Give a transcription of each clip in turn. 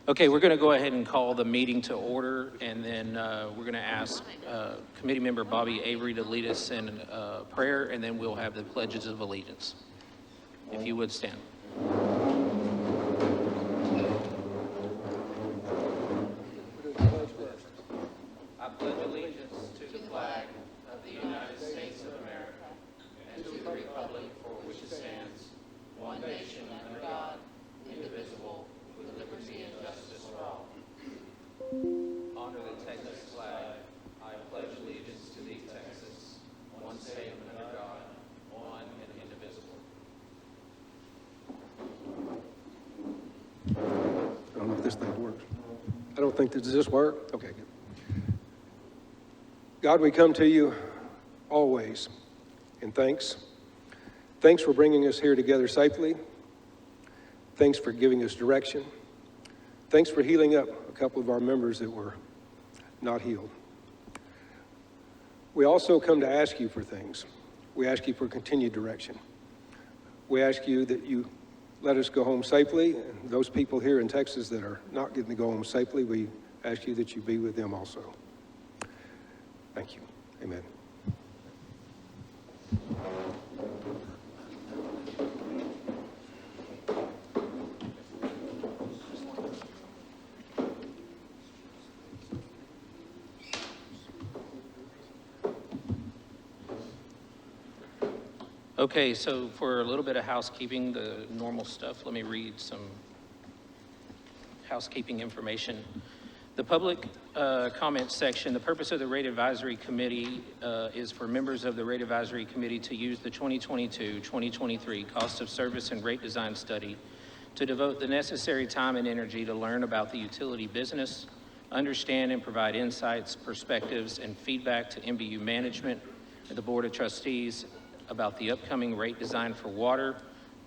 Okay, we're going to go ahead and call the meeting to order, and then we're going to ask Committee Member Bobby Avery to lead us in prayer, and then we'll have the pledges of allegiance. If you would stand. I pledge allegiance to the flag of the United States of America and to the republic for which it stands, one nation under God, indivisible, with liberty and justice for all. Honor the Texas flag. I pledge allegiance to thee, Texas, one state under God, one and indivisible. I don't know if this thing works. I don't think, does this work? Okay, good. God, we come to you always in thanks. Thanks for bringing us here together safely. Thanks for giving us direction. Thanks for healing up a couple of our members that were not healed. We also come to ask you for things. We ask you for continued direction. We ask you that you let us go home safely, and those people here in Texas that are not getting to go home safely, we ask you that you be with them also. Thank you. Amen. Okay, so for a little bit of housekeeping, the normal stuff, let me read some housekeeping information. The public comment section, the purpose of the Rate Advisory Committee is for members of the Rate Advisory Committee to use the 2022-2023 Cost of Service and Rate Design Study to devote the necessary time and energy to learn about the utility business, understand and provide insights, perspectives, and feedback to NBU management and the Board of Trustees about the upcoming rate design for water,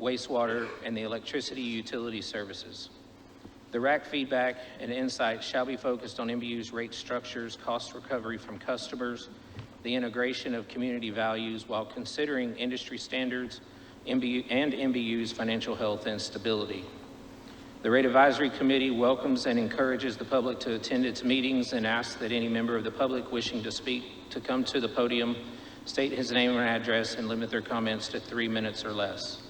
wastewater, and the electricity utility services. The RAC feedback and insights shall be focused on NBU's rate structures, cost recovery from customers, the integration of community values while considering industry standards, NBU's financial health and stability. The Rate Advisory Committee welcomes and encourages the public to attend its meetings and asks that any member of the public wishing to speak to come to the podium, state his name and address, and limit their comments to 3 minutes or less.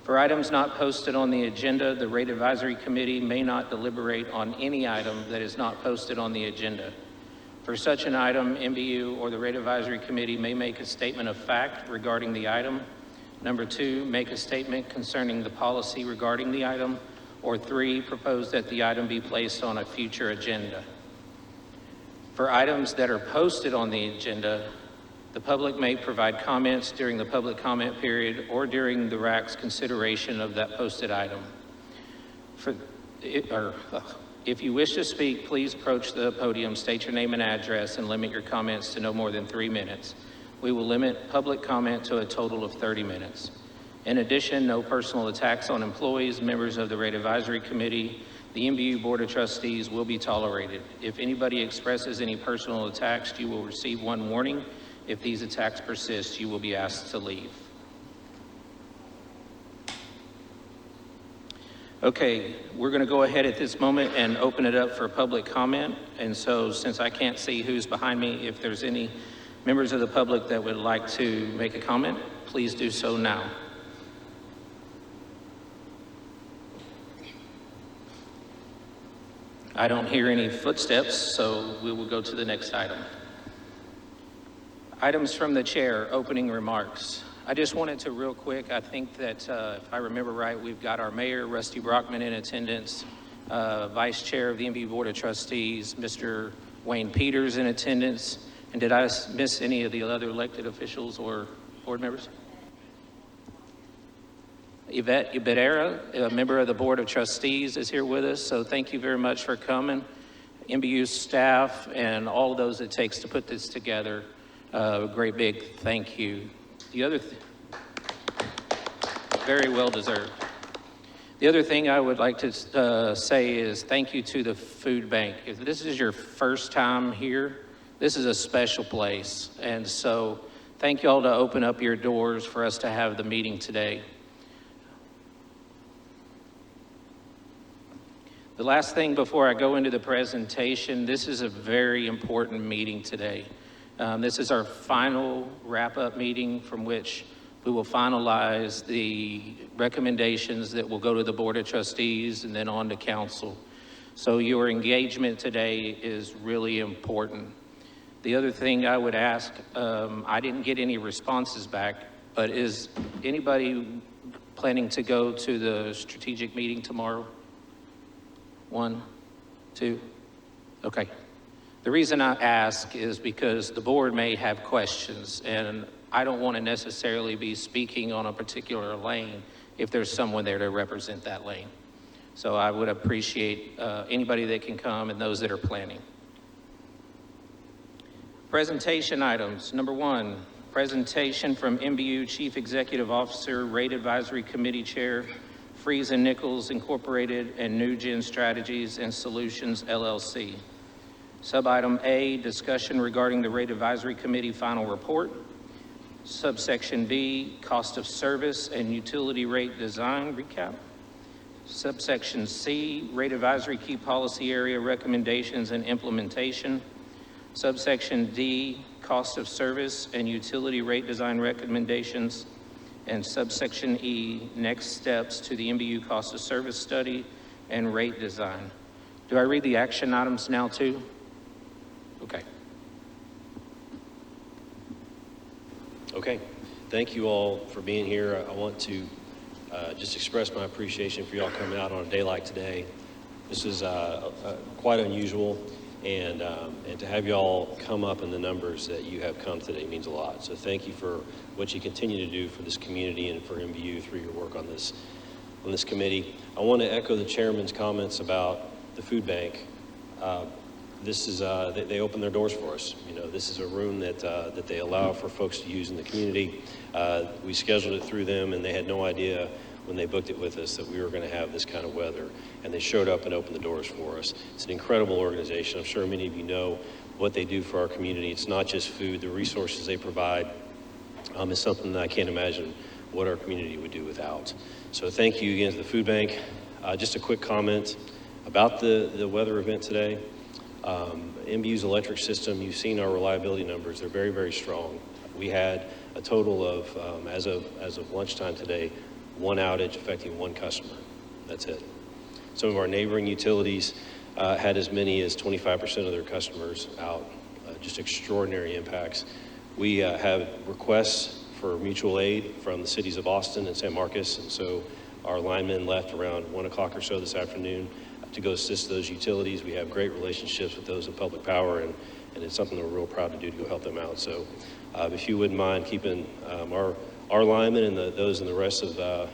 For items not posted on the agenda, the Rate Advisory Committee may not deliberate on any item that is not posted on the agenda. For such an item, NBU or the Rate Advisory Committee may make a statement of fact regarding the item. Number 2, make a statement concerning the policy regarding the item. Or 3, propose that the item be placed on a future agenda. For items that are posted on the agenda, the public may provide comments during the public comment period or during the RAC's consideration of that posted item. If you wish to speak, please approach the podium, state your name and address, and limit your comments to no more than 3 minutes. We will limit public comment to a total of 30 minutes. In addition, no personal attacks on employees, members of the Rate Advisory Committee, the NBU Board of Trustees will be tolerated. If anybody expresses any personal attacks, you will receive one warning. If these attacks persist, you will be asked to leave. Okay, we're going to go ahead at this moment and open it up for public comment. And so since I can't see who's behind me, if there's any members of the public that would like to make a comment, please do so now. I don't hear any footsteps, so we will go to the next item. Items from the chair, opening remarks. I just wanted to real quick, I think that if I remember right, we've got our mayor, Rusty Brockman, in attendance, vice chair of the NBU Board of Trustees, Mr. Wayne Peters in attendance. And did I miss any of the other elected officials or board members? Yvette Ubedera, a member of the Board of Trustees, is here with us. So thank you very much for coming. NBU staff and all of those it takes to put this together. Great big thank you. The other, very well deserved. The other thing I would like to say is thank you to the food bank. If this is your first time here, this is a special place. And so thank you all to open up your doors for us to have the meeting today. The last thing before I go into the presentation, this is a very important meeting today. This is our final wrap-up meeting from which we will finalize the recommendations that will go to the Board of Trustees and then on to council. So your engagement today is really important. The other thing I would ask, I didn't get any responses back, but is anybody planning to go to the strategic meeting tomorrow? 1, 2, okay. The reason I ask is because the board may have questions, and I don't want to necessarily be speaking on a particular lane if there's someone there to represent that lane. So I would appreciate anybody that can come and those that are planning. Presentation items. Number 1, presentation from NBU Chief Executive Officer, Rate Advisory Committee Chair, Freeze and Nichols Incorporated, and New Gen Strategies and Solutions, LLC. Sub-item A, discussion regarding the Rate Advisory Committee final report. Subsection B, cost of service and utility rate design recap. Subsection C, Rate Advisory Key Policy Area recommendations and implementation. Subsection D, cost of service and utility rate design recommendations. And subsection E, next steps to the NBU cost of service study and rate design. Do I read the action items now too? Okay. Okay, thank you all for being here. I want to just express my appreciation for y'all coming out on a day like today. This is quite unusual, and to have y'all come up in the numbers that you have come today means a lot. So thank you for what you continue to do for this community and for NBU through your work on this committee. I want to echo the chairman's comments about the food bank. This is they open their doors for us. You know, this is a room that they allow for folks to use in the community. We scheduled it through them, and they had no idea when they booked it with us that we were going to have this kind of weather, and they showed up and opened the doors for us. It's an incredible organization. I'm sure many of you know what they do for our community. It's not just food. The resources they provide is something that I can't imagine what our community would do without. So thank you again to the food bank. Just a quick comment about the weather event today. NBU's electric system, you've seen our reliability numbers. They're very, very strong. We had a total of, as of lunchtime today, 1 outage affecting 1 customer. That's it. Some of our neighboring utilities had as many as 25% of their customers out. Just extraordinary impacts. We have requests for mutual aid from the cities of Austin and San Marcos, and so our linemen left around 1 o'clock or so this afternoon to go assist those utilities. We have great relationships with those in public power, and it's something that we're real proud to do to go help them out. So if you wouldn't mind keeping our linemen and those in the rest of the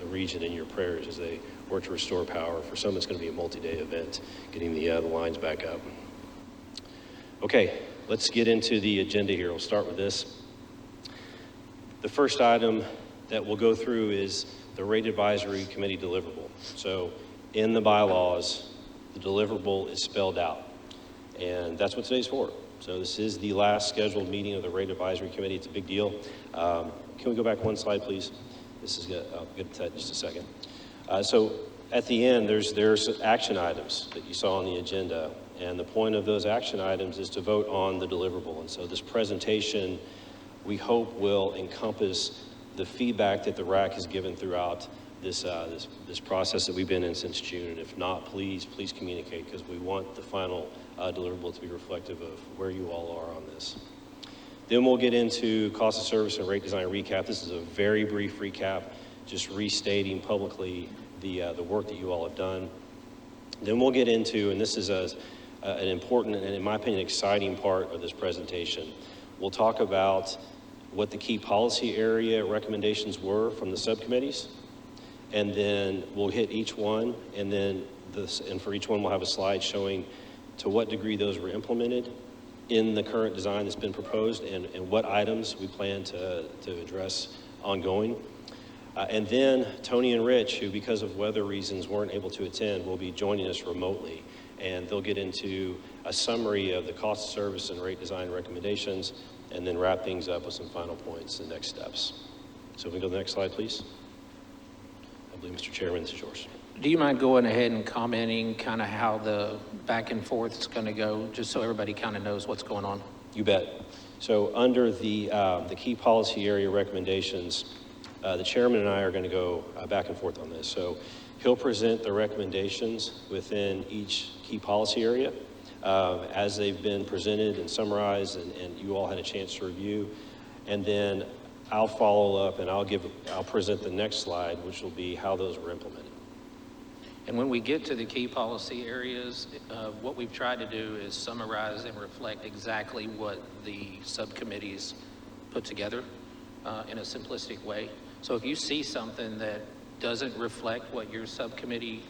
region in your prayers as they work to restore power. For some, it's going to be a multi-day event, getting the lines back up. Okay, let's get into the agenda here. We'll start with this. The first item that we'll go through is the Rate Advisory Committee deliverable. So in the bylaws, the deliverable is spelled out, and that's what today's for. So this is the last scheduled meeting of the Rate Advisory Committee. It's a big deal. Can we go back 1 slide, please? This is good. I'll get to that in just a second. So at the end, there's action items that you saw on the agenda, and the point of those action items is to vote on the deliverable. And so this presentation, we hope, will encompass the feedback that the RAC has given throughout this process that we've been in since June. And if not, please communicate, because we want the final deliverable to be reflective of where you all are on this. Then we'll get into cost of service and rate design recap. This is a very brief recap, just restating publicly the work that you all have done. Then we'll get into, and this is an important and, in my opinion, exciting part of this presentation. We'll talk about what the key policy area recommendations were from the subcommittees, and then we'll hit each one, and then for each one we'll have a slide showing to what degree those were implemented in the current design that's been proposed, and what items we plan to address ongoing. And then Tony and Rich, who because of weather reasons weren't able to attend, will be joining us remotely, and they'll get into a summary of the cost of service and rate design recommendations, and then wrap things up with some final points and next steps. So if we go to the next slide, please. I believe, Mr. Chairman, this is yours. Do you mind going ahead and commenting kind of how the back and forth is going to go, just so everybody kind of knows what's going on? You bet. So under the key policy area recommendations, the chairman and I are going to go back and forth on this. So he'll present the recommendations within each key policy area as they've been presented and summarized, and you all had a chance to review. And then I'll follow up and I'll present the next slide, which will be how those were implemented. And when we get to the key policy areas, what we've tried to do is summarize and reflect exactly what the subcommittees put together in a simplistic way. So if you see something that doesn't reflect what your subcommittee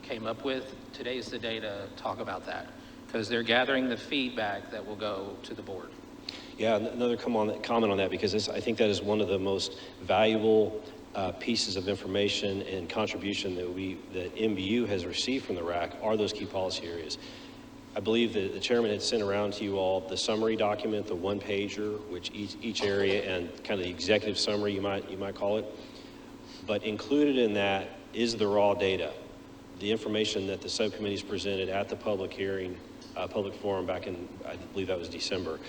came up with, today's the day to talk about that, because they're gathering the feedback that will go to the board. Yeah, another comment on that, because I think that is one of the most valuable pieces of information and contribution that NBU has received from the RAC are those key policy areas. I believe that the chairman had sent around to you all the summary document, the one pager, which each area and kind of the executive summary you might call it. But included in that is the raw data, the information that the subcommittees presented at the public hearing, public forum back in, I believe that was December.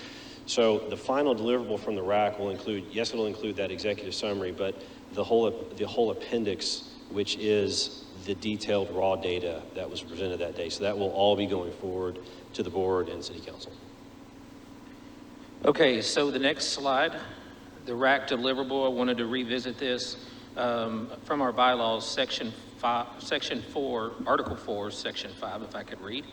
So the final deliverable from the RAC will include, yes, it'll include that executive summary, but the whole appendix, which is the detailed raw data that was presented that day. So that will all be going forward to the board and city council. Okay, so the next slide, the RAC deliverable, I wanted to revisit this from our bylaws, section 4, article 4, section 5, if I could read.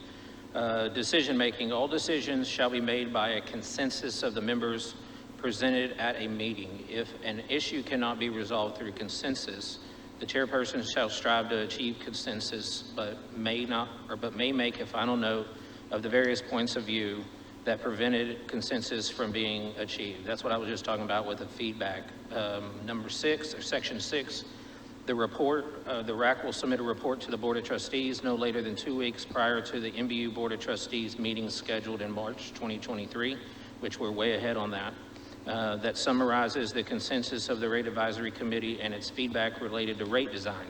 Decision-making, all decisions shall be made by a consensus of the members presented at a meeting. If an issue cannot be resolved through consensus, the chairperson shall strive to achieve consensus, but may make a final note of the various points of view that prevented consensus from being achieved. That's what I was just talking about with the feedback. Number 6, or section 6, the RAC will submit a report to the Board of Trustees no later than 2 weeks prior to the NBU Board of Trustees meeting scheduled in March 2023, which we're way ahead on that. That summarizes the consensus of the Rate Advisory Committee and its feedback related to rate design.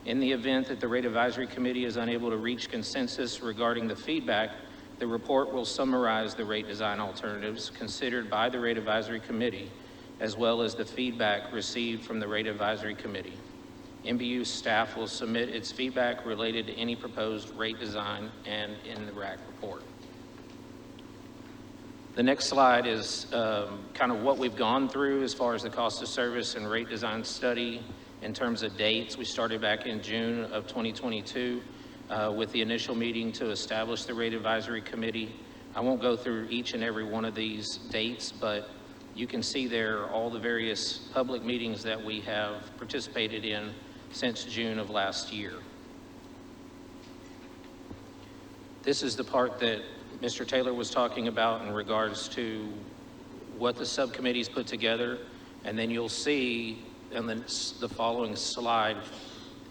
In the event that the Rate Advisory Committee is unable to reach consensus regarding the feedback, the report will summarize the rate design alternatives considered by the Rate Advisory Committee, as well as the feedback received from the Rate Advisory Committee. NBU staff will submit its feedback related to any proposed rate design and in the RAC report. The next slide is kind of what we've gone through as far as the cost of service and rate design study in terms of dates. We started back in June of 2022 with the initial meeting to establish the Rate Advisory Committee. I won't go through each and every one of these dates, but you can see there all the various public meetings that we have participated in since June of last year. This is the part that Mr. Taylor was talking about in regards to what the subcommittees put together, and then you'll see in the following slide,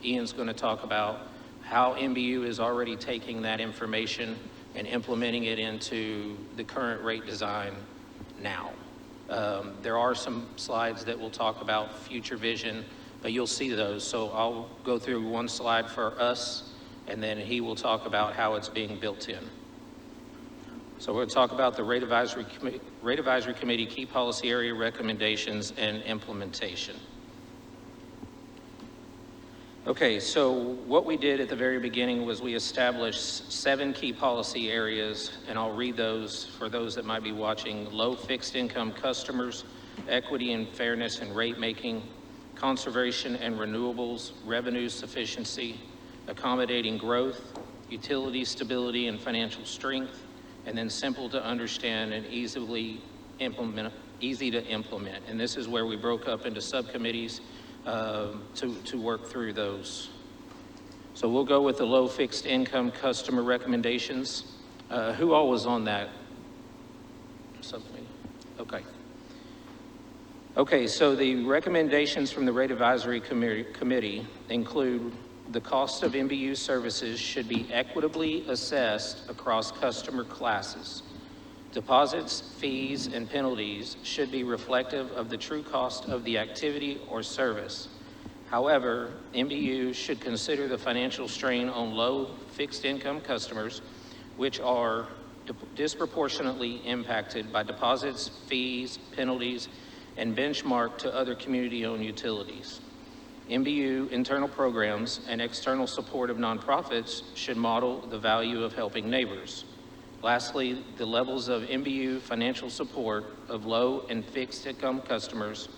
Ian's going to talk about how NBU is already taking that information and implementing it into the current rate design now. There are some slides that will talk about future vision, but you'll see those. So I'll go through one slide for us, and then he will talk about how it's being built in. So we're going to talk about the Rate Advisory Committee key policy area recommendations and implementation. Okay, so what we did at the very beginning was we established 7 key policy areas, and I'll read those for those that might be watching: low fixed income customers, equity and fairness in rate making, conservation and renewables, revenue sufficiency, accommodating growth, utility stability and financial strength, and then simple to understand and easy to implement. And this is where we broke up into subcommittees to work through those. So we'll go with the low fixed income customer recommendations. Who all was on that subcommittee? Okay. Okay, so the recommendations from the Rate Advisory Committee include the cost of NBU services should be equitably assessed across customer classes. Deposits, fees, and penalties should be reflective of the true cost of the activity or service. However, NBU should consider the financial strain on low fixed income customers, which are disproportionately impacted by deposits, fees, penalties, and benchmark to other community-owned utilities. NBU internal programs and external support of nonprofits should model the value of helping neighbors. Lastly, the levels of NBU financial support of low and fixed income customers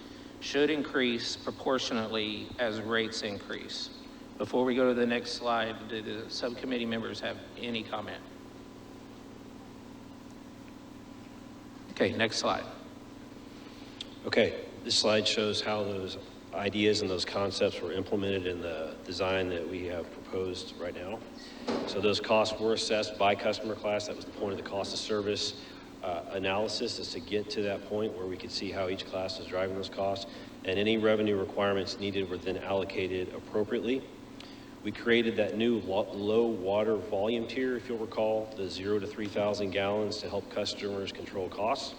should increase proportionately as rates increase. Before we go to the next slide, do the subcommittee members have any comment? Okay, next slide. Okay, this slide shows how those ideas and those concepts were implemented in the design that we have proposed right now. So those costs were assessed by customer class. That was the point of the cost of service analysis, is to get to that point where we could see how each class is driving those costs, and any revenue requirements needed were then allocated appropriately. We created that new low water volume tier, if you'll recall, the 0 to 3,000 gallons, to help customers control costs.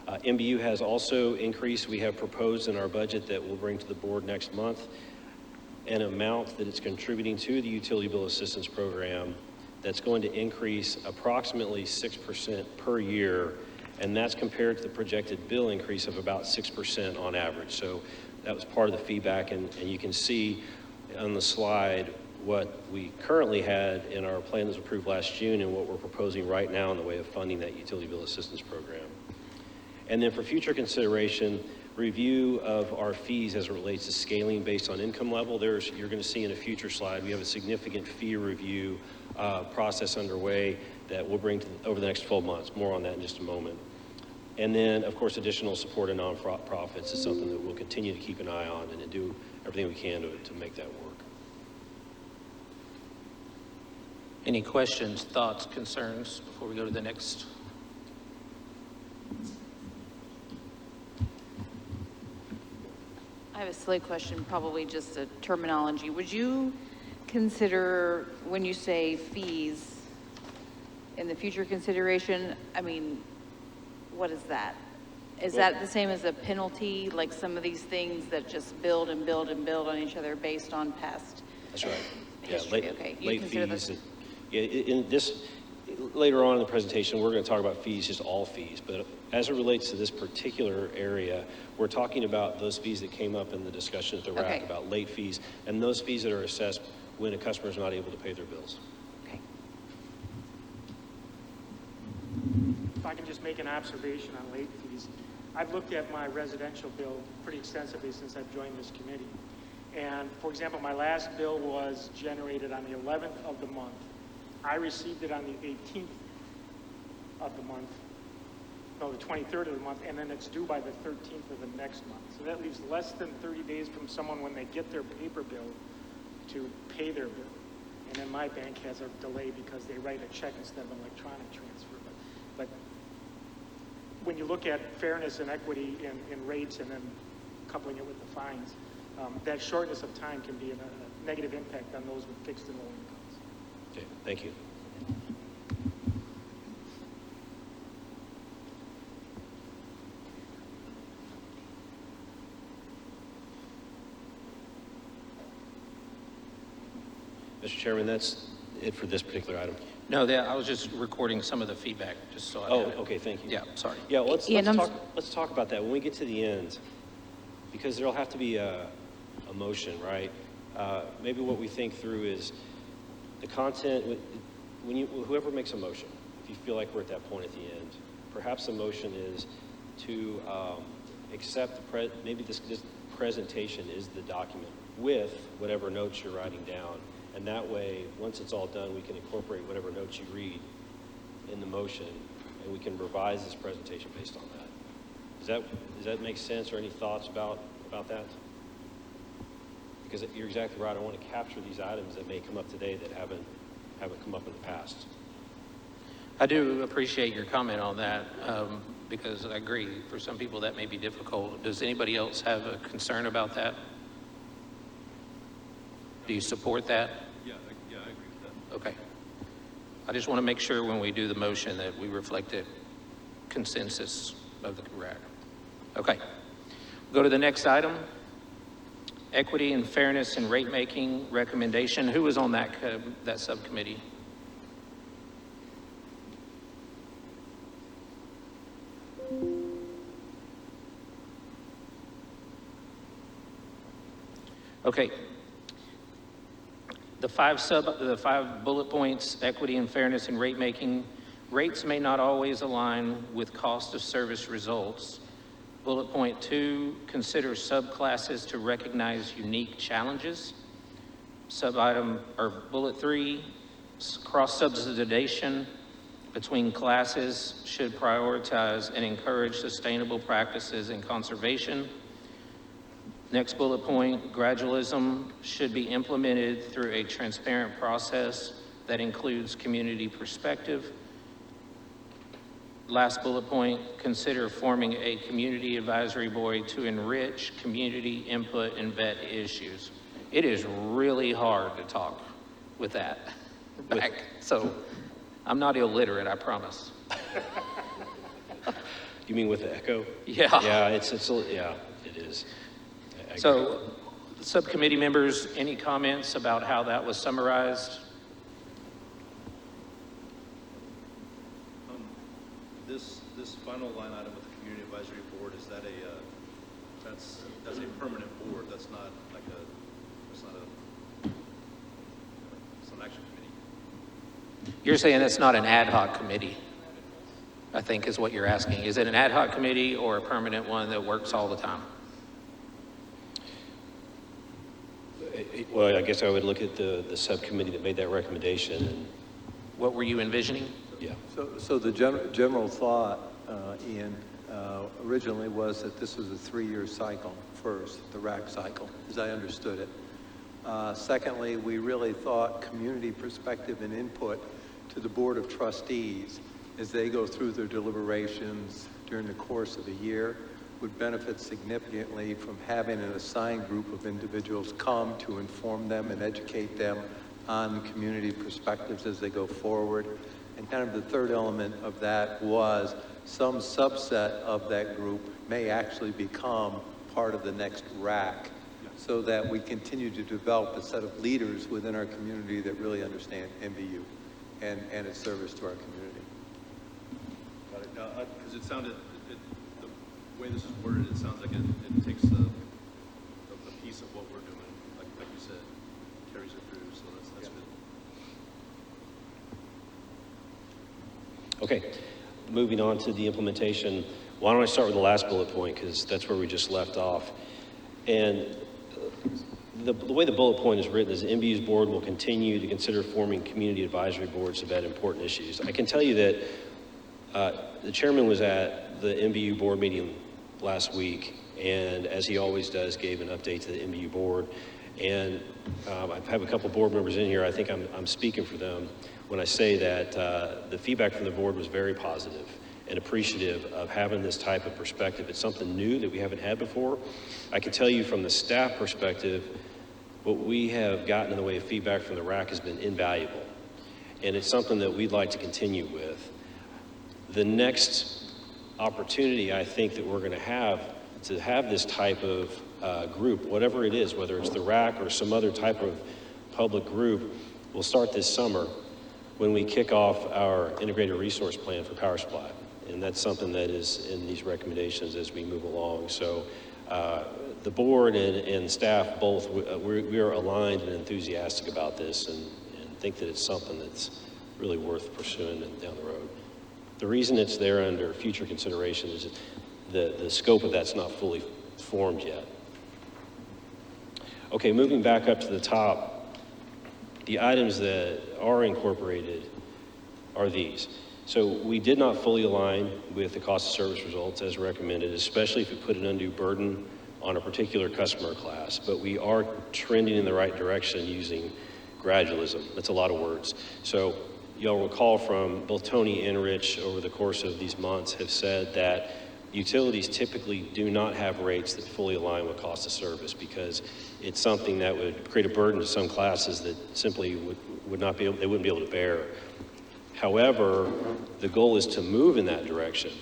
NBU has also increased. We have proposed in our budget that we'll bring to the board next month an amount that it's contributing to the utility bill assistance program that's going to increase approximately 6% per year, and that's compared to the projected bill increase of about 6% on average. So that was part of the feedback, and you can see on the slide what we currently had in our plan that was approved last June and what we're proposing right now in the way of funding that utility bill assistance program. And then for future consideration, review of our fees as it relates to scaling based on income level. You're going to see in a future slide, we have a significant fee review process underway that we'll bring over the next 12 months. More on that in just a moment. And then, of course, additional support of nonprofits is something that we'll continue to keep an eye on and do everything we can to make that work. Any questions, thoughts, concerns before we go to the next? I have a silly question, probably just a terminology. Would you consider, when you say fees, in the future consideration, I mean, what is that? Is that the same as a penalty, like some of these things that just build and build and build on each other based on past That's right. history? Yeah, Okay, you late consider fees. this- In this, later on in the presentation, we're going to talk about fees, just all fees. But as it relates to this particular area, we're talking about those fees that came up in the discussion at the RAC Okay. about late fees, and those fees that are assessed when a customer is not able to pay their bills. Okay. If I can just make an observation on late fees. I've looked at my residential bill pretty extensively since I've joined this committee. And for example, my last bill was generated on the 11th of the month. I received it on the 18th of the month, no, the 23rd of the month, and then it's due by the 13th of the next month. So that leaves less than 30 days from someone when they get their paper bill to pay their bill. And then my bank has a delay because they write a check instead of an electronic transfer. But when you look at fairness and equity in rates and then coupling it with the fines, that shortness of time can be a negative impact on those with fixed and low incomes. Okay, thank you. Mr. Chairman, that's it for this particular item. No, I was just recording some of the feedback, just so I Oh, had it. okay, thank you. Yeah, sorry. Yeah, well, Ian, let's talk about that when we get to the end, because there'll have to be a motion, right? Maybe what we think through is the content, whoever makes a motion, if you feel like we're at that point at the end, perhaps the motion is to accept maybe this presentation is the document with whatever notes you're writing down. And that way, once it's all done, we can incorporate whatever notes you read in the motion, and we can revise this presentation based on that. Does that make sense, or any thoughts about that? Because you're exactly right. I want to capture these items that may come up today that haven't come up in the past. I do appreciate your comment on that, because I agree, for some people that may be difficult. Does anybody else have a concern about that? Do you support that? Yeah, I agree with that. Okay. I just want to make sure when we do the motion that we reflect the consensus of the RAC. Okay. Go to the next item. Equity and Fairness and Rate Making recommendation. Who was on that, that subcommittee? Okay. The five bullet points, equity and fairness and rate making. Rates may not always align with cost of service results. Bullet point 2, consider subclasses to recognize unique challenges. Bullet 3, cross-subsidization between classes should prioritize and encourage sustainable practices in conservation. Next bullet point, gradualism should be implemented through a transparent process that includes community perspective. Last bullet point, consider forming a community advisory board to enrich community input and vet issues. It is really hard to talk with that back. So I'm not illiterate, I promise. You mean with the echo? Yeah. Yeah, yeah, it is. I agree. So, subcommittee members, any comments about how that was summarized? This final line item with the community advisory board, is that that's a permanent board? That's not like it's an action committee. You're saying it's not an ad hoc committee, I think is what you're asking. Is it an ad hoc committee or a permanent one that works all the time? Well, I guess I would look at the subcommittee that made that recommendation and, What were you envisioning? yeah. So the general thought, Ian, originally was that this was a 3-year cycle first, the RAC cycle, as I understood it. Secondly, we really thought community perspective and input to the Board of Trustees as they go through their deliberations during the course of a year would benefit significantly from having an assigned group of individuals come to inform them and educate them on community perspectives as they go forward. And kind of the third element of that was some subset of that group may actually become part of the next RAC so that we continue to develop a set of leaders within our community that really understand NBU and its service to our community. Got it. Because it sounded, the way this is worded, it sounds like it takes a piece of what we're doing, like you said, carries it through, so that's good. Okay, moving on to the implementation. Why don't I start with the last bullet point, because that's where we just left off. And the way the bullet point is written is the NBU's board will continue to consider forming community advisory boards about important issues. I can tell you that the chairman was at the NBU board meeting last week, and as he always does, gave an update to the NBU board. And I have a couple board members in here. I think I'm speaking for them when I say that the feedback from the board was very positive and appreciative of having this type of perspective. It's something new that we haven't had before. I can tell you from the staff perspective, what we have gotten in the way of feedback from the RAC has been invaluable. And it's something that we'd like to continue with. The next opportunity I think that we're gonna have to have this type of group, whatever it is, whether it's the RAC or some other type of public group, will start this summer when we kick off our integrated resource plan for power supply. And that's something that is in these recommendations as we move along. So the board and staff both, we are aligned and enthusiastic about this and think that it's something that's really worth pursuing down the road. The reason it's there under future consideration is the scope of that's not fully formed yet. Okay, moving back up to the top, the items that are incorporated are these. So we did not fully align with the cost of service results as recommended, especially if we put an undue burden on a particular customer class, but we are trending in the right direction using gradualism. That's a lot of words. So y'all recall from both Tony and Rich over the course of these months have said that utilities typically do not have rates that fully align with cost of service because it's something that would create a burden to some classes that simply would not be able, they wouldn't be able to bear. However, the goal is to move in that direction.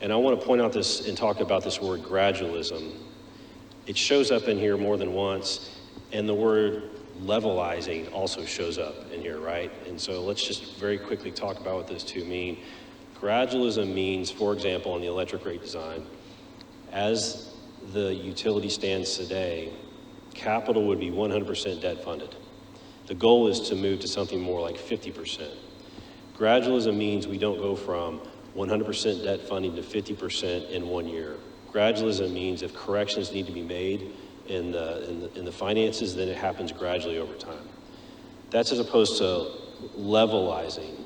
And I want to point out this and talk about this word gradualism. It shows up in here more than once, and the word levelizing also shows up in here, right? And so let's just very quickly talk about what those two mean. Gradualism means, for example, in the electric rate design, as the utility stands today, capital would be 100% debt funded. The goal is to move to something more like 50%. Gradualism means we don't go from 100% debt funding to 50% in 1 year. Gradualism means if corrections need to be made in the finances, then it happens gradually over time. That's as opposed to levelizing,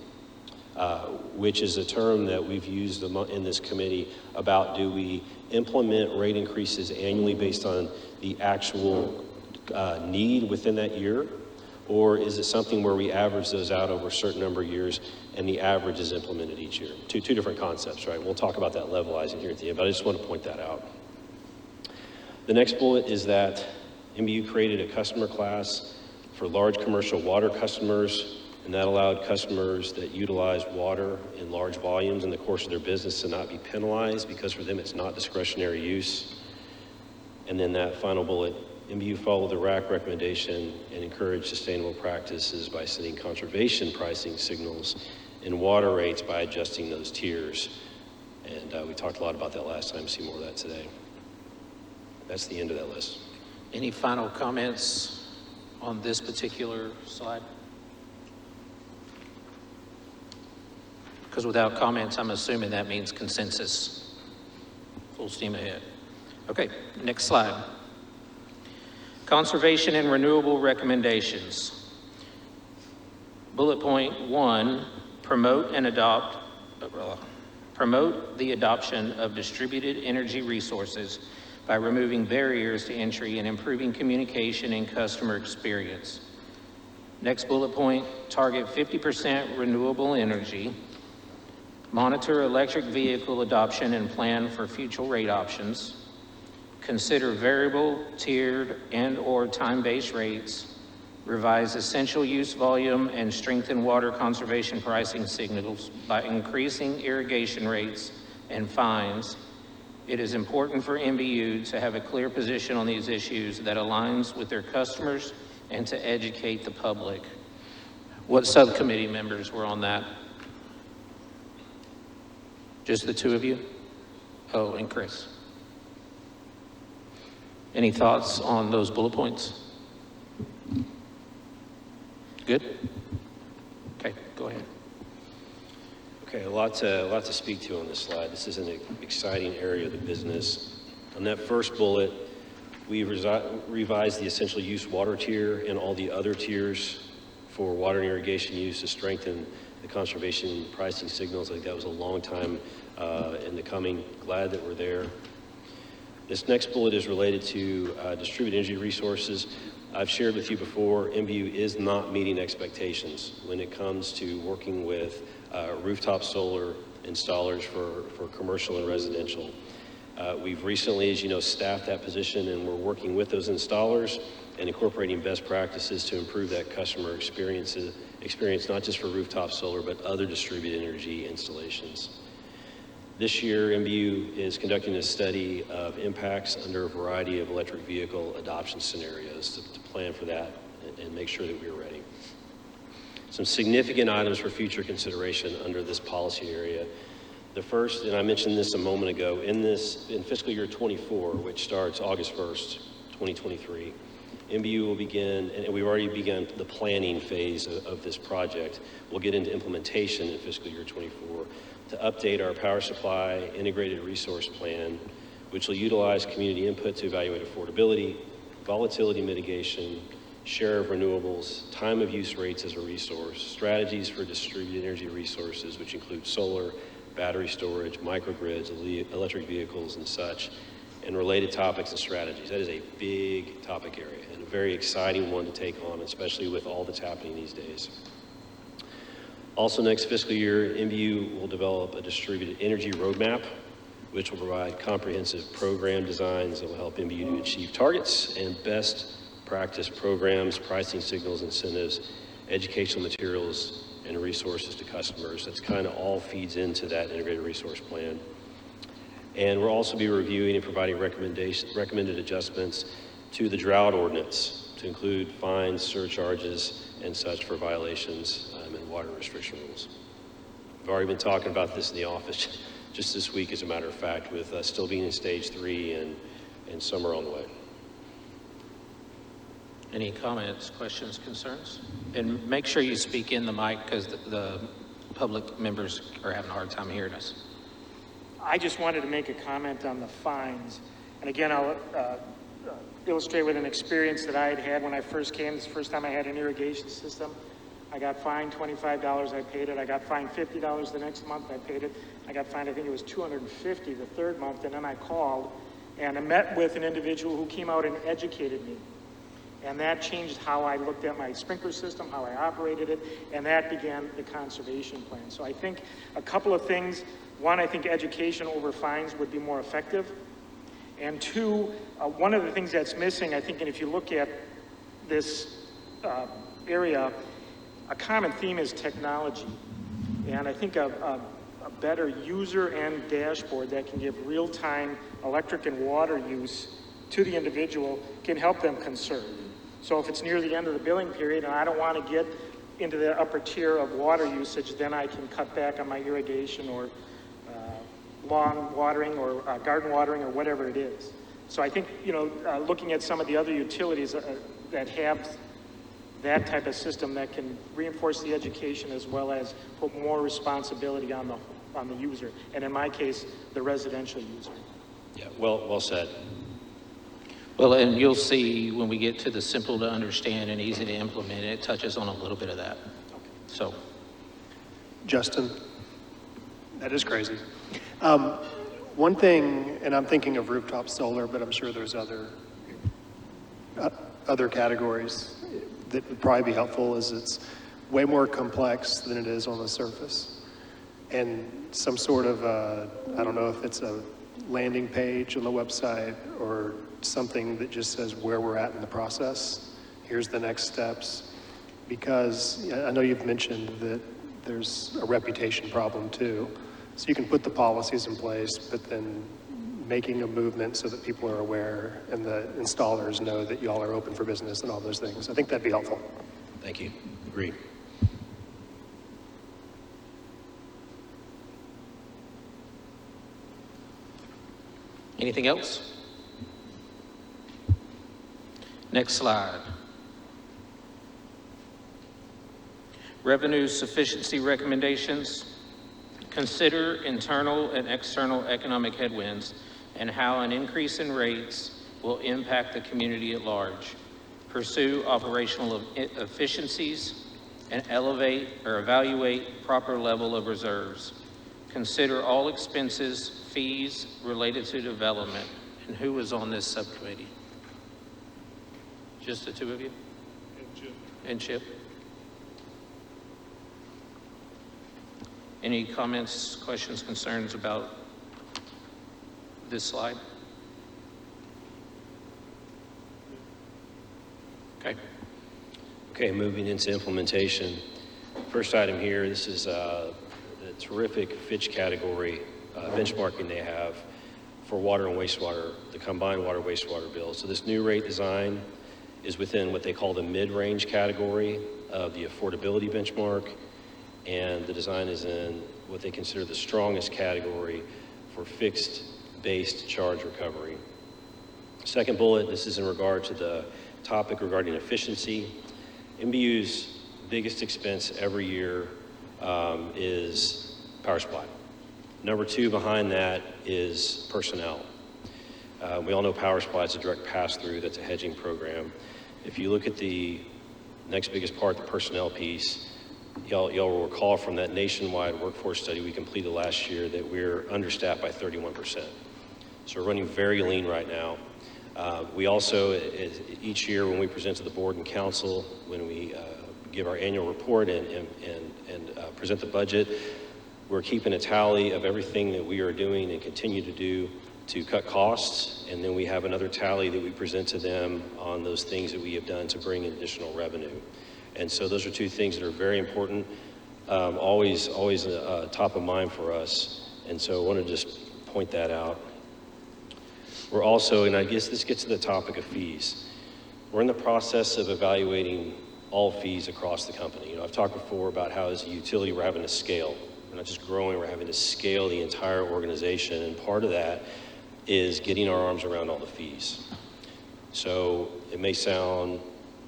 which is a term that we've used in this committee about, do we implement rate increases annually based on the actual need within that year? Or is it something where we average those out over a certain number of years and the average is implemented each year? Two different concepts, right? We'll talk about that levelizing here at the end, but I just want to point that out. The next bullet is that NBU created a customer class for large commercial water customers, and that allowed customers that utilize water in large volumes in the course of their business to not be penalized, because for them it's not discretionary use. And then that final bullet, NBU followed the RAC recommendation and encouraged sustainable practices by setting conservation pricing signals in water rates by adjusting those tiers. And we talked a lot about that last time, see more of that today. That's the end of that list. Any final comments on this particular slide? Because without comments, I'm assuming that means consensus. Full steam ahead. Okay, next slide. Conservation and renewable recommendations. Bullet point 1, promote the adoption of distributed energy resources by removing barriers to entry and improving communication and customer experience. Next bullet point, target 50% renewable energy. Monitor electric vehicle adoption and plan for future rate options. Consider variable, tiered, and/or time-based rates. Revise essential use volume and strengthen water conservation pricing signals by increasing irrigation rates and fines. It is important for NBU to have a clear position on these issues that aligns with their customers and to educate the public. What subcommittee members were on that? Just the two of you? Oh, and Chris. Any thoughts on those bullet points? Good? Okay, go ahead. Okay, a lot to speak to on this slide. This is an exciting area of the business. On that first bullet, we revised the essential use water tier and all the other tiers for water and irrigation use to strengthen the conservation pricing signals. I think that was a long time in the coming. Glad that we're there. This next bullet is related to distributed energy resources. I've shared with you before, NBU is not meeting expectations when it comes to working with rooftop solar installers for commercial and residential. We've recently, as you know, staffed that position, and we're working with those installers and incorporating best practices to improve that customer experience, not just for rooftop solar, but other distributed energy installations. This year, NBU is conducting a study of impacts under a variety of electric vehicle adoption scenarios to plan for that and make sure that we're ready. Some significant items for future consideration under this policy area. The first, and I mentioned this a moment ago, in fiscal year 24, which starts August 1st, 2023, NBU will begin, and we've already begun the planning phase of this project. We'll get into implementation in fiscal year 24 to update our power supply integrated resource plan, which will utilize community input to evaluate affordability, volatility mitigation, share of renewables, time of use rates as a resource, strategies for distributed energy resources, which include solar, battery storage, microgrids, electric vehicles, and such, and related topics and strategies. That is a big topic area and a very exciting one to take on, especially with all that's happening these days. Also next fiscal year, NBU will develop a distributed energy roadmap, which will provide comprehensive program designs that will help NBU to achieve targets and best practice programs, pricing signals, incentives, educational materials, and resources to customers. That's kind of all feeds into that integrated resource plan. And we'll also be reviewing and providing recommended adjustments to the drought ordinance to include fines, surcharges, and such for violations and water restriction rules. We've already been talking about this in the office just this week, as a matter of fact, with still being in stage 3 and summer on the way. Any comments, questions, concerns? And make sure you speak in the mic because the public members are having a hard time hearing us. I just wanted to make a comment on the fines. And again, I'll illustrate with an experience that I had when I first came. This is the first time I had an irrigation system. I got fined $25, I paid it. I got fined $50 the next month, I paid it. I got fined, I think it was $250 the third month, and then I called and I met with an individual who came out and educated me. And that changed how I looked at my sprinkler system, how I operated it, and that began the conservation plan. So I think a couple of things. One, I think education over fines would be more effective. And two, one of the things that's missing, I think, and if you look at this area, a common theme is technology. And I think a better user and dashboard that can give real-time electric and water use to the individual can help them conserve. So if it's near the end of the billing period and I don't want to get into the upper tier of water usage, then I can cut back on my irrigation or lawn watering or garden watering or whatever it is. So I think, looking at some of the other utilities that have that type of system that can reinforce the education as well as put more responsibility on the user, and in my case, the residential user. Yeah, well said. Well, and you'll see when we get to the simple to understand and easy to implement, it touches on a little bit of that. So, Justin, that is crazy. One thing, and I'm thinking of rooftop solar, but I'm sure there's other categories that would probably be helpful, is it's way more complex than it is on the surface. And some sort of, I don't know if it's a landing page on the website or something that just says where we're at in the process. Here's the next steps. Because I know you've mentioned that there's a reputation problem too. So you can put the policies in place, but then making a movement so that people are aware and the installers know that y'all are open for business and all those things. I think that'd be helpful. Thank you. Agreed. anything else? Next slide. Revenue sufficiency recommendations. Consider internal and external economic headwinds and how an increase in rates will impact the community at large. Pursue operational efficiencies and elevate or evaluate proper level of reserves. Consider all expenses, fees related to development. And who was on this subcommittee? Just the two of you? And Chip. Any comments, questions, concerns about this slide? Okay. Okay, moving into implementation. First item here, this is the terrific Fitch category benchmarking they have for water and wastewater, the combined water wastewater bill. So this new rate design is within what they call the mid-range category of the affordability benchmark, and the design is in what they consider the strongest category for fixed-based charge recovery. Second bullet, this is in regard to the topic regarding efficiency. NBU's biggest expense every year is power supply. Number two behind that is personnel. We all know power supply is a direct pass-through, that's a hedging program. If you look at the next biggest part, the personnel piece, y'all will recall from that nationwide workforce study we completed last year that we're understaffed by 31%. So we're running very lean right now. We also, each year when we present to the board and council, when we give our annual report and present the budget, we're keeping a tally of everything that we are doing and continue to do to cut costs, and then we have another tally that we present to them on those things that we have done to bring in additional revenue. And so those are two things that are very important, always top of mind for us. And so I want to just point that out. We're also, and I guess this gets to the topic of fees. We're in the process of evaluating all fees across the company. You know, I've talked before about how as a utility we're having to scale. We're not just growing, we're having to scale the entire organization, and part of that is getting our arms around all the fees. So it may sound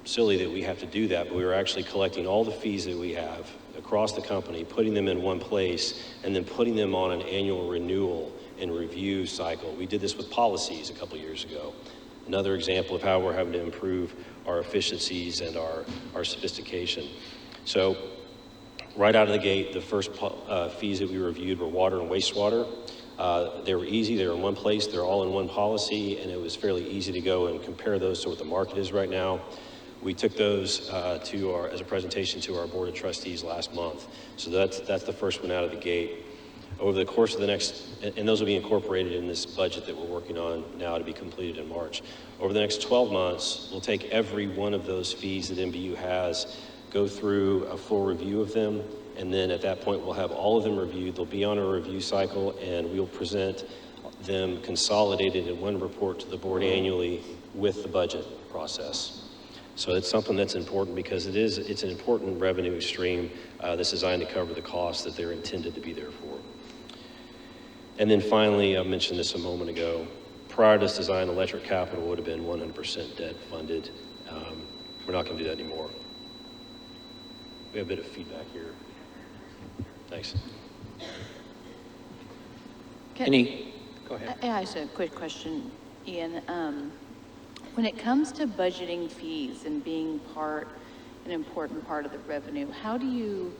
silly that we have to do that, but we are actually collecting all the fees that we have across the company, putting them in one place, and then putting them on an annual renewal and review cycle. We did this with policies a couple years ago. Another example of how we're having to improve our efficiencies and our sophistication. So right out of the gate, the first fees that we reviewed were water and wastewater. They were easy, they were in one place, they're all in one policy, and it was fairly easy to go and compare those to what the market is right now. We took those as a presentation to our board of trustees last month. So that's the first one out of the gate. Over the course of the next, and those will be incorporated in this budget that we're working on now to be completed in March. Over the next 12 months, we'll take every one of those fees that NBU has, go through a full review of them, and then at that point we'll have all of them reviewed. They'll be on a review cycle, and we'll present them consolidated in one report to the board annually with the budget process. So it's something that's important because it's an important revenue stream that's designed to cover the costs that they're intended to be there for. And then finally, I mentioned this a moment ago, prior to this design, electric capital would have been 100% debt funded. We're not going to do that anymore. We have a bit of feedback here. Thanks. Go ahead. I just have a quick question, Ian. When it comes to budgeting fees and being an important part of the revenue, how do you,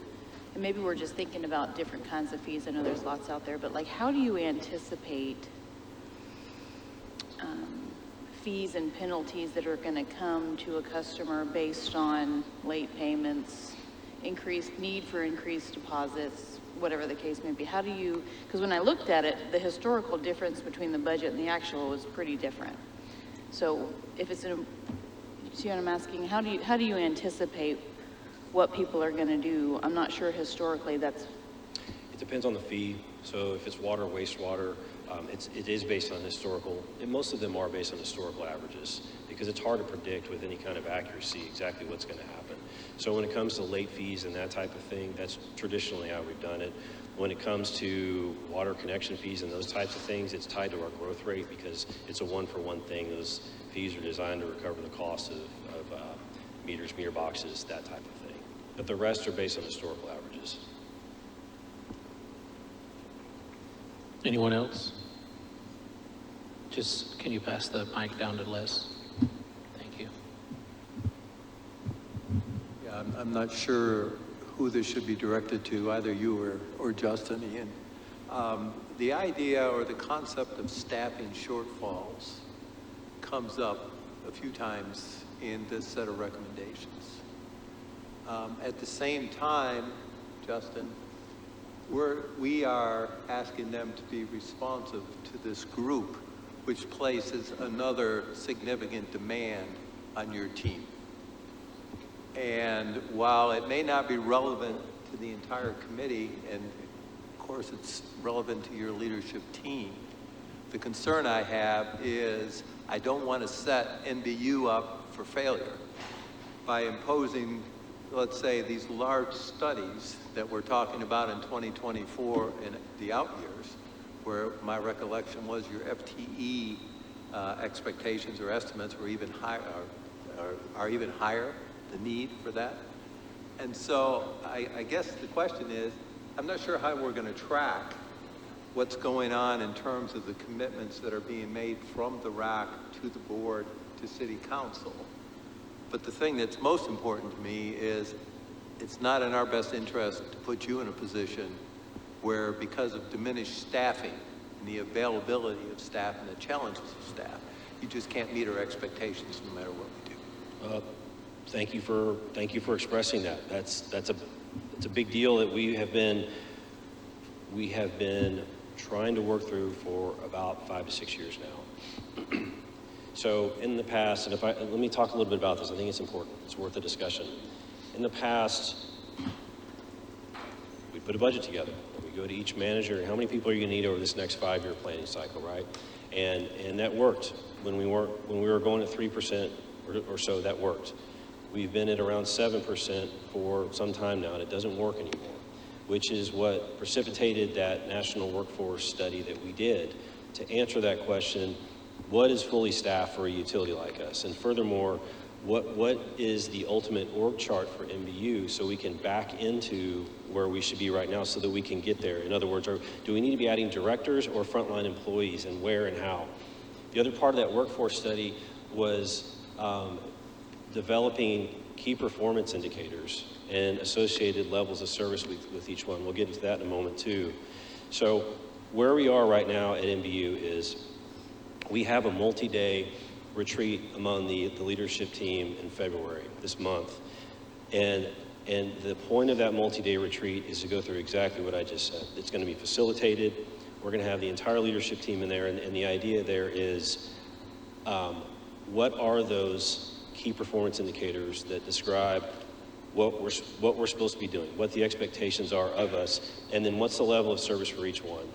and maybe we're just thinking about different kinds of fees, I know there's lots out there, but like how do you anticipate fees and penalties that are going to come to a customer based on late payments, increased need for increased deposits, whatever the case may be? How do you, because when I looked at it, the historical difference between the budget and the actual was pretty different. So if it's see what I'm asking? How do you anticipate what people are going to do? I'm not sure historically that's. It depends on the fee. So if it's water, wastewater, it is based on historical, and most of them are based on historical averages because it's hard to predict with any kind of accuracy exactly what's going to happen. So when it comes to late fees and that type of thing, that's traditionally how we've done it. When it comes to water connection fees and those types of things, it's tied to our growth rate because it's a one-for-one thing. Those fees are designed to recover the cost of meters, meter boxes, that type of thing. But the rest are based on historical averages. Anyone else? Just, can you pass the mic down to Les? Thank you. Yeah, I'm not sure who this should be directed to, either you or Justin, Ian. The idea or the concept of staffing shortfalls comes up a few times in this set of recommendations. At the same time, Justin, we are asking them to be responsive to this group, which places another significant demand on your team. And while it may not be relevant to the entire committee, and of course it's relevant to your leadership team, the concern I have is I don't want to set NBU up for failure by imposing, let's say, these large studies that we're talking about in 2024 and the out years, where my recollection was your FTE expectations or estimates were even higher, are even higher, the need for that. And so I guess the question is, I'm not sure how we're going to track what's going on in terms of the commitments that are being made from the RAC to the board to city council. But the thing that's most important to me is it's not in our best interest to put you in a position where, because of diminished staffing and the availability of staff and the challenges of staff, you just can't meet our expectations no matter what we do. Thank you for expressing that. It's a big deal that we have been trying to work through for about 5 to 6 years now. So in the past, and let me talk a little bit about this. I think it's important. It's worth a discussion. In the past, we put a budget together. And we go to each manager, how many people are you going to need over this next 5-year planning cycle, right? And that worked. When we were going at 3% or so, that worked. We've been at around 7% for some time now, and it doesn't work anymore, which is what precipitated that national workforce study that we did to answer that question, what is fully staffed for a utility like us? And furthermore, what is the ultimate org chart for NBU so we can back into where we should be right now so that we can get there? In other words, do we need to be adding directors or frontline employees, and where and how? The other part of that workforce study was developing key performance indicators and associated levels of service with each one. We'll get into that in a moment too. So where we are right now at NBU is we have a multi-day retreat among the leadership team in February, this month. And the point of that multi-day retreat is to go through exactly what I just said. It's going to be facilitated. We're going to have the entire leadership team in there, and the idea there is what are those key performance indicators that describe what we're supposed to be doing, what the expectations are of us, and then what's the level of service for each one.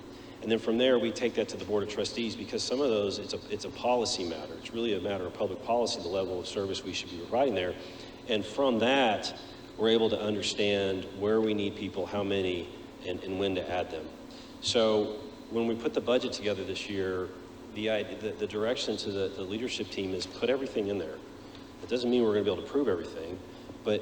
And then from there, we take that to the Board of Trustees, because some of those, it's a policy matter. It's really a matter of public policy, the level of service we should be providing there. And from that, we're able to understand where we need people, how many, and when to add them. So when we put the budget together this year, the direction to the leadership team is put everything in there. It doesn't mean we're going to be able to prove everything, but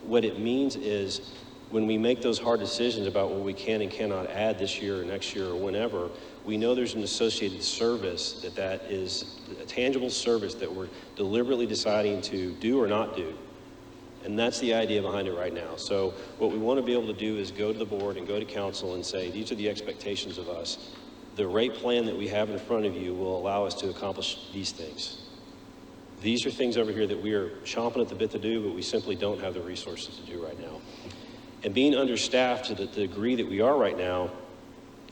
what it means is when we make those hard decisions about what we can and cannot add this year or next year or whenever, we know there's an associated service that is a tangible service that we're deliberately deciding to do or not do. And that's the idea behind it right now. So what we want to be able to do is go to the board and go to council and say, these are the expectations of us. The rate plan that we have in front of you will allow us to accomplish these things. These are things over here that we are chomping at the bit to do, but we simply don't have the resources to do right now. And being understaffed to the degree that we are right now,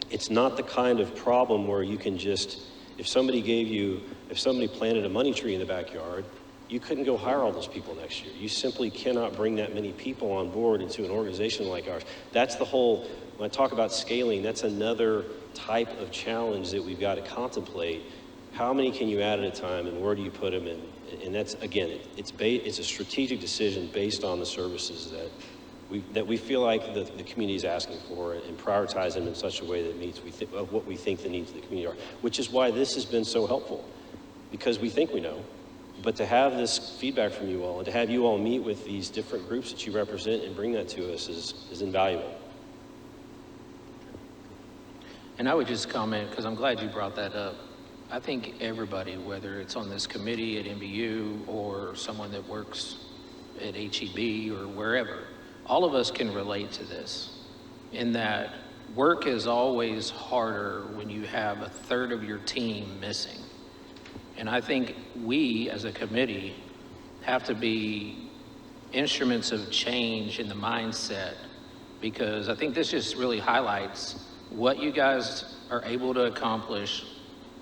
it's not the kind of problem where you can just, if somebody planted a money tree in the backyard, you couldn't go hire all those people next year. You simply cannot bring that many people on board into an organization like ours. That's the whole, when I talk about scaling, that's another type of challenge that we've got to contemplate. How many can you add at a time, and where do you put them in? And that's, again, it's a strategic decision based on the services that we feel like the community is asking for, and prioritize them in such a way that meets what we think the needs of the community are, which is why this has been so helpful, because we think we know. But to have this feedback from you all, and to have you all meet with these different groups that you represent and bring that to us is invaluable. And I would just comment, because I'm glad you brought that up. I think everybody, whether it's on this committee at NBU or someone that works at HEB or wherever, all of us can relate to this, in that work is always harder when you have a third of your team missing. And I think we, as a committee, have to be instruments of change in the mindset, because I think this just really highlights what you guys are able to accomplish,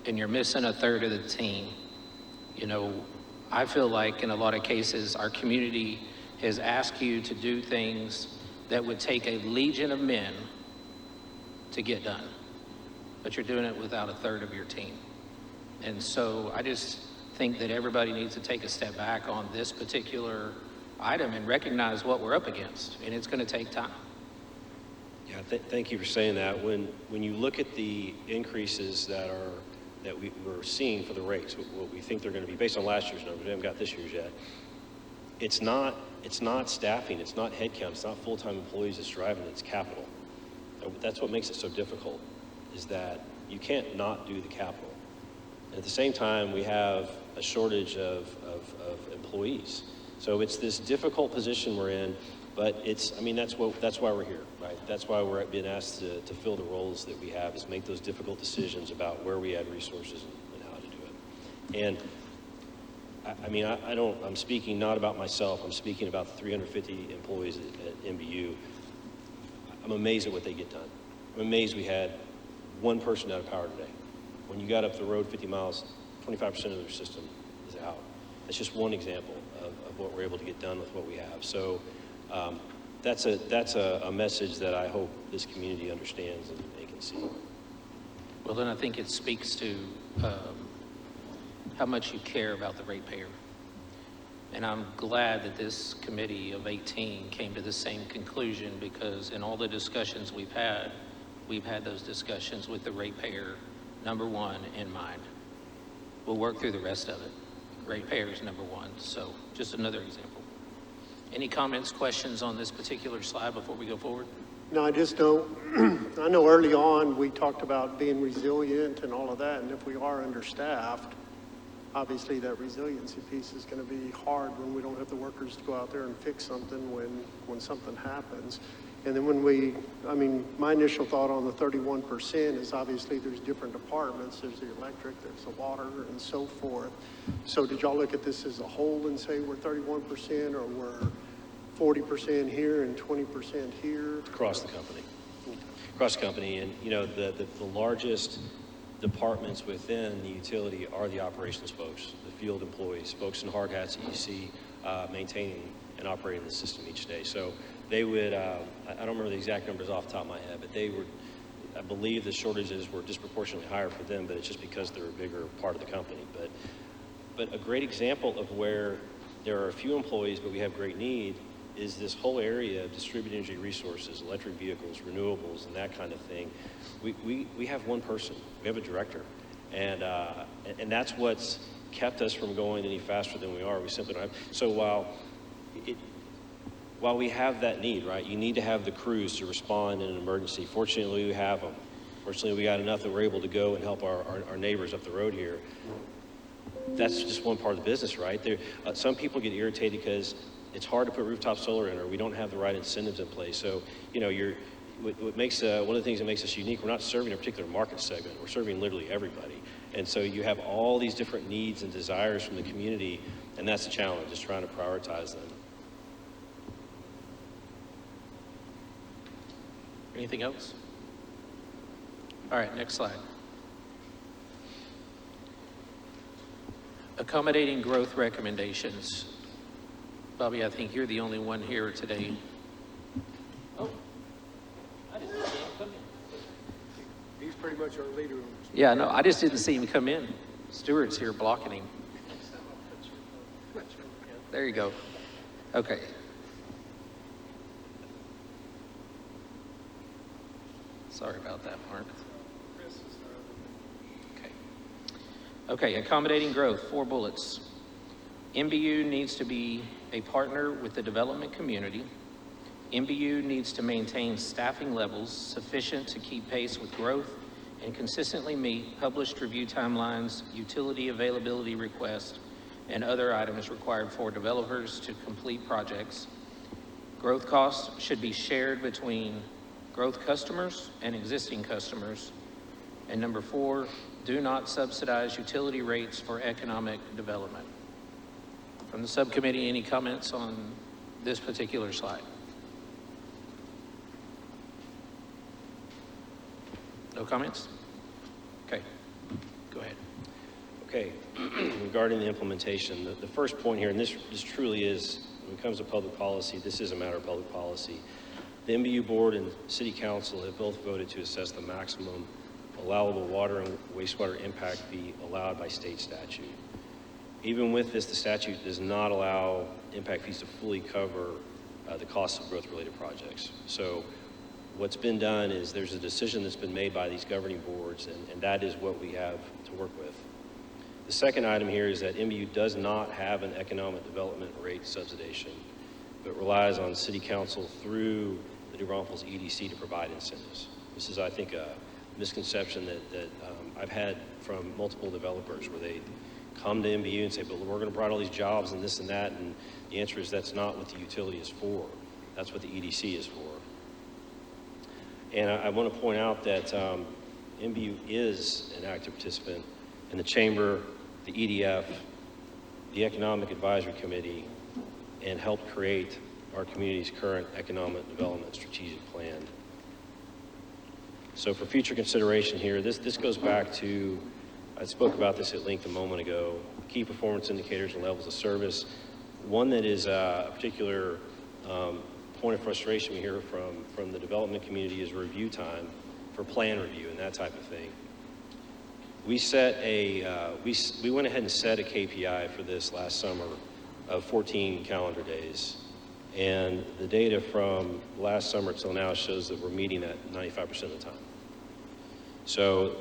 and you're missing a third of the team. You know, I feel like in a lot of cases, our community has asked you to do things that would take a legion of men to get done, but you're doing it without a third of your team. And so I just think that everybody needs to take a step back on this particular item and recognize what we're up against, and it's going to take time. Yeah, thank you for saying that. When you look at the increases that we're seeing for the rates, what we think they're going to be based on last year's numbers, we haven't got this year's yet. It's not staffing, it's not headcount, it's not full-time employees that's driving it, it's capital. That's what makes it so difficult, is that you can't not do the capital. And at the same time, we have a shortage of employees. So it's this difficult position we're in, but that's why we're here, right? That's why we're being asked to fill the roles that we have, is make those difficult decisions about where we add resources and how to do it. And I'm speaking not about myself, I'm speaking about the 350 employees at NBU. I'm amazed at what they get done. I'm amazed we had one person out of power today. When you got up the road 50 miles, 25% of their system is out. That's just one example of what we're able to get done with what we have. So that's a message that I hope this community understands and they can see. Well, then I think it speaks to how much you care about the ratepayer. And I'm glad that this committee of 18 came to the same conclusion, because in all the discussions we've had those discussions with the ratepayer, number one, in mind. We'll work through the rest of it. Ratepayer is number one, so just another example. Any comments, questions on this particular slide before we go forward? No, I just don't, I know early on, we talked about being resilient and all of that, and if we are understaffed, obviously that resiliency piece is gonna be hard when we don't have the workers to go out there and fix something when something happens. And then my initial thought on the 31% is obviously there's different departments, there's the electric, there's the water, and so forth. So did y'all look at this as a whole and say we're 31%, or we're 40% here and 20% here? Across the company. Across the company, and the largest departments within the utility are the operations folks, the field employees, folks in hard hats that you see maintaining and operating the system each day. So they would, I don't remember the exact numbers off the top of my head, but they were, I believe the shortages were disproportionately higher for them, but it's just because they're a bigger part of the company. But a great example of where there are a few employees, but we have great need, is this whole area of distributed energy resources, electric vehicles, renewables, and that kind of thing. We have one person, we have a director, and that's what's kept us from going any faster than we are. We simply don't have. So while we have that need, right, you need to have the crews to respond in an emergency. Fortunately, we have them. Fortunately, we got enough that we're able to go and help our neighbors up the road here. That's just one part of the business, right? Some people get irritated because it's hard to put rooftop solar in, or we don't have the right incentives in place. So, what makes one of the things that makes us unique, we're not serving a particular market segment. We're serving literally everybody. And so you have all these different needs and desires from the community, and that's the challenge, is trying to prioritize them. Anything else? All right, next slide. Accommodating growth recommendations. Bobby, I think you're the only one here today. Oh, I didn't see him come in. He's pretty much our leader. Yeah, no, I just didn't see him come in. Stuart's here blocking him. There you go. Okay. Sorry about that, Mark. Okay, accommodating growth, 4 bullets. NBU needs to be a partner with the development community. NBU needs to maintain staffing levels sufficient to keep pace with growth and consistently meet published review timelines, utility availability requests, and other items required for developers to complete projects. Growth costs should be shared between growth customers and existing customers. And number 4, do not subsidize utility rates for economic development. From the subcommittee, any comments on this particular slide? No comments? Okay, go ahead. Okay, regarding the implementation, the first point here, and this truly is, when it comes to public policy, this is a matter of public policy. The NBU board and city council have both voted to assess the maximum allowable water and wastewater impact fee allowed by state statute. Even with this, the statute does not allow impact fees to fully cover the costs of growth-related projects. So what's been done is there's a decision that's been made by these governing boards, and that is what we have to work with. The second item here is that NBU does not have an economic development rate subsidization, but relies on city council through the New Braunfels EDC to provide incentives. This is, I think, a misconception that I've had from multiple developers, where they come to NBU and say, but we're going to provide all these jobs and this and that, and the answer is that's not what the utility is for. That's what the EDC is for. And I want to point out that NBU is an active participant in the Chamber, the EDF, the Economic Advisory Committee, and helped create our community's current economic development strategic plan. So for future consideration here, this goes back to, I spoke about this at length a moment ago, key performance indicators and levels of service. One that is a particular point of frustration we hear from the development community is review time for plan review and that type of thing. we set we went ahead and set a KPI for this last summer of 14 calendar days. And the data from last summer till now shows that we're meeting that 95% of the time. So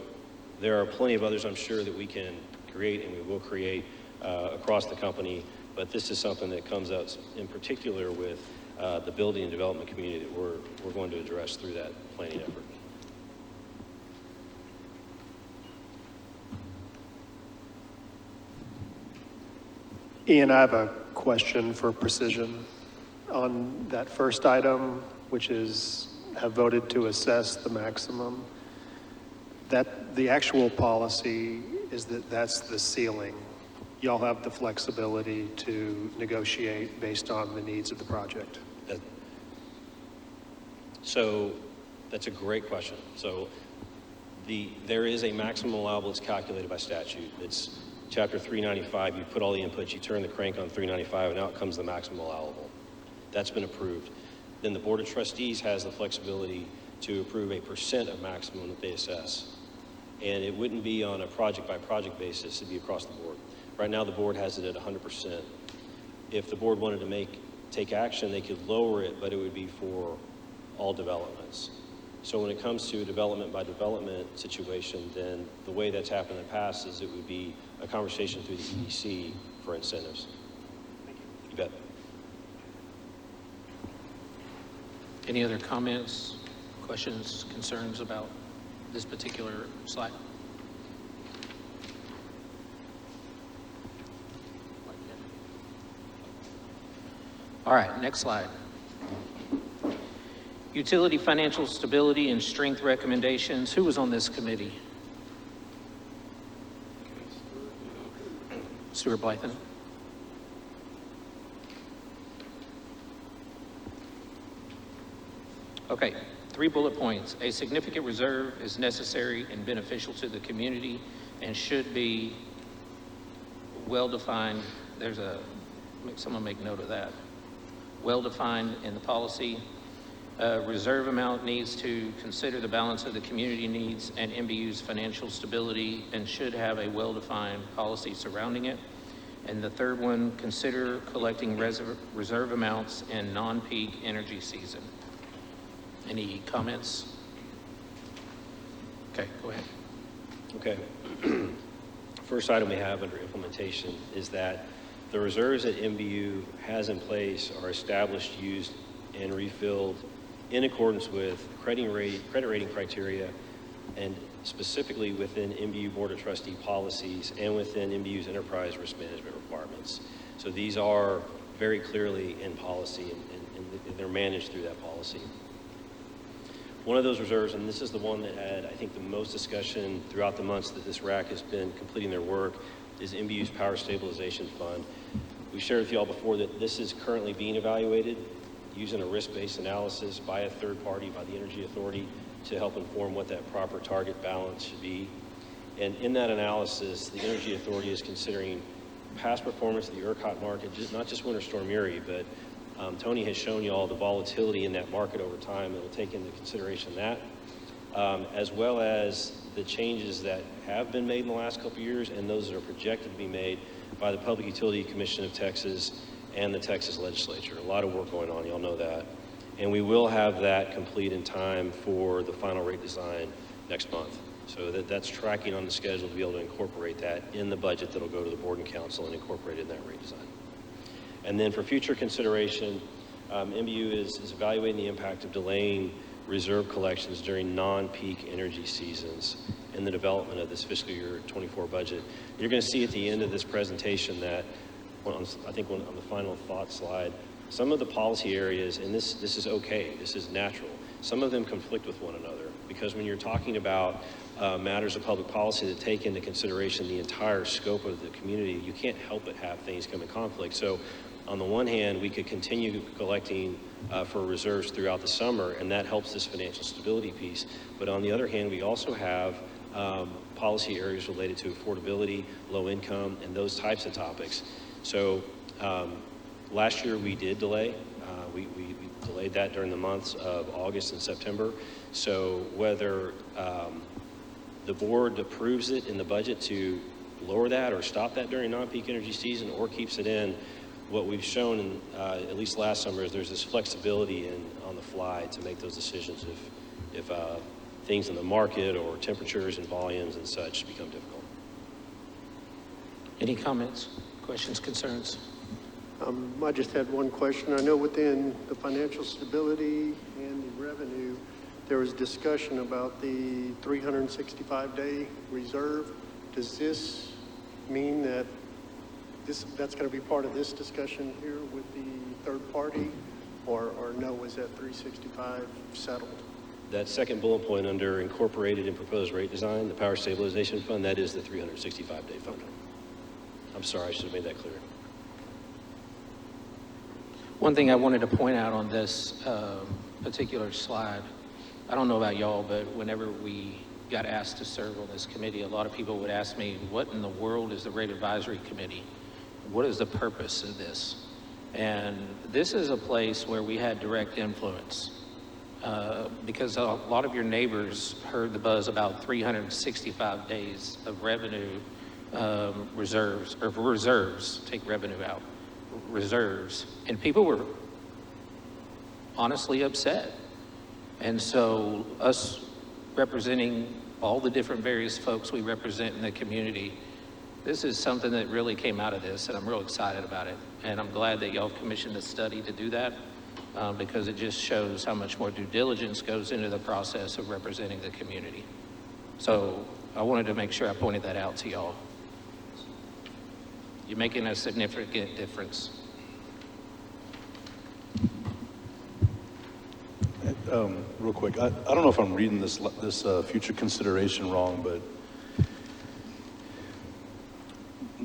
there are plenty of others I'm sure that we can create and we will create across the company, but this is something that comes out in particular with the building and development community that we're going to address through that planning effort. Ian, I have a question for precision on that first item, which is have voted to assess the maximum. That the actual policy is that that's the ceiling. Y'all have the flexibility to negotiate based on the needs of the project. So that's a great question. So there is a maximum allowable. It's calculated by statute. It's Chapter 395. You put all the inputs, you turn the crank on 395, and out comes the maximum allowable. That's been approved. Then the Board of Trustees has the flexibility to approve a % of maximum that they assess. And it wouldn't be on a project-by-project basis. It'd be across the board. Right now, the board has it at 100%. If the board wanted to take action, they could lower it, but it would be for all developments. So when it comes to a development by development situation, then the way that's happened in the past is it would be a conversation through the EDC for incentives. You bet. Any other comments, questions, concerns about this particular slide? All right, next slide. Utility financial stability and strength recommendations. Who was on this committee? Stuart Blythen. Okay, 3 bullet points. A significant reserve is necessary and beneficial to the community and should be well-defined. Someone make note of that. Well-defined in the policy. Reserve amount needs to consider the balance of the community needs and NBU's financial stability and should have a well-defined policy surrounding it. And the third one, consider collecting reserve amounts in non-peak energy season. Any comments? Okay, go ahead. Okay. First item we have under implementation is that the reserves that NBU has in place are established, used, and refilled in accordance with credit rating criteria and specifically within NBU Board of Trustee policies and within NBU's enterprise risk management requirements. So these are very clearly in policy and they're managed through that policy. One of those reserves, and this is the one that had, I think, the most discussion throughout the months that this RAC has been completing their work, is NBU's Power Stabilization Fund. We shared with you all before that this is currently being evaluated using a risk-based analysis by a third party, by the Energy Authority, to help inform what that proper target balance should be. And in that analysis, the Energy Authority is considering past performance of the ERCOT market, not just Winter Storm Uri, but Tony has shown you all the volatility in that market over time. It will take into consideration that, as well as the changes that have been made in the last couple of years and those that are projected to be made by the Public Utility Commission of Texas and the Texas legislature. A lot of work going on, y'all know that. And we will have that complete in time for the final rate design next month. So that's tracking on the schedule to be able to incorporate that in the budget that'll go to the board and council and incorporate it in that rate design. And then for future consideration, NBU is evaluating the impact of delaying reserve collections during non-peak energy seasons in the development of this fiscal year 24 budget. You're going to see at the end of this presentation that, I think on the final thought slide, some of the policy areas, and this is okay, this is natural, some of them conflict with one another, because when you're talking about matters of public policy that take into consideration the entire scope of the community, you can't help but have things come in conflict. So on the one hand, we could continue collecting for reserves throughout the summer, and that helps this financial stability piece. But on the other hand, we also have policy areas related to affordability, low income, and those types of topics. So last year we did delay. We delayed that during the months of August and September. So whether the board approves it in the budget to lower that or stop that during non-peak energy season or keeps it in, what we've shown in, at least last summer is there's this flexibility on the fly to make those decisions if things in the market or temperatures and volumes and such become difficult. Any comments, questions, concerns? I just had one question. I know within the financial stability and the revenue, there was discussion about the 365-day reserve. Does this mean that that's going to be part of this discussion here with the third party? Or no, is that 365 settled? That second bullet point under incorporated and proposed rate design, the power stabilization fund, that is the 365-day fund. I'm sorry, I should have made that clear. One thing I wanted to point out on this particular slide, I don't know about y'all, but whenever we got asked to serve on this committee, a lot of people would ask me, what in the world is the rate advisory committee? What is the purpose of this? And this is a place where we had direct influence because a lot of your neighbors heard the buzz about 365 days of revenue reserves, take revenue out, reserves, and people were honestly upset. And so us representing all the different various folks we represent in the community, this is something that really came out of this, and I'm real excited about it. And I'm glad that y'all commissioned a study to do that because it just shows how much more due diligence goes into the process of representing the community. So I wanted to make sure I pointed that out to y'all. You're making a significant difference. Real quick, I don't know if I'm reading this future consideration wrong, but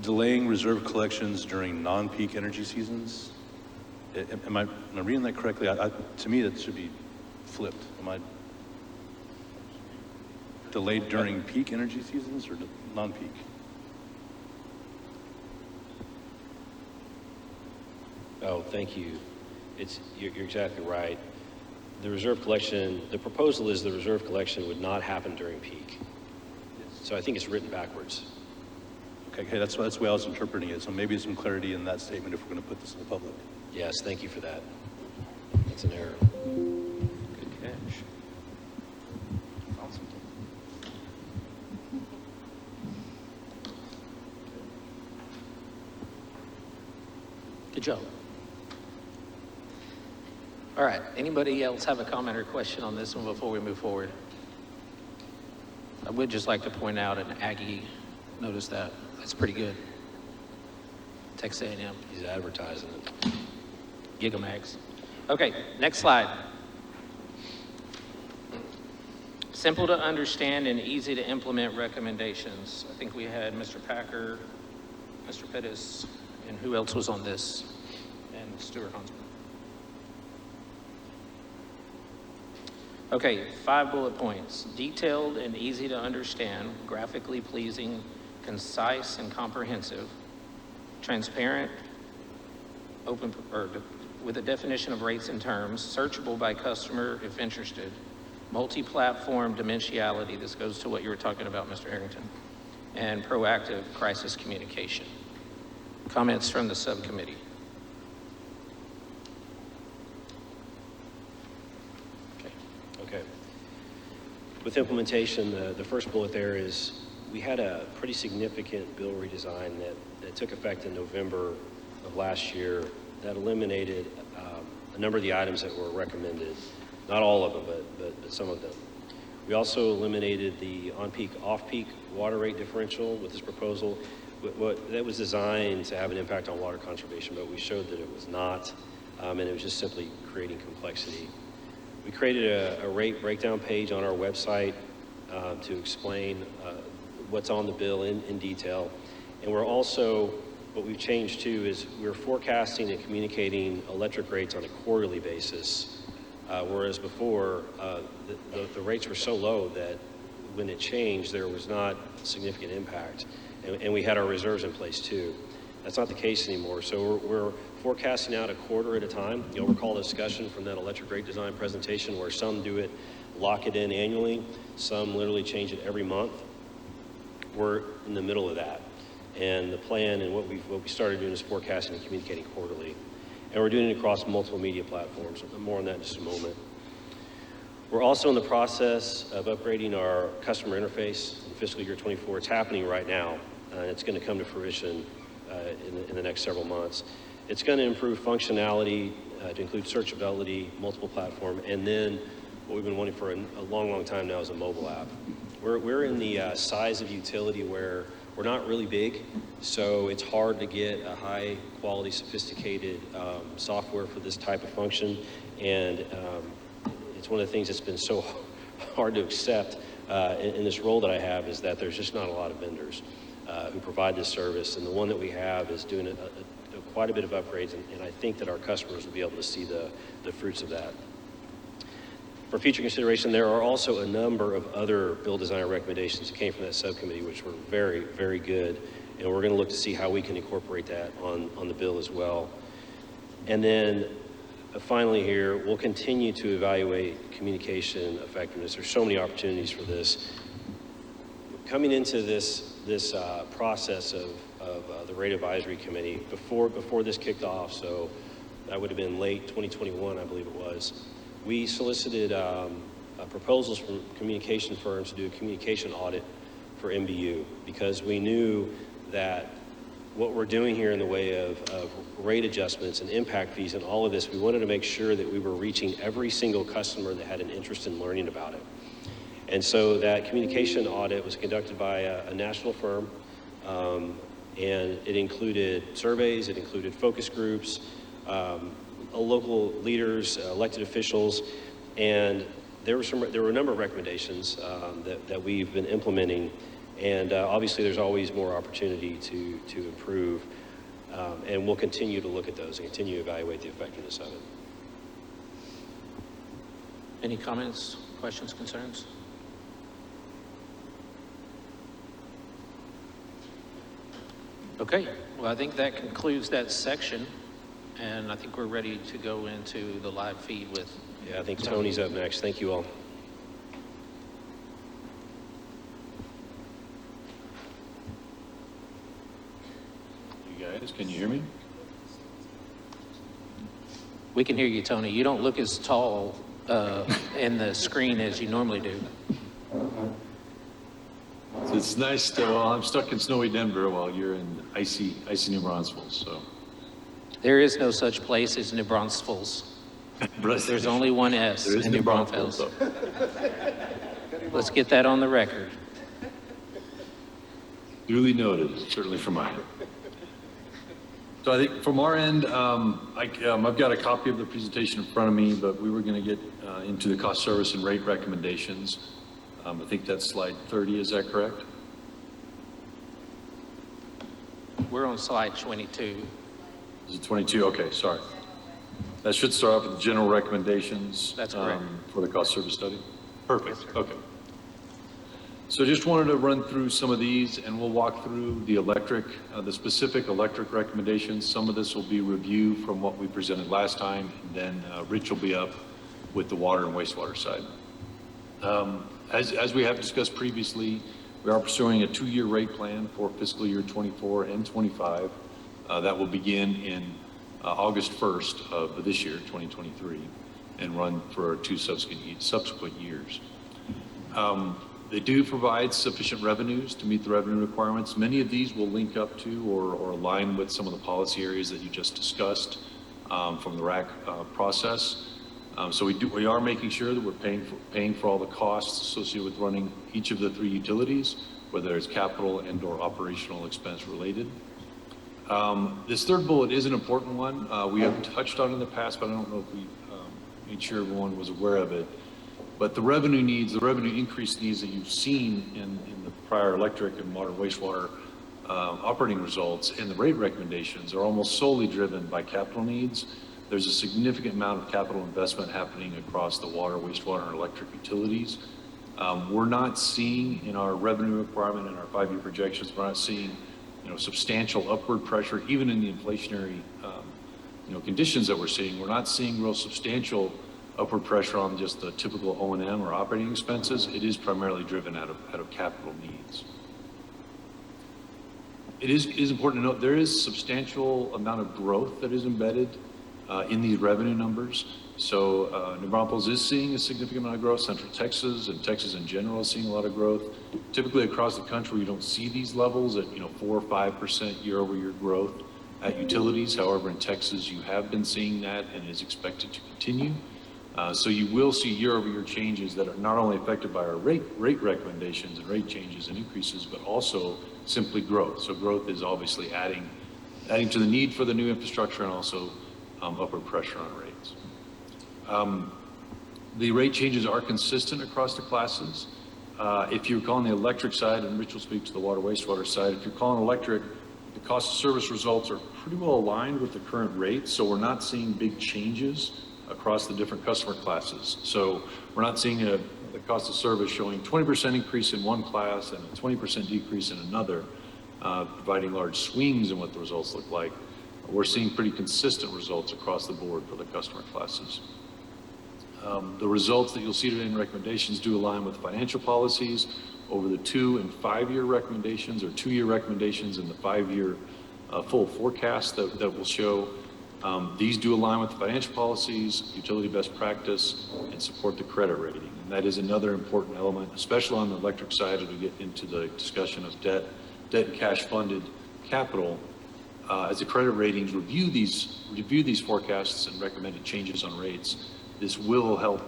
delaying reserve collections during non-peak energy seasons, am I reading that correctly? To me, that should be flipped. Am I delayed during peak energy seasons or non-peak? Oh, thank you. You're exactly right. The reserve collection, the proposal is the reserve collection would not happen during peak. So I think it's written backwards. Okay, that's the way I was interpreting it. So maybe some clarity in that statement if we're going to put this in the public. Yes, thank you for that. That's an error. Good catch. Awesome. Good job. All right, anybody else have a comment or question on this one before we move forward? I would just like to point out an Aggie, notice that, that's pretty good. Texas A&M, He's advertising it. Gigamax. Okay, next slide. Simple to understand and easy to implement recommendations. I think we had Mr. Packer, Mr. Pettis, and who else was on this? And Stuart Huntsman. Okay, 5 bullet points. Detailed and easy to understand, graphically pleasing, concise and comprehensive, transparent, open, or with a definition of rates and terms, searchable by customer if interested, multi-platform dimensionality, this goes to what you were talking about, Mr. Harrington, and proactive crisis communication. Comments from the subcommittee? Okay. With implementation, the first bullet there is we had a pretty significant bill redesign that took effect in November of last year that eliminated a number of the items that were recommended. Not all of them, but some of them. We also eliminated the on-peak, off-peak water rate differential with this proposal. That was designed to have an impact on water conservation, but we showed that it was not, and it was just simply creating complexity. We created a rate breakdown page on our website to explain what's on the bill in detail. And we're also, what we've changed too is we're forecasting and communicating electric rates on a quarterly basis, whereas before the rates were so low that when it changed there was not significant impact. And we had our reserves in place too. That's not the case anymore. So we're forecasting out a quarter at a time. You'll recall the discussion from that electric rate design presentation where some do it lock it in annually. Some literally change it every month. We're in the middle of that. And the plan and what we started doing is forecasting and communicating quarterly. And we're doing it across multiple media platforms. More on that in just a moment. We're also in the process of upgrading our customer interface in fiscal year 24. It's happening right now, and it's going to come to fruition in the next several months. It's going to improve functionality to include searchability, multiple platform, and then what we've been wanting for a long, long time now is a mobile app. We're in the size of utility where we're not really big, so it's hard to get a high quality, sophisticated software for this type of function, and it's one of the things that's been so hard to accept in this role that I have is that there's just not a lot of vendors who provide this service, and the one that we have is doing quite a bit of upgrades, and I think that our customers will be able to see the fruits of that. For future consideration, there are also a number of other bill design recommendations that came from that subcommittee, which were very, very good, and we're going to look to see how we can incorporate that on the bill as well. And then finally here, we'll continue to evaluate communication effectiveness. There's so many opportunities for this. Coming into this process of the Rate Advisory Committee, before this kicked off, so that would have been late 2021, I believe it was, we solicited proposals from communication firms to do a communication audit for NBU because we knew that what we're doing here in the way of rate adjustments and impact fees and all of this, we wanted to make sure that we were reaching every single customer that had an interest in learning about it. And so that communication audit was conducted by a national firm, and it included surveys, it included focus groups, local leaders, elected officials, and there were a number of recommendations that we've been implementing. And obviously, there's always more opportunity to improve, and we'll continue to look at those and continue to evaluate the effectiveness of it. Any comments, questions, concerns? Okay, well, I think that concludes that section, and I think we're ready to go into the live feed with. Yeah, I think Tony's up next. Thank you all. Can you hear me? We can hear you, Tony. You don't look as tall in the screen as you normally do. It's nice to, well, I'm stuck in snowy Denver while you're in icy New Braunfels, so. There is no such place as New Braunfels. There's only one S in New Braunfels. Let's get that on the record. Duly noted, certainly from mine. So I think from our end, I've got a copy of the presentation in front of me, but we were going to get into the cost, service, and rate recommendations. I think that's slide 30, is that correct? We're on slide 22. Is it 22? Okay, sorry. That should start off with the general recommendations. That's correct. For the cost service study. Perfect, okay. So just wanted to run through some of these, and we'll walk through the specific electric recommendations. Some of this will be review from what we presented last time, and then Rich will be up with the water and wastewater side. As we have discussed previously, we are pursuing a 2-year rate plan for fiscal year 24 and 25. That will begin in August 1st of this year, 2023, and run for 2 subsequent years. They do provide sufficient revenues to meet the revenue requirements. Many of these will link up to or align with some of the policy areas that you just discussed from the RAC process. So we are making sure that we're paying for all the costs associated with running each of the 3 utilities, whether it's capital and or operational expense related. This third bullet is an important one. We have touched on it in the past, but I don't know if we made sure everyone was aware of it. But the revenue increase needs that you've seen in the prior electric and water wastewater operating results and the rate recommendations are almost solely driven by capital needs. There's a significant amount of capital investment happening across the water, wastewater, and electric utilities. We're not seeing in our revenue requirement and our 5-year projections, we're not seeing substantial upward pressure, even in the inflationary conditions that we're seeing. We're not seeing real substantial upward pressure on just the typical O&M or operating expenses. It is primarily driven out of capital needs. It is important to note there is substantial amount of growth that is embedded in these revenue numbers. So New Braunfels is seeing a significant amount of growth. Central Texas and Texas in general is seeing a lot of growth. Typically across the country, you don't see these levels at 4 or 5% year-over-year growth at utilities. However, in Texas, you have been seeing that and is expected to continue. So you will see year-over-year changes that are not only affected by our rate recommendations and rate changes and increases, but also simply growth. So growth is obviously adding to the need for the new infrastructure and also upward pressure on rates. The rate changes are consistent across the classes. If you recall on the electric side, and Rich will speak to the water wastewater side, if you recall on electric, the cost of service results are pretty well aligned with the current rates, so we're not seeing big changes across the different customer classes. So we're not seeing the cost of service showing 20% increase in one class and a 20% decrease in another, providing large swings in what the results look like. We're seeing pretty consistent results across the board for the customer classes. The results that you'll see today in recommendations do align with financial policies over the 2 and 5 year recommendations, or 2-year recommendations and the 5-year full forecast that will show. These do align with the financial policies, utility best practice, and support the credit rating. And that is another important element, especially on the electric side as we get into the discussion of debt and cash funded capital. As the credit ratings review these forecasts and recommended changes on rates, this will help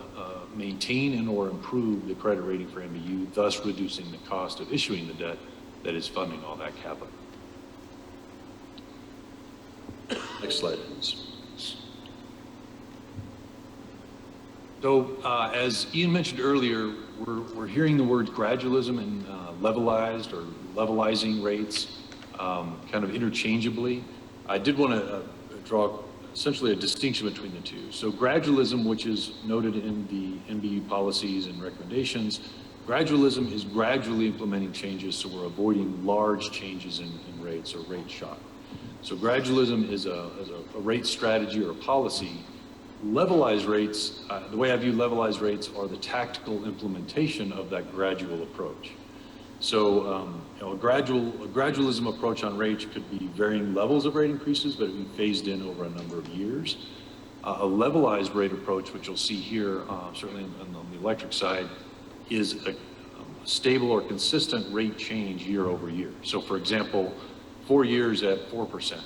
maintain and or improve the credit rating for NBU, thus reducing the cost of issuing the debt that is funding all that capital. Next slide, please. So as Ian mentioned earlier, we're hearing the words gradualism and levelized or levelizing rates kind of interchangeably. I did want to draw essentially a distinction between the two. So gradualism, which is noted in the NBU policies and recommendations, gradualism is gradually implementing changes, so we're avoiding large changes in rates or rate shock. So gradualism is a rate strategy or a policy. Levelized rates, the way I view levelized rates are the tactical implementation of that gradual approach. So a gradualism approach on rates could be varying levels of rate increases, but it would be phased in over a number of years. A levelized rate approach, which you'll see here, certainly on the electric side, is a stable or consistent rate change year over year. So for example, 4 years at 4%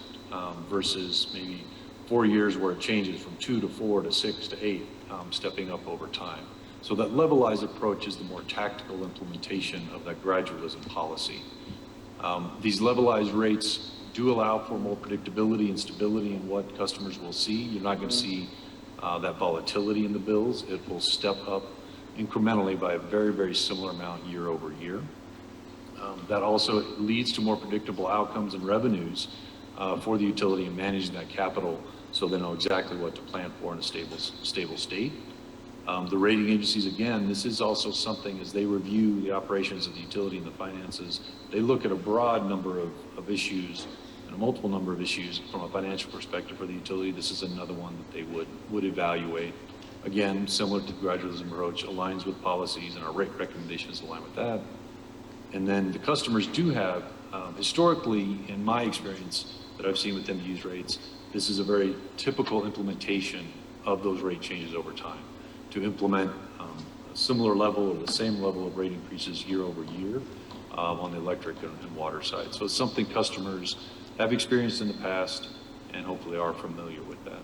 versus maybe 4 years where it changes from 2 to 4 to 6 to 8, stepping up over time. So that levelized approach is the more tactical implementation of that gradualism policy. These levelized rates do allow for more predictability and stability in what customers will see. You're not going to see that volatility in the bills. It will step up incrementally by a very, very similar amount year over year. That also leads to more predictable outcomes and revenues for the utility in managing that capital, so they know exactly what to plan for in a stable state. The rating agencies, again, this is also something as they review the operations of the utility and the finances, they look at a broad number of issues and a multiple number of issues from a financial perspective for the utility. This is another one that they would evaluate. Again, similar to the gradualism approach, aligns with policies, and our rate recommendations align with that. And then the customers do have, historically, in my experience that I've seen with NBU's rates, this is a very typical implementation of those rate changes over time, to implement a similar level or the same level of rate increases year over year on the electric and water side. So it's something customers have experienced in the past and hopefully are familiar with that.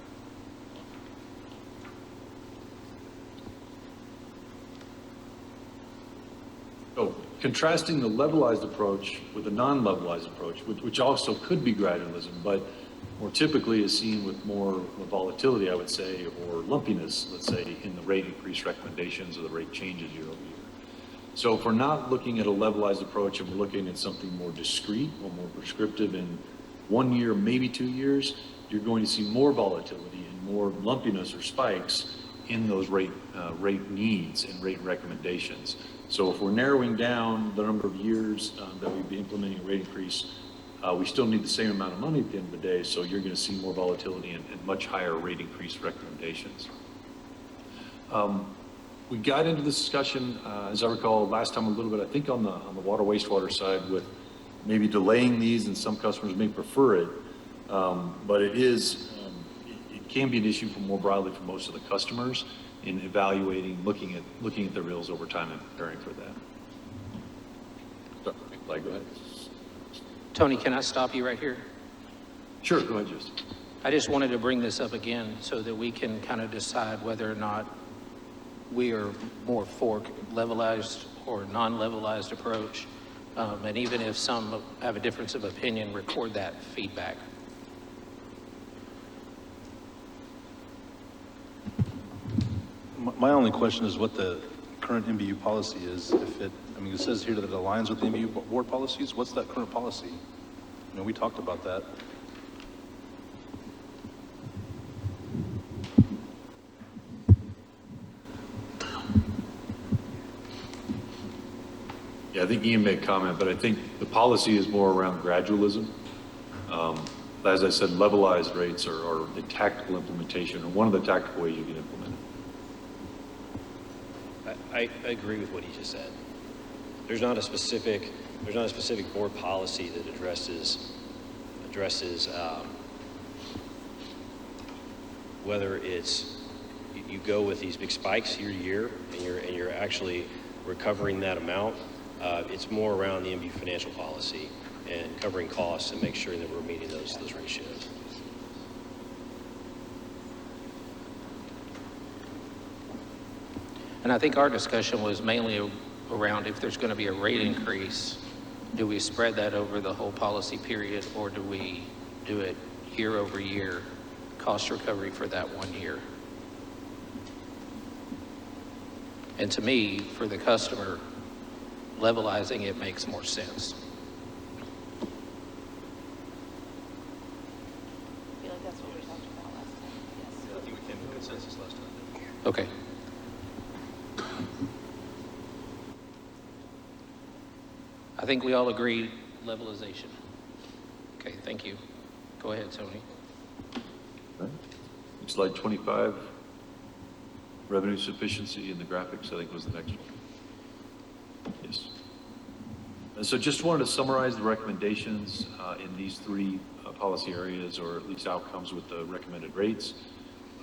So contrasting the levelized approach with the non-levelized approach, which also could be gradualism, but more typically is seen with more volatility, I would say, or lumpiness, let's say, in the rate increase recommendations or the rate changes year over year. So if we're not looking at a levelized approach and we're looking at something more discrete or more prescriptive in 1 year, maybe 2 years, you're going to see more volatility and more lumpiness or spikes in those rate needs and rate recommendations. So if we're narrowing down the number of years that we'd be implementing a rate increase, we still need the same amount of money at the end of the day, so you're going to see more volatility and much higher rate increase recommendations. We got into this discussion, as I recall, last time a little bit, I think on the water wastewater side with maybe delaying these, and some customers may prefer it. But it can be an issue for more broadly for most of the customers in evaluating, looking at their bills over time and preparing for that. Go ahead. Tony, can I stop you right here? Sure, go ahead, Justin. I just wanted to bring this up again so that we can kind of decide whether or not we are more for levelized or non-levelized approach. And even if some have a difference of opinion, record that feedback. My only question is what the current NBU policy is. If it, I mean, it says here that it aligns with the NBU board policies. What's that current policy? I mean, we talked about that. Yeah, I think Ian made a comment, but I think the policy is more around gradualism. As I said, levelized rates are the tactical implementation, or one of the tactical ways you can implement it. I agree with what he just said. There's not a specific board policy that addresses whether it's you go with these big spikes year to year and you're actually recovering that amount. It's more around the NBU financial policy and covering costs and make sure that we're meeting those ratios. And I think our discussion was mainly around if there's going to be a rate increase, do we spread that over the whole policy period, or do we do it year over year, cost recovery for that 1 year? And to me, for the customer, levelizing it makes more sense. I feel like that's what we talked about last time, yes. I think we came to consensus last time. Okay. I think we all agree levelization. Okay, thank you. Go ahead, Tony. Right. Slide 25, revenue sufficiency in the graphics, I think was the next one. Yes. And so just wanted to summarize the recommendations in these three policy areas, or at least outcomes with the recommended rates.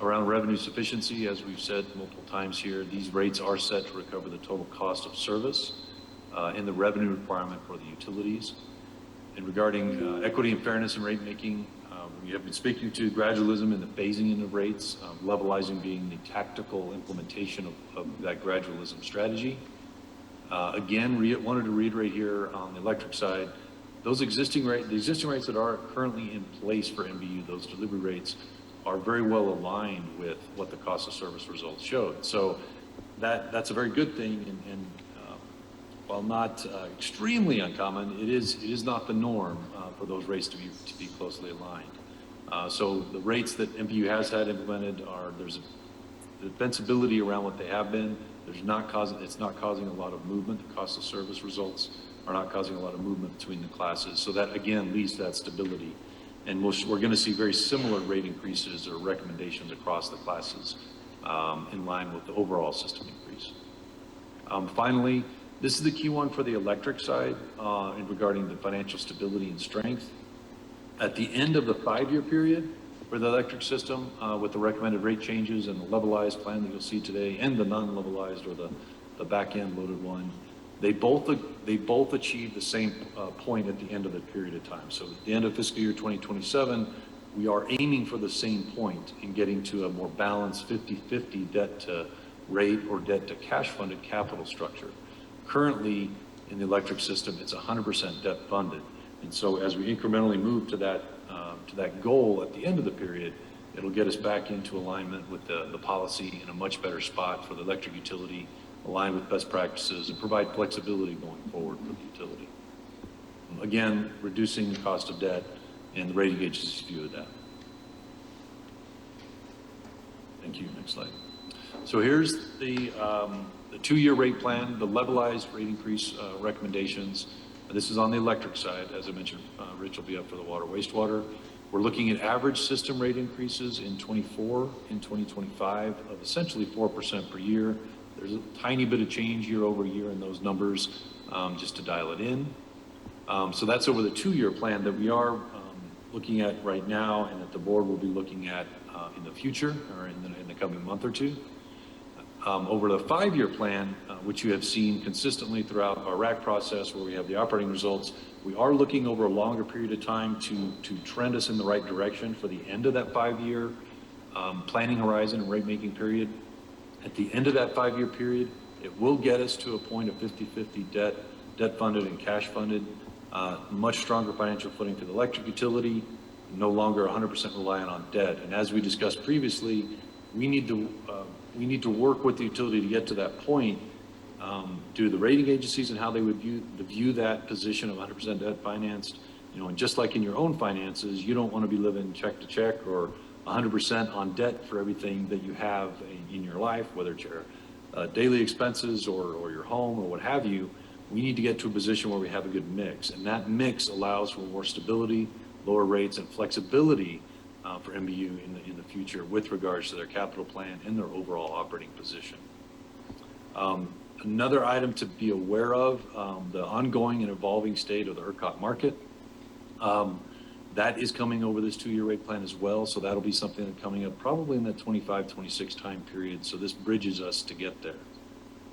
Around revenue sufficiency, as we've said multiple times here, these rates are set to recover the total cost of service and the revenue requirement for the utilities. And regarding equity and fairness in rate making, we have been speaking to gradualism and the phasing in of rates, levelizing being the tactical implementation of that gradualism strategy. Again, wanted to reiterate here on the electric side, the existing rates that are currently in place for NBU, those delivery rates, are very well aligned with what the cost of service results showed. So that's a very good thing, and while not extremely uncommon, it is not the norm for those rates to be closely aligned. So the rates that NBU has had implemented there's a defensibility around what they have been. It's not causing a lot of movement. The cost of service results are not causing a lot of movement between the classes. So that again leads to that stability. And we're going to see very similar rate increases or recommendations across the classes in line with the overall system increase. Finally, this is the key one for the electric side regarding the financial stability and strength. At the end of the 5-year period for the electric system, with the recommended rate changes and the levelized plan that you'll see today, and the non-levelized or the back-end loaded one, they both achieve the same point at the end of the period of time. So at the end of fiscal year 2027, we are aiming for the same point in getting to a more balanced 50-50 debt to rate or debt to cash funded capital structure. Currently, in the electric system, it's 100% debt funded. And so as we incrementally move to that goal at the end of the period, it'll get us back into alignment with the policy in a much better spot for the electric utility, align with best practices, and provide flexibility going forward for the utility. Again, reducing the cost of debt, and the rating agency's view of that. Thank you. Next slide. So here's the 2-year rate plan, the levelized rate increase recommendations. This is on the electric side. As I mentioned, Rich will be up for the water wastewater. We're looking at average system rate increases in 24 and 2025 of essentially 4% per year. There's a tiny bit of change year over year in those numbers, just to dial it in. So that's over the 2-year plan that we are looking at right now, and that the board will be looking at in the future, or in the coming month or two. Over the 5-year plan, which you have seen consistently throughout our RAC process, where we have the operating results, we are looking over a longer period of time to trend us in the right direction for the end of that 5-year planning horizon and rate-making period. At the end of that 5-year period, it will get us to a point of 50-50 debt funded and cash funded, much stronger financial footing for the electric utility, no longer 100% reliant on debt. And as we discussed previously, we need to work with the utility to get to that point, due to the rating agencies and how they would view that position of 100% debt financed. You know, and just like in your own finances, you don't want to be living check to check or 100% on debt for everything that you have in your life, whether it's your daily expenses or your home or what have you. We need to get to a position where we have a good mix, and that mix allows for more stability, lower rates, and flexibility for NBU in the future with regards to their capital plan and their overall operating position. Another item to be aware of, the ongoing and evolving state of the ERCOT market. That is coming over this 2-year rate plan as well, so that'll be something that's coming up probably in that 25-26 time period. So this bridges us to get there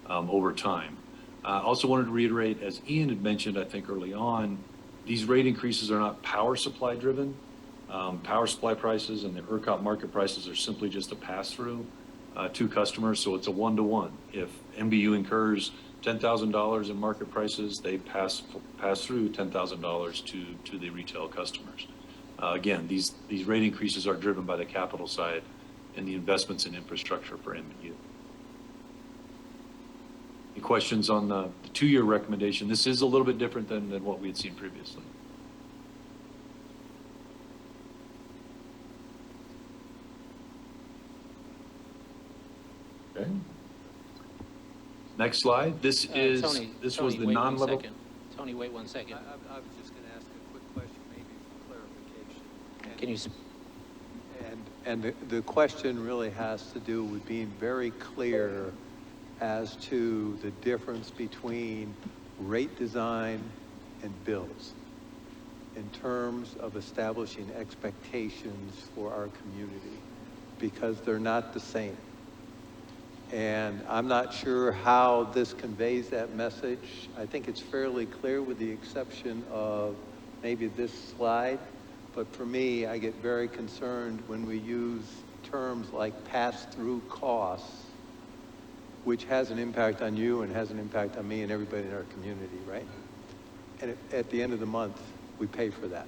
over time. I also wanted to reiterate, as Ian had mentioned, I think early on, these rate increases are not power supply driven. Power supply prices and the ERCOT market prices are simply just a pass-through to customers, so it's a 1-to-1. If NBU incurs $10,000 in market prices, they pass through $10,000 to the retail customers. Again, these rate increases are driven by the capital side and the investments in infrastructure for NBU. Any questions on the 2-year recommendation? This is a little bit different than what we had seen previously. Okay. Next slide. This was Tony, the wait 1 non-level. second. Tony, wait 1 second. I was just going to ask a quick question, maybe for clarification. Can you, And the question really has to do with being very clear as to the difference between rate design and bills in terms of establishing expectations for our community, because they're not the same. And I'm not sure how this conveys that message. I think it's fairly clear with the exception of maybe this slide. But for me, I get very concerned when we use terms like pass-through costs, which has an impact on you and has an impact on me and everybody in our community, right? And at the end of the month, we pay for that.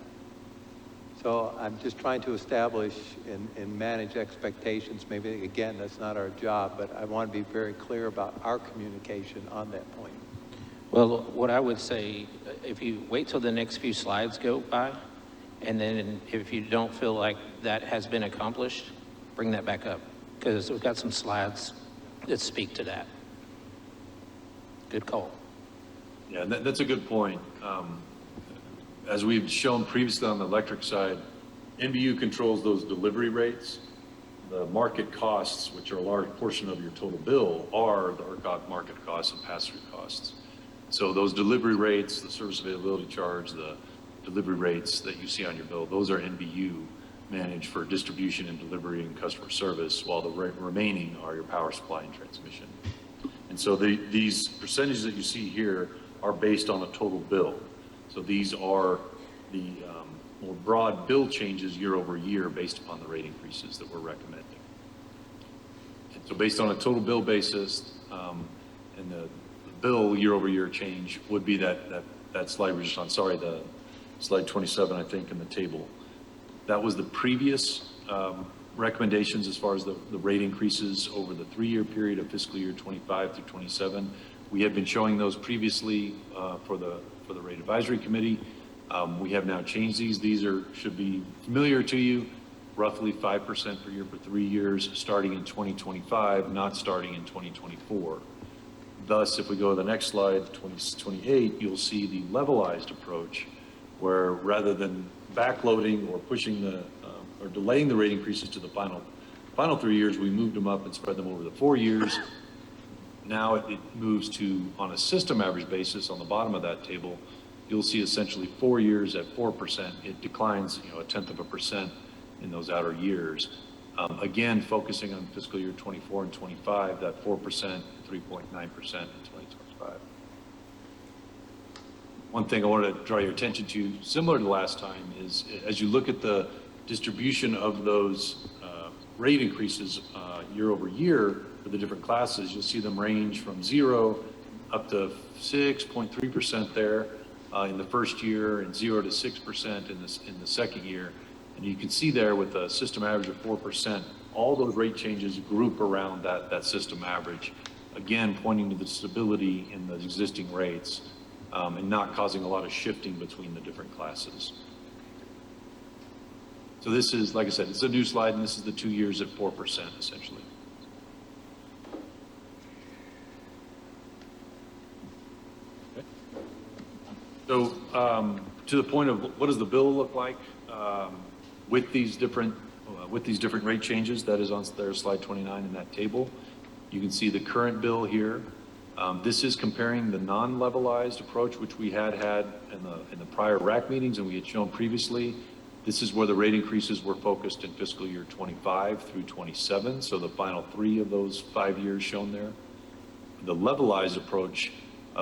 So I'm just trying to establish and manage expectations. Maybe, again, that's not our job, but I want to be very clear about our communication on that point. well, what I would say, if you wait till the next few slides go by, and then if you don't feel like that has been accomplished, bring that back up, because we've got some slides that speak to that. Good call. Yeah, that's a good point. As we've shown previously on the electric side, NBU controls those delivery rates. The market costs, which are a large portion of your total bill, are the ERCOT market costs and pass-through costs. So those delivery rates, the service availability charge, the delivery rates that you see on your bill, those are NBU managed for distribution and delivery and customer service, while the remaining are your power supply and transmission. And so these percentages that you see here are based on a total bill. So these are the more broad bill changes year over year based upon the rate increases that we're recommending. And so based on a total bill basis, and the bill year over year change would be that slide we're just on, sorry, the slide 27, I think, in the table. That was the previous recommendations as far as the rate increases over the 3-year period of fiscal year 25 through 27. We have been showing those previously for the Rate Advisory Committee. We have now changed these. These should be familiar to you, roughly 5% per year for 3 years, starting in 2025, not starting in 2024. Thus, if we go to the next slide, 28, you'll see the levelized approach, where rather than backloading or pushing or delaying the rate increases to the final 3 years, we moved them up and spread them over the 4 years. Now it moves to, on a system average basis, on the bottom of that table, you'll see essentially 4 years at 4%. It declines, 0.1% in those outer years. Again, focusing on fiscal year 24 and 25, that 4%, 3.9% in 2025. One thing I wanted to draw your attention to, similar to last time, is as you look at the distribution of those rate increases year over year for the different classes, you'll see them range from 0 up to 6.3% there in the first year, and 0 to 6% in the second year. And you can see there with a system average of 4%, all those rate changes group around that system average, again pointing to the stability in the existing rates and not causing a lot of shifting between the different classes. So this is, like I said, it's a new slide, and this is the 2 years at 4%, essentially. Okay. So to the point of what does the bill look like with these different rate changes, that is on there, slide 29 in that table. You can see the current bill here. This is comparing the non-levelized approach, which we had in the prior RAC meetings, and we had shown previously. This is where the rate increases were focused in fiscal year 25 through 27, so the final 3 of those 5 years shown there. The levelized approach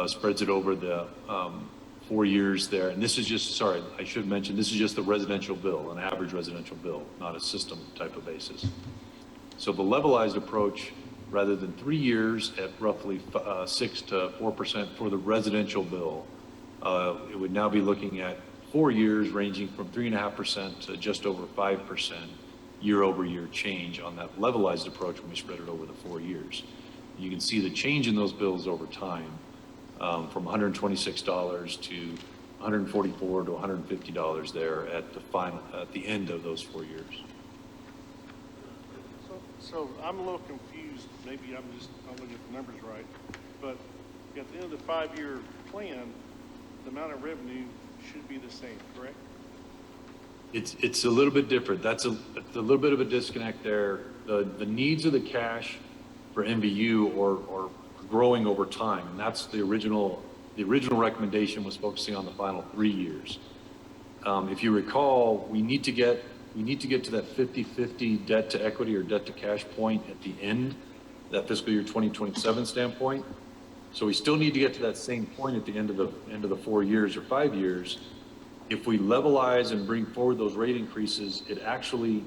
spreads it over the 4 years there, and this is just, sorry, I should mention, this is just the residential bill, an average residential bill, not a system type of basis. So the levelized approach, rather than 3 years at roughly 6 to 4% for the residential bill, it would now be looking at 4 years ranging from 3.5% to just over 5% year over year change on that levelized approach when we spread it over the 4 years. You can see the change in those bills over time from $126 to $144 to $150 there at the end of those 4 years. So I'm a little confused, maybe I'm not looking at the numbers right, but at the end of the 5-year plan, the amount of revenue should be the same, correct? It's a little bit different. It's a little bit of a disconnect there. The needs of the cash for NBU are growing over time, and that's the original recommendation was focusing on the final 3 years. If you recall, we need to get to that 50-50 debt to equity or debt to cash point at the end, that fiscal year 2027 standpoint. So we still need to get to that same point at the end of the 4 years or 5 years. If we levelize and bring forward those rate increases, it actually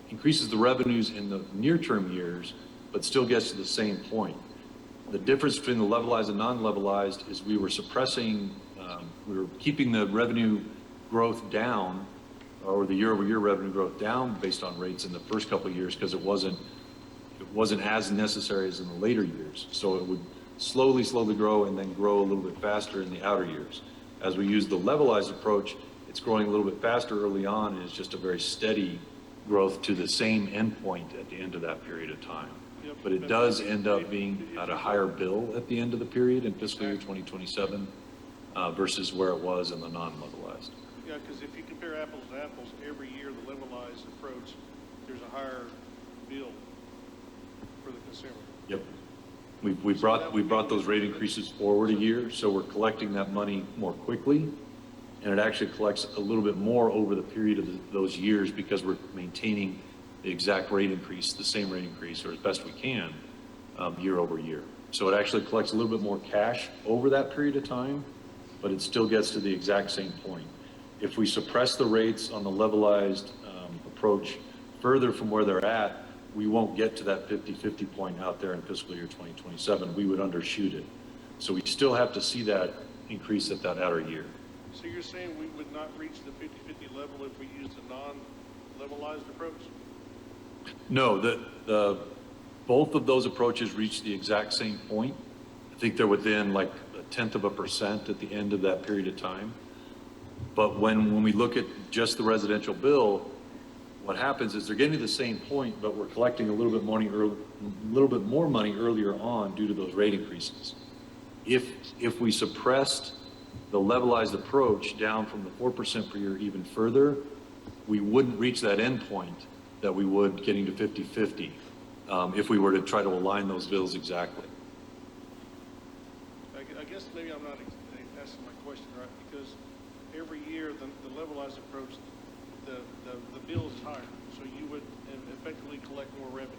increases the revenues in the near-term years, but still gets to the same point. The difference between the levelized and non-levelized is we were suppressing, we were keeping the revenue growth down, or the year-over-year revenue growth down based on rates in the first couple of years because it wasn't as necessary as in the later years. So it would slowly grow and then grow a little bit faster in the outer years. As we use the levelized approach, it's growing a little bit faster early on, and it's just a very steady growth to the same endpoint at the end of that period of time. Yep. But it does end up being at a higher bill at the end of the period in fiscal year 2027 versus where it was in the non-levelized. Yeah, because if you compare apples to apples, every year the levelized approach, there's a higher bill for the consumer. Yep. We brought those rate increases forward a year, so we're collecting that money more quickly, and it actually collects a little bit more over the period of those years because we're maintaining the exact rate increase, the same rate increase, or as best we can, year over year. So it actually collects a little bit more cash over that period of time, but it still gets to the exact same point. If we suppress the rates on the levelized approach further from where they're at, we won't get to that 50-50 point out there in fiscal year 2027. We would undershoot it. So we still have to see that increase at that outer year. So you're saying we would not reach the 50-50 level if we used a non-levelized approach? No, both of those approaches reach the exact same point. I think they're within like 0.1% at the end of that period of time. But when we look at just the residential bill, what happens is they're getting to the same point, but we're collecting a little bit more money earlier on due to those rate increases. If we suppressed the levelized approach down from the 4% per year even further, we wouldn't reach that endpoint that we would getting to 50/50 if we were to try to align those bills exactly. I guess maybe I'm not asking my question right, because every year the levelized approach, the bill is higher, so you would effectively collect more revenue.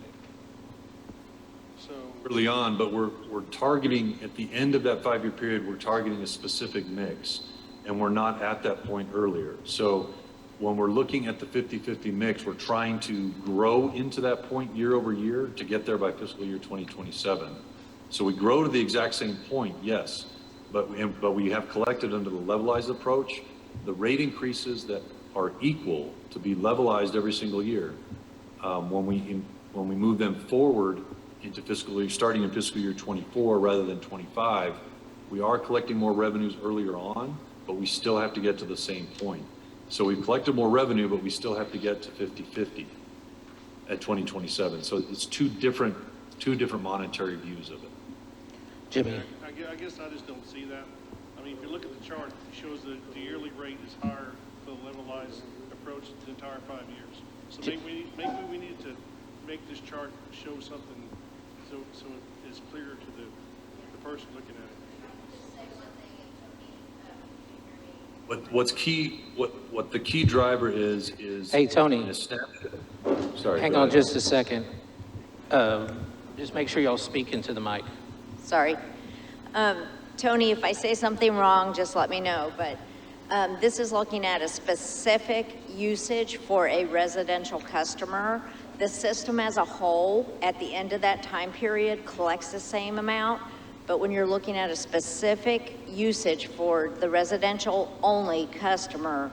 So Early on, but we're targeting, at the end of that 5-year period, we're targeting a specific mix, and we're not at that point earlier. So when we're looking at the 50/50 mix, we're trying to grow into that point year over year to get there by fiscal year 2027. So we grow to the exact same point, yes, but we have collected under the levelized approach the rate increases that are equal to be levelized every single year. When we move them forward into starting in fiscal year 24 rather than 25, we are collecting more revenues earlier on, but we still have to get to the same point. So we've collected more revenue, but we still have to get to 50/50 at 2027. So it's two different monetary views of it. Jimmy? I guess I just don't see that. I mean, if you look at the chart, it shows that the yearly rate is higher for the levelized approach the entire 5 years. So maybe we need to make this chart show something so it is clear to the person looking at it. What's key, what the key driver is. Hey, Tony. Sorry. Hang go on ahead. just a second. Just make sure y'all speak into the mic. Sorry. Tony, if I say something wrong, just let me know, but this is looking at a specific usage for a residential customer. The system as a whole, at the end of that time period, collects the same amount, but when you're looking at a specific usage for the residential only customer,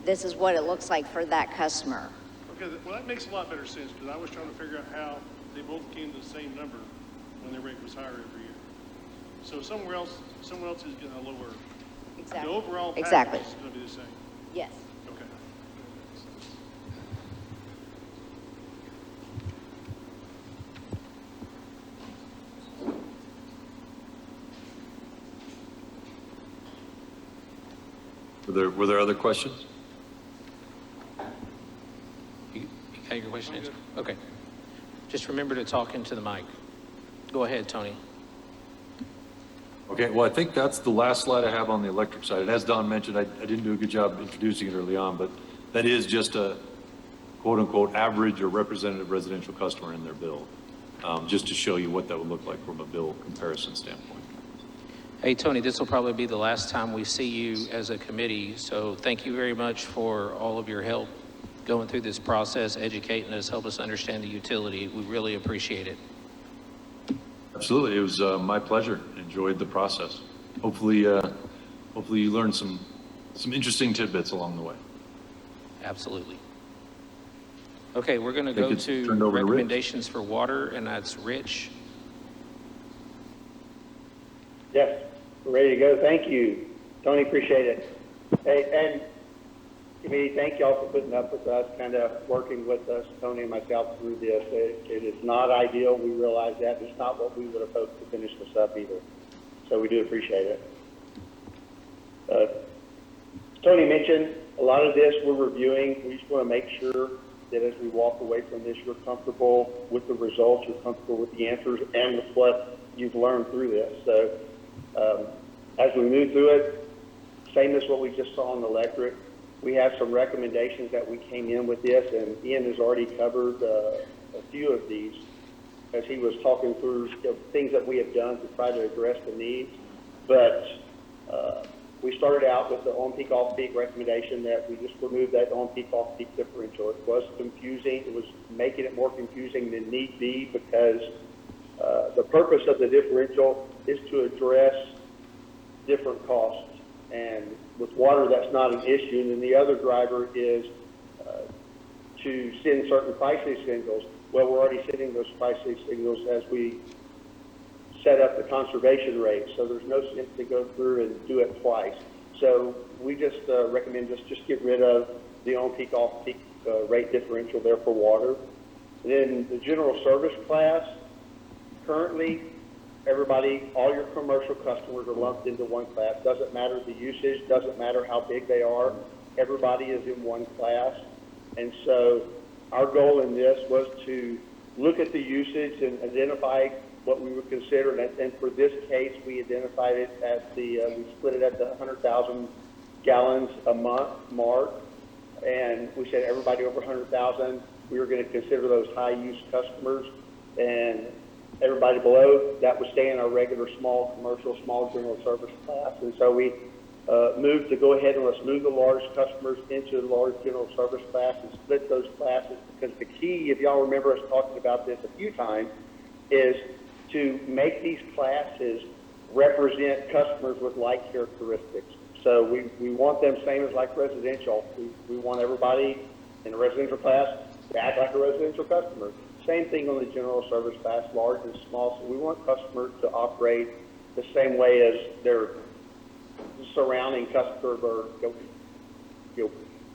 this is what it looks like for that customer. Okay, well, that makes a lot better sense, because I was trying to figure out how they both came to the same number when their rate was higher every year. So someone else is getting a lower. Exactly. The overall Exactly. package is going to be the same. Yes. Okay. Were there other questions? You got your question answered? Okay. Just remember to talk into the mic. Go ahead, Tony. Okay, well, I think that's the last slide I have on the electric side. And as Don mentioned, I didn't do a good job introducing it early on, but that is just a quote-unquote average or representative residential customer in their bill, just to show you what that would look like from a bill comparison standpoint. Hey, Tony, this will probably be the last time we see you as a committee, so thank you very much for all of your help going through this process, educating us, help us understand the utility. We really appreciate it. Absolutely, it was my pleasure. Enjoyed the process. Hopefully you learned some interesting tidbits along the way. Absolutely. Okay, we're going to I think go it's turned to over to Rich. recommendations for water, and that's Rich. Yes, we're ready to go. Thank you, Tony. Appreciate it. Hey, and committee, thank y'all for putting up with us, kind of working with us, Tony and myself, through this. It is not ideal. We realize that. It's not what we would have hoped to finish this up either. So we do appreciate it. Tony mentioned a lot of this we're reviewing. We just want to make sure that as we walk away from this, you're comfortable with the results, you're comfortable with the answers, and with what you've learned through this. So as we move through it, same as what we just saw in the electric, we have some recommendations that we came in with this, and Ian has already covered a few of these as he was talking through things that we have done to try to address the needs. But we started out with the on-peak, off-peak recommendation that we just remove that on-peak, off-peak differential. It was confusing. It was making it more confusing than need be, because the purpose of the differential is to address different costs. And with water, that's not an issue. And then the other driver is to send certain pricing signals. Well, we're already sending those pricing signals as we set up the conservation rate. So there's no sense to go through and do it twice. So we just recommend just get rid of the on-peak, off-peak rate differential there for water. And then the general service class, currently, everybody, all your commercial customers are lumped into one class. Doesn't matter the usage, doesn't matter how big they are. Everybody is in one class. And so our goal in this was to look at the usage and identify what we would consider. And for this case, we identified it at we split it at the 100,000 gallons a month mark. And we said everybody over 100,000, we were going to consider those high-use customers. And everybody below, that would stay in our regular small commercial, small general service class. And so we moved to go ahead and let's move the large customers into the large general service class and split those classes, because the key, if y'all remember us talking about this a few times, is to make these classes represent customers with like characteristics. So we want them same as like residential. We want everybody in the residential class to act like a residential customer. Same thing on the general service class, large and small. So we want customers to operate the same way as their surrounding customer or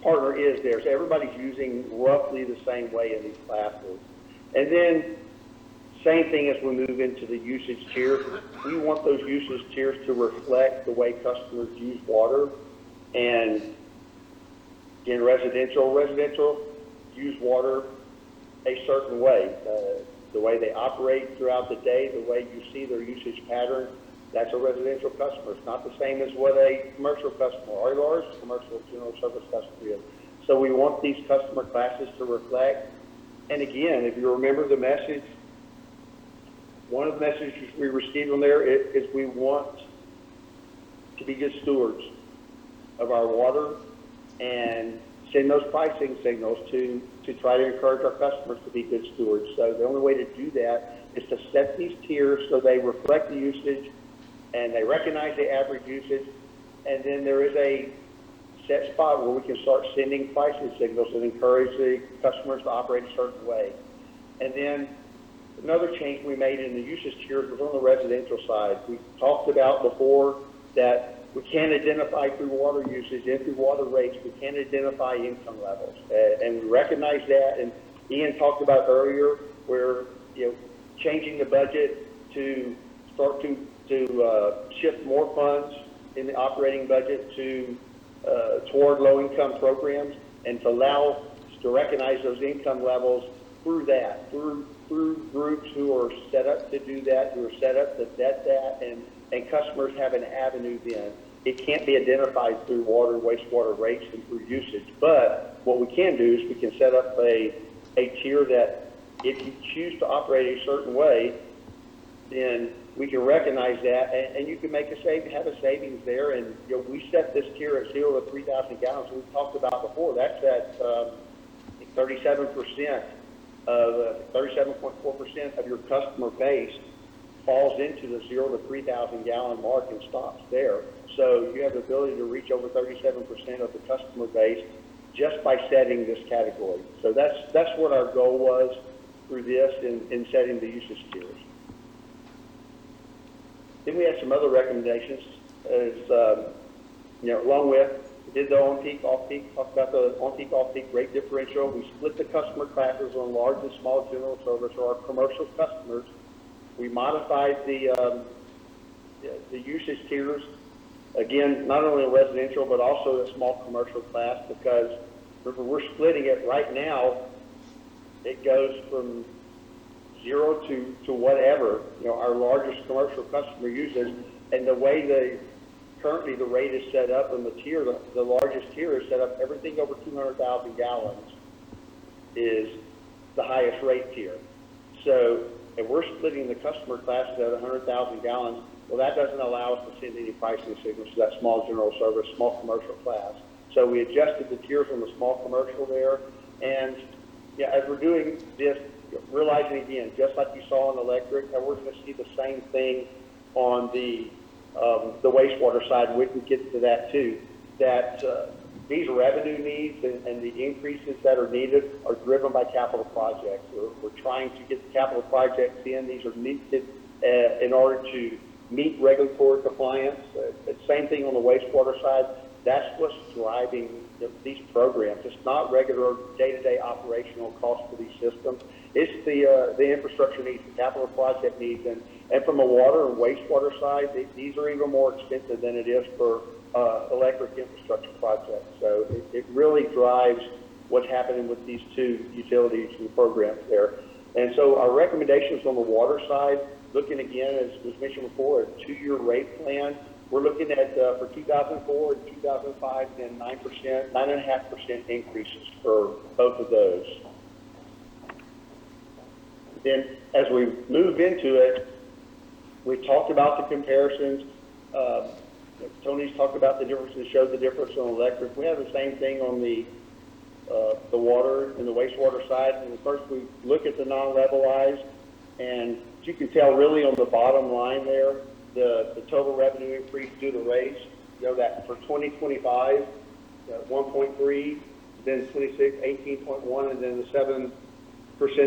partner is there. So everybody's using roughly the same way in these classes. And then same thing as we move into the usage tiers. We want those usage tiers to reflect the way customers use water. And in residential use water a certain way. The way they operate throughout the day, the way you see their usage pattern, that's a residential customer. It's not the same as what a commercial customer or a large commercial general service customer is. So we want these customer classes to reflect. And again, if you remember the message, one of the messages we received on there is we want to be good stewards of our water and send those pricing signals to try to encourage our customers to be good stewards. So the only way to do that is to set these tiers so they reflect the usage and they recognize the average usage, and then there is a set spot where we can start sending pricing signals and encourage the customers to operate a certain way. And then another change we made in the usage tiers was on the residential side. We talked about before that we can't identify through water usage and through water rates, we can't identify income levels. And we recognize that, and Ian talked about earlier where, changing the budget to start to shift more funds in the operating budget toward low-income programs, and to allow us to recognize those income levels through that, through groups who are set up to do that, who are set up to vet that, and customers have an avenue then. It can't be identified through water, wastewater rates and through usage, but what we can do is we can set up a tier that if you choose to operate a certain way, then we can recognize that, and you can make have a savings there. And we set this tier at 0 to 3,000 gallons. We've talked about before. That's at 37% of 37.4% of your customer base falls into the 0 to 3,000 gallon mark and stops there. So you have the ability to reach over 37% of the customer base just by setting this category. So that's what our goal was through this in setting the usage tiers. Then we had some other recommendations, along with, we did the on-peak, off-peak, talked about the on-peak, off-peak rate differential. We split the customer classes on large and small general service, or our commercial customers. We modified the usage tiers, again, not only in residential, but also the small commercial class, because remember, we're splitting it right now. It goes from 0 to whatever, our largest commercial customer uses, and the way currently the rate is set up and the tier, the largest tier is set up, everything over 200,000 gallons is the highest rate tier. So if we're splitting the customer classes at 100,000 gallons, well, that doesn't allow us to send any pricing signals to that small general service, small commercial class. So we adjusted the tiers on the small commercial there, and as we're doing this, realizing again, just like you saw on electric, that we're going to see the same thing on the wastewater side. We can get to that too, that these revenue needs and the increases that are needed are driven by capital projects. We're trying to get the capital projects in. These are needed in order to meet regulatory compliance. Same thing on the wastewater side. That's what's driving these programs. It's not regular day-to-day operational costs for these systems. It's the infrastructure needs, the capital project needs, and And from a water and wastewater side, these are even more expensive than it is for electric infrastructure projects. So it really drives what's happening with these two utilities and programs there. And so our recommendations on the water side, looking again, as was mentioned before, a 2-year rate plan. We're looking at, for 2004 and 2005, then 9.5% increases for both of those. Then as we move into it, we talked about the comparisons. Tony's talked about the differences, showed the difference on electric. We have the same thing on the water and the wastewater side. And first we look at the non-levelized, and you can tell really on the bottom line there, the total revenue increase due to rates, you know, that for 2025, 1.3, then 26, 18.1, and then the 7%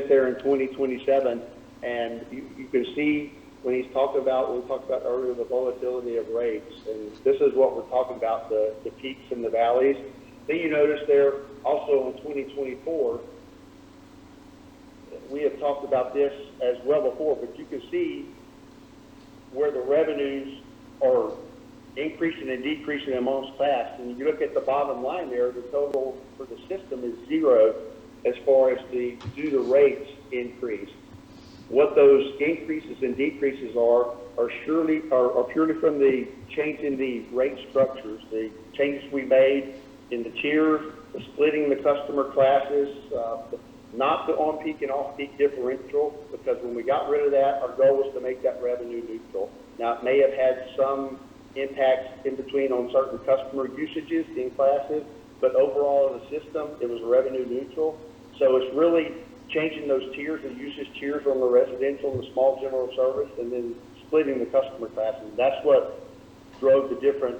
there in 2027. And you can see when he's talking about, we talked about earlier, the volatility of rates. And this is what we're talking about, the peaks and the valleys. Then you notice there also in 2024, we have talked about this as well before, but you can see where the revenues are increasing and decreasing amongst class. And you look at the bottom line there, the total for the system is 0 as far as the due to rates increase. What those increases and decreases are purely from the change in the rate structures, the changes we made in the tiers, the splitting the customer classes, not the on-peak and off-peak differential, because when we got rid of that, our goal was to make that revenue neutral. Now, it may have had some impacts in between on certain customer usages in classes, but overall in the system, it was revenue neutral. So it's really changing those tiers, the usage tiers on the residential and the small general service, and then splitting the customer classes. That's what drove the different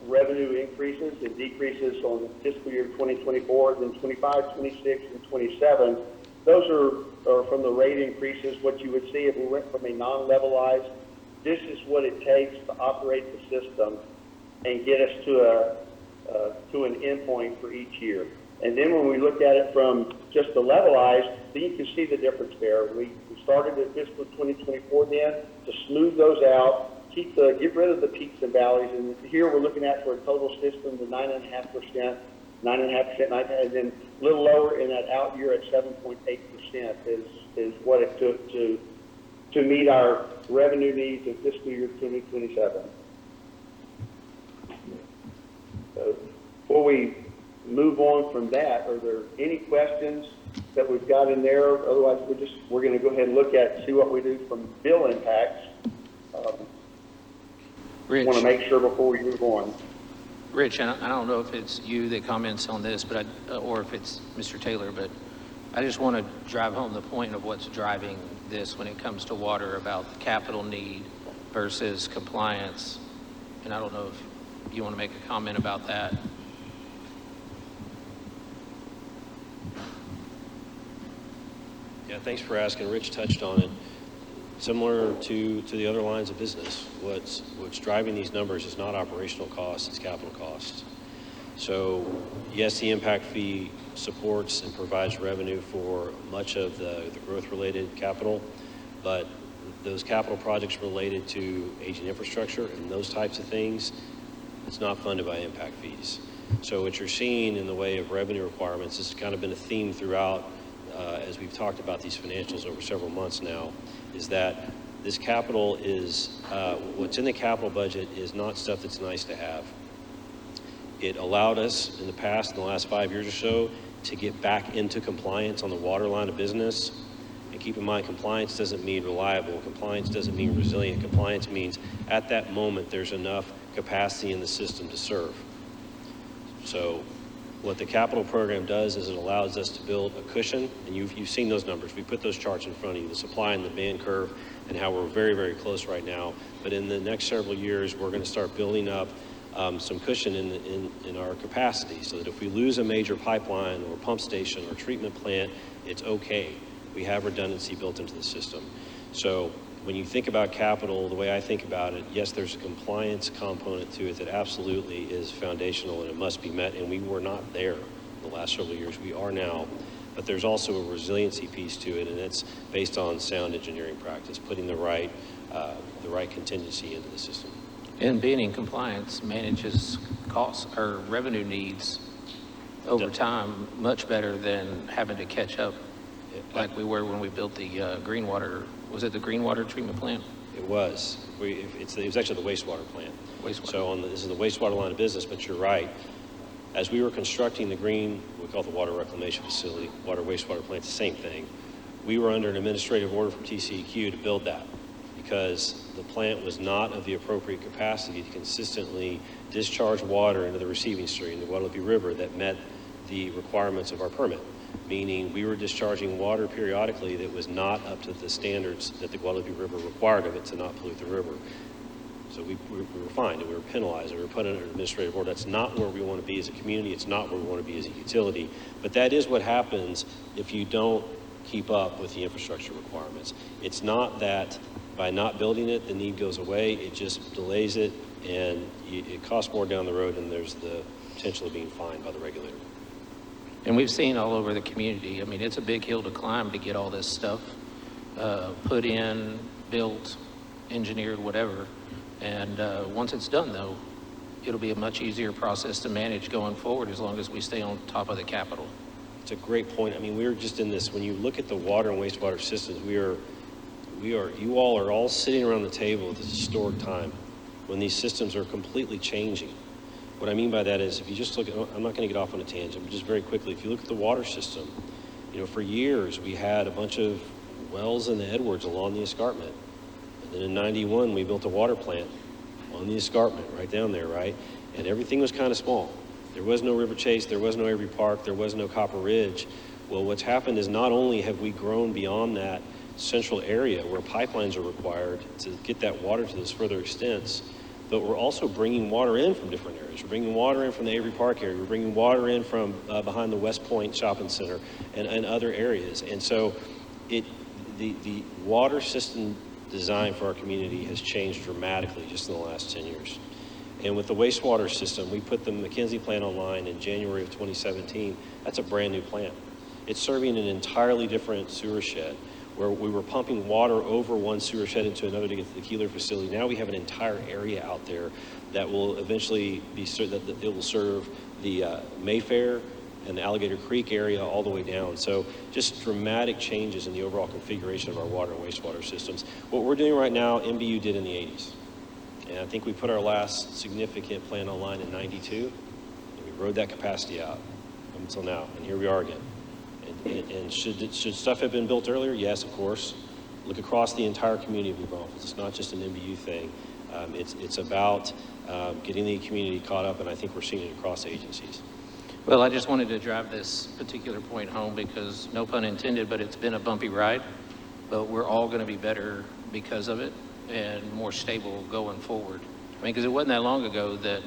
revenue increases and decreases on fiscal year 2024, then 25, 26, and 27. Those are from the rate increases. What you would see if we went from a non-levelized, this is what it takes to operate the system and get us to an endpoint for each year. And then when we look at it from just the levelized, then you can see the difference there. We started at fiscal 2024 then to smooth those out, get rid of the peaks and valleys. And here we're looking at for a total system, the 9.5%, and then a little lower in that out year at 7.8% is what it took to meet our revenue needs in fiscal year 2027. So before we move on from that, are there any questions that we've got in there? Otherwise, we're going to go ahead and look at, see what we do from bill impacts. Rich. Want to make sure before we move on. Rich, I don't know if it's you that comments on this, but or if it's Mr. Taylor, but I just want to drive home the point of what's driving this when it comes to water, about the capital need versus compliance. And I don't know if you want to make a comment about that. Yeah, thanks for asking. Rich touched on it. Similar to the other lines of business, what's driving these numbers is not operational costs, it's capital costs. So yes, the impact fee supports and provides revenue for much of the growth-related capital, but those capital projects related to aging infrastructure and those types of things, it's not funded by impact fees. So what you're seeing in the way of revenue requirements has kind of been a theme throughout as we've talked about these financials over several months now, is that this capital is, what's in the capital budget is not stuff that's nice to have. It allowed us in the past, in the last 5 years or so, to get back into compliance on the water line of business. And keep in mind, compliance doesn't mean reliable. Compliance doesn't mean resilient. Compliance means at that moment, there's enough capacity in the system to serve. So what the capital program does is it allows us to build a cushion, and you've seen those numbers. We put those charts in front of you, the supply and the demand curve, and how we're very, very close right now. But in the next several years, we're going to start building up some cushion in our capacity, so that if we lose a major pipeline or pump station or treatment plant, it's okay. We have redundancy built into the system. So when you think about capital, the way I think about it, yes, there's a compliance component to it that absolutely is foundational and it must be met, and we were not there the last several years. We are now. but there's also a resiliency piece to it, and it's based on sound engineering practice, putting the right contingency into the system. And being in compliance manages costs or revenue needs over time much better than having to catch up like we were when we built the green water, was it the green water treatment plant? It was. It was actually the wastewater plant. So this is the wastewater line of business, but you're right. As we were constructing the green, we call it the water reclamation facility, water wastewater plant, the same thing. We were under an administrative order from TCEQ to build that because the plant was not of the appropriate capacity to consistently discharge water into the receiving stream, the Guadalupe River, that met the requirements of our permit. Meaning we were discharging water periodically that was not up to the standards that the Guadalupe River required of it to not pollute the river. So we were fined and we were penalized and we were put under an administrative order. That's not where we want to be as a community. It's not where we want to be as a utility. But that is what happens if you don't keep up with the infrastructure requirements. It's not that by not building it, the need goes away. It just delays it and it costs more down the road and there's the potential of being fined by the regulator. And we've seen all over the community. I mean, it's a big hill to climb to get all this stuff put in, built, engineered, whatever. And once it's done, though, it'll be a much easier process to manage going forward as long as we stay on top of the capital. It's a great point. I mean, we're just in this, when you look at the water and wastewater systems, you all are all sitting around the table at this historic time when these systems are completely changing. What I mean by that is if you just look at, I'm not going to get off on a tangent, but just very quickly, if you look at the water system, for years we had a bunch of wells in the Edwards along the escarpment. And then in 91, we built a water plant on the escarpment right down there, right? And everything was kind of small. There was no River Chase, there was no Avery Park, there was no Copper Ridge. Well, what's happened is not only have we grown beyond that central area where pipelines are required to get that water to those further extents, but we're also bringing water in from different areas. We're bringing water in from the Avery Park area. We're bringing water in from behind the West Point Shopping Center and other areas. And so the water system design for our community has changed dramatically just in the last 10 years. And with the wastewater system, we put the McKenzie plant online in January of 2017. That's a brand new plant. It's serving an entirely different sewer shed where we were pumping water over one sewer shed into another to get to the Keeler facility. Now we have an entire area out there that will eventually be, that it will serve the Mayfair and the Alligator Creek area all the way down. So just dramatic changes in the overall configuration of our water and wastewater systems. What we're doing right now, NBU did in the 80s. And I think we put our last significant plant online in 92, and we rode that capacity out until now, and here we are again. And should stuff have been built earlier? Yes, of course. Look across the entire community of New Braunfels. It's not just an NBU thing. It's about getting the community caught up, and I think we're seeing it across agencies. Well, I just wanted to drive this particular point home because, no pun intended, but it's been a bumpy ride. But we're all going to be better because of it and more stable going forward. I mean, because it wasn't that long ago that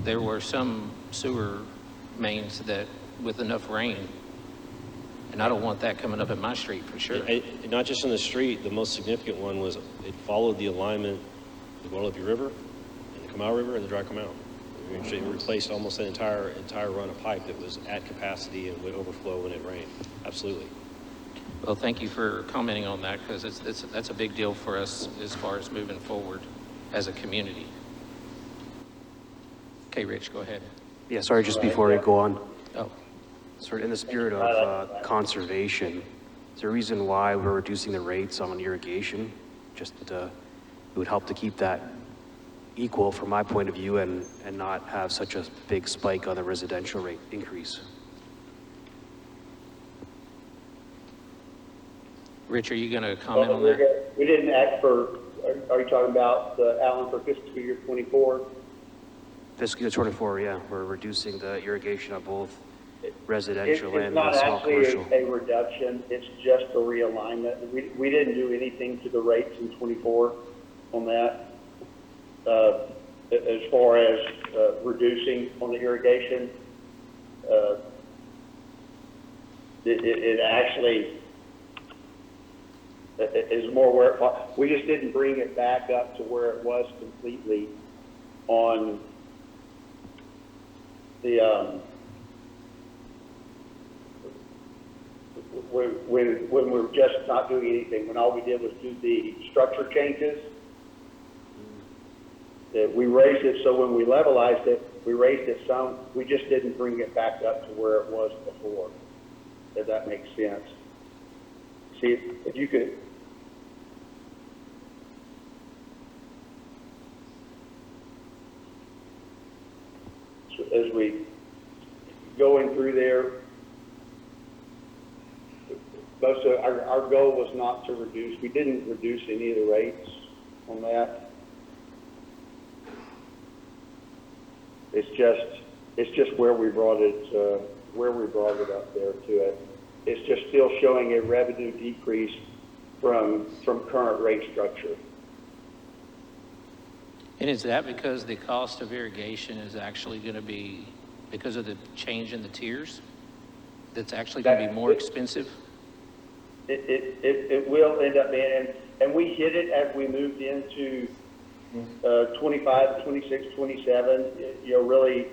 there were some sewer mains that, with enough rain, and I don't want that coming up in my street for sure. Not just in the street, the most significant one was it followed the alignment of the Guadalupe River and the Comal River and the Dry Comal. It replaced almost an entire run of pipe that was at capacity and would overflow when it rained. Absolutely. Well, thank you for commenting on that because that's a big deal for us as far as moving forward as a community. Okay, Rich, go ahead. Yeah, sorry, just before we go on. Oh. Sort of in the spirit of conservation, is there a reason why we're reducing the rates on irrigation? Just it would help to keep that equal from my point of view and not have such a big spike on the residential rate increase. Rich, are you going to comment on that? We didn't act for, are you talking about Alan for fiscal year 24? Fiscal year 24, yeah, we're reducing the irrigation on both residential and not small actually commercial. a reduction, it's just a realignment. We didn't do anything to the rates in 24 on that. As far as reducing on the irrigation, it actually is more where we just didn't bring it back up to where it was completely on the when we're just not doing anything, when all we did was do the structure changes. That we raised it, so when we levelized it, we raised it some, we just didn't bring it back up to where it was before. If that makes sense. See, if you could, so as we going through there, most of our goal was not to reduce. We didn't reduce any of the rates on that. It's just where we brought it up there to it. It's just still showing a revenue decrease from current rate structure. And is that because the cost of irrigation is actually going to be, because of the change in the tiers, that's actually going to be more expensive? It will end up being, and we hit it as we moved into 25, 26, 27, really,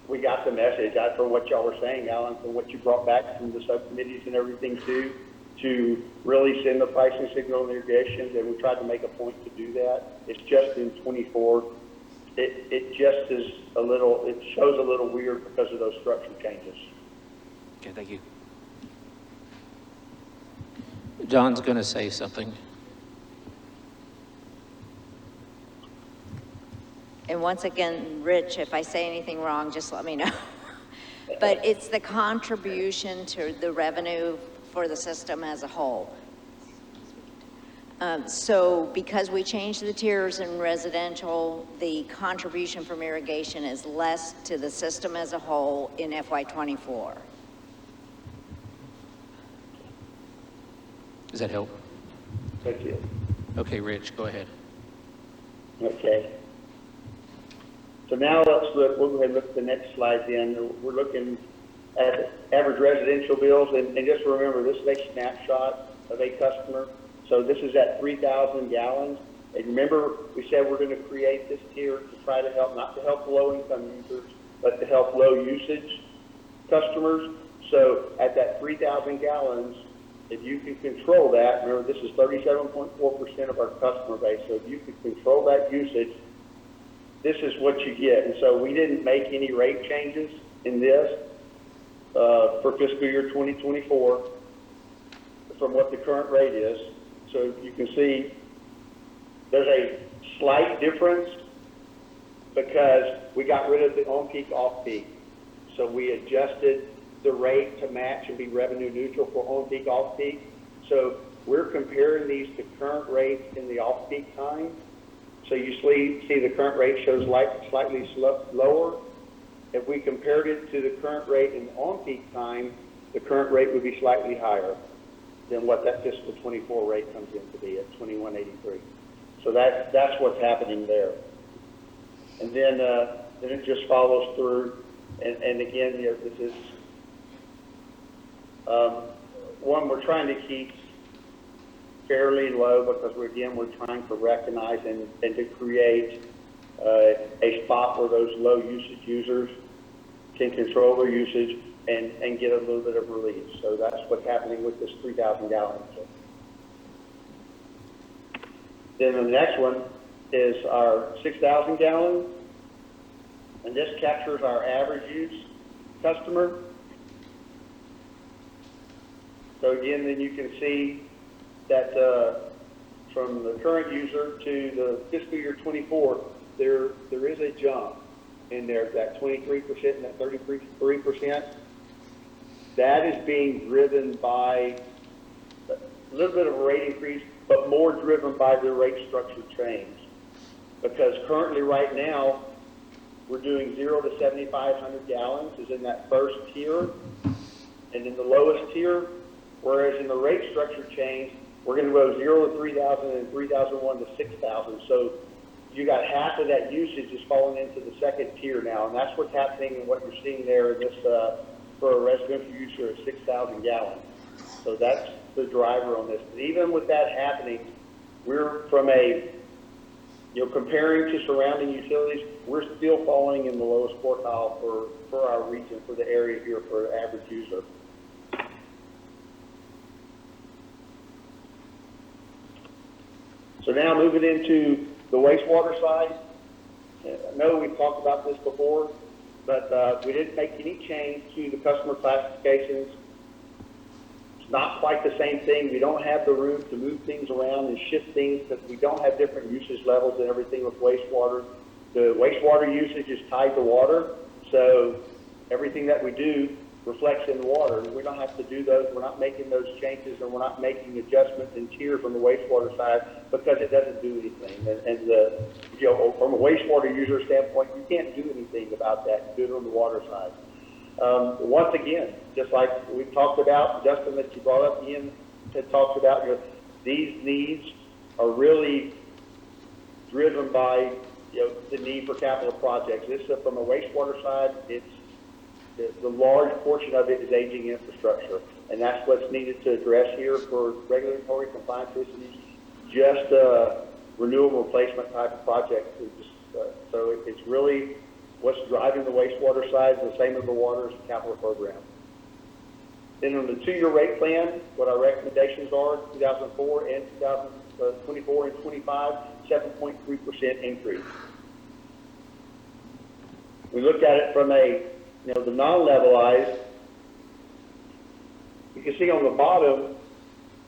we got the message for what y'all were saying, Alan, for what you brought back from the subcommittees and everything too, to really send the pricing signal on irrigation, and we tried to make a point to do that. It's just in 24, it just is a little, it shows a little weird because of those structure changes. Okay, thank you. John's going to say something. And once again, Rich, if I say anything wrong, just let me know. But it's the contribution to the revenue for the system as a whole. So because we changed the tiers in residential, the contribution from irrigation is less to the system as a whole in FY24. Does that help? Thank you. Okay, Rich, go ahead. Okay. So now let's look, we'll go ahead and look at the next slide then. We're looking at average residential bills, and just remember, this is a snapshot of a customer. So this is at 3,000 gallons. And remember, we said we're going to create this tier to try to help, not to help low-income users, but to help low-usage customers. So at that 3,000 gallons, if you can control that, remember this is 37.4% of our customer base, so if you can control that usage, this is what you get. And so we didn't make any rate changes in this for fiscal year 2024 from what the current rate is. So you can see there's a slight difference because we got rid of the on-peak, off-peak. So we adjusted the rate to match and be revenue neutral for on-peak, off-peak. So we're comparing these to current rates in the off-peak time. So you see the current rate shows slightly lower. If we compared it to the current rate in on-peak time, the current rate would be slightly higher than what that fiscal 24 rate comes in to be at 2183. So that's what's happening there. And then it just follows through. And again, this is one we're trying to keep fairly low because we're trying to recognize and to create a spot where those low usage users can control their usage and get a little bit of relief. So that's what's happening with this 3,000 gallons. Then the next one is our 6,000 gallon, and this captures our average use customer. So again, then you can see that from the current user to the fiscal year 24, there is a jump in there, that 23% and that 33%. That is being driven by a little bit of a rate increase, but more driven by the rate structure change. Because currently right now, we're doing 0 to 7,500 gallons is in that first tier, and in the lowest tier, whereas in the rate structure change, we're going to go 0 to 3,000 and 3,001 to 6,000. So you got half of that usage is falling into the second tier now, and that's what's happening and what you're seeing there in this for a residential user of 6,000 gallons. So that's the driver on this. But even with that happening, we're from a, comparing to surrounding utilities, we're still falling in the lowest quartile for our region, for the area here, for the average user. So now moving into the wastewater side, I know we've talked about this before, but we didn't make any change to the customer classifications. It's not quite the same thing. We don't have the room to move things around and shift things because we don't have different usage levels and everything with wastewater. The wastewater usage is tied to water, so everything that we do reflects in the water. We don't have to do those. We're not making those changes, and we're not making adjustments in tiers on the wastewater side because it doesn't do anything. From a wastewater user standpoint, you can't do anything about that. You do it on the water side. Once again, just like we talked about, Justin, that you brought up, Ian had talked about, these needs are really driven by the need for capital projects. This is from a wastewater side. It's the large portion of it is aging infrastructure, and that's what's needed to address here for regulatory compliance issues. Just renewable replacement type of projects. So it's really what's driving the wastewater side, the same as the water's capital program. Then on the 2-year rate plan, what our recommendations are, 2004 and 2024 and 25, 7.3% increase. We looked at it from the non-levelized. You can see on the bottom,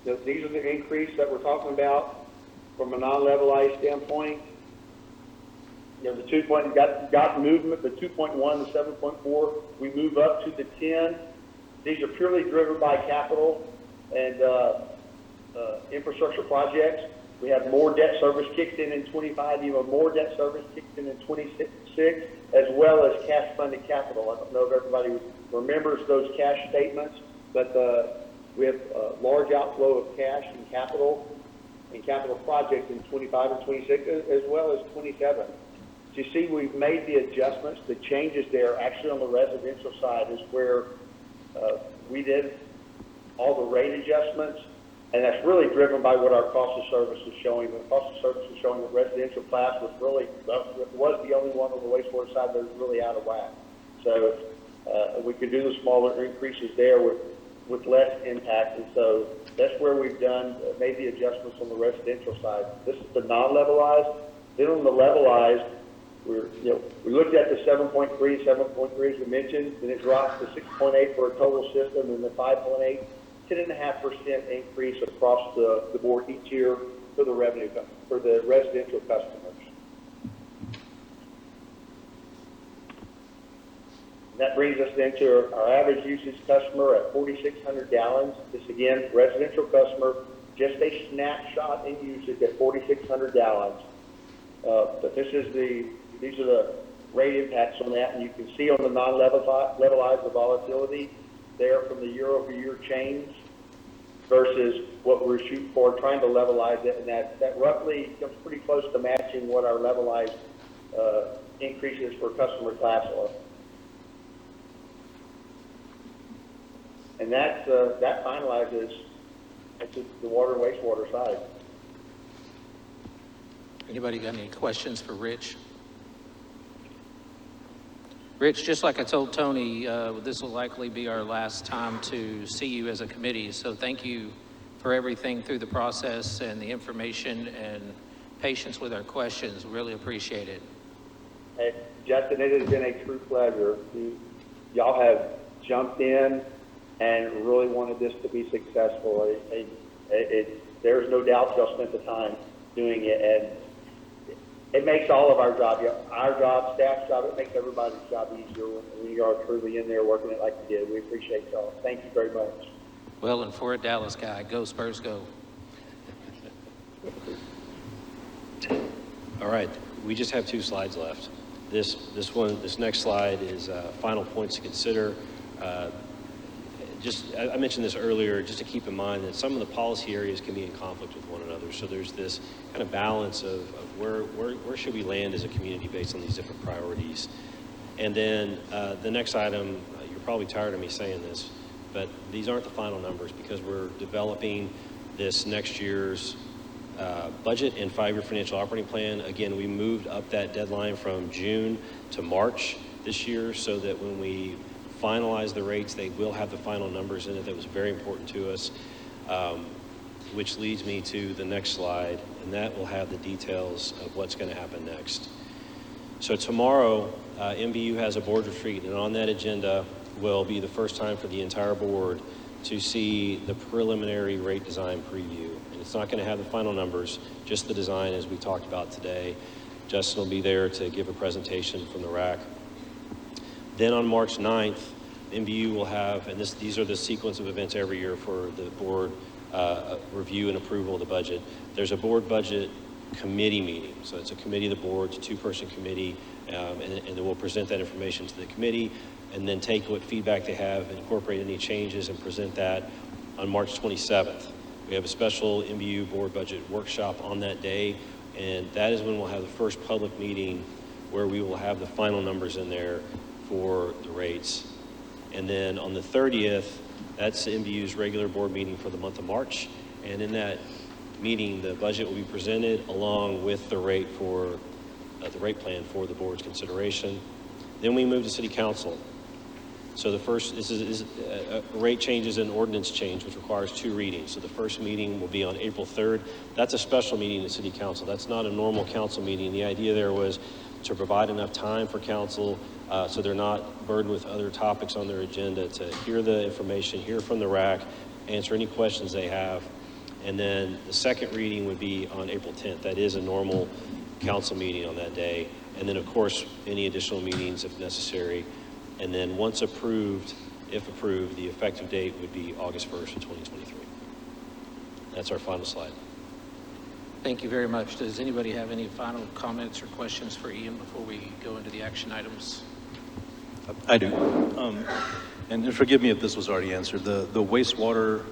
these are the increase that we're talking about from a non-levelized standpoint. The 2 point got movement, the 2.1, the 7.4. We move up to the 10. These are purely driven by capital and infrastructure projects. We have more debt service kicked in 25, even more debt service kicked in 26, as well as cash funded capital. I don't know if everybody remembers those cash statements, but we have a large outflow of cash and capital projects in 25 and 26, as well as 27. So you see, we've made the adjustments. The changes there, actually on the residential side, is where we did all the rate adjustments. And that's really driven by what our cost of service is showing. The cost of service is showing that residential class was the only one on the wastewater side that was really out of whack. So we could do the smaller increases there with less impact. And so that's where we've made the adjustments on the residential side. This is the non-levelized. Then on the levelized, we looked at the 7.3 as we mentioned, then it drops to 6.8 for a total system, and the 5.8. 10.5% increase across the board each year for the for the residential customers. And that brings us into our average usage customer at 4,600 gallons. This again, residential customer, just a snapshot in usage at 4,600 gallons. But these are the rate impacts on that, and you can see on the non-levelized the volatility there from the year-over-year change versus what we're shooting for, trying to levelize it, and that roughly comes pretty close to matching what our levelized increases for customer class are. And that finalizes the water and wastewater side. Anybody got any questions for Rich? Rich, just like I told Tony, this will likely be our last time to see you as a committee. So thank you for everything through the process and the information and patience with our questions. Really appreciate it. Hey, Justin, it has been a true pleasure. Y'all have jumped in and really wanted this to be successful. There's no doubt y'all spent the time doing it, and it makes all of our job, staff's job, it makes everybody's job easier when you are truly in there working it like you did. We appreciate y'all. Thank you very much. Well, and for a Dallas guy, go Spurs, go. All right, we just have 2 slides left. This next slide is final points to consider. I mentioned this earlier, just to keep in mind that some of the policy areas can be in conflict with one another. So there's this kind of balance of where should we land as a community based on these different priorities. And then the next item, you're probably tired of me saying this, but these aren't the final numbers because we're developing this next year's budget and 5-year financial operating plan. Again, we moved up that deadline from June to March this year so that when we finalize the rates, they will have the final numbers in it. That was very important to us, which leads me to the next slide. and that will have the details of what's going to happen next. So tomorrow, NBU has a board retreat, and on that agenda will be the first time for the entire board to see the preliminary rate design preview. And it's not going to have the final numbers, just the design as we talked about today. Justin will be there to give a presentation from the RAC. Then on March 9th, NBU will have, and these are the sequence of events every year for the board review and approval of the budget. There's a board budget committee meeting. So it's a committee of the board, it's a two-person committee, and then we'll present that information to the committee and then take what feedback they have and incorporate any changes and present that on March 27th. We have a special NBU board budget workshop on that day, and that is when we'll have the first public meeting where we will have the final numbers in there for the rates. And then on the 30th, that's NBU's regular board meeting for the month of March. And in that meeting, the budget will be presented along with the rate for the rate plan for the board's consideration. Then we move to city council. So the first, this is rate changes and ordinance change, which requires 2 readings. So the first meeting will be on April 3rd. That's a special meeting in city council. That's not a normal council meeting. The idea there was to provide enough time for council so they're not burdened with other topics on their agenda, to hear the information, hear from the RAC, answer any questions they have. And then the second reading would be on April 10th. That is a normal council meeting on that day. And then, of course, any additional meetings if necessary. And then once approved, if approved, the effective date would be August 1st of 2023. That's our final slide. Thank you very much. Does anybody have any final comments or questions for Ian before we go into the action items? I do. And forgive me if this was already answered. The wastewater,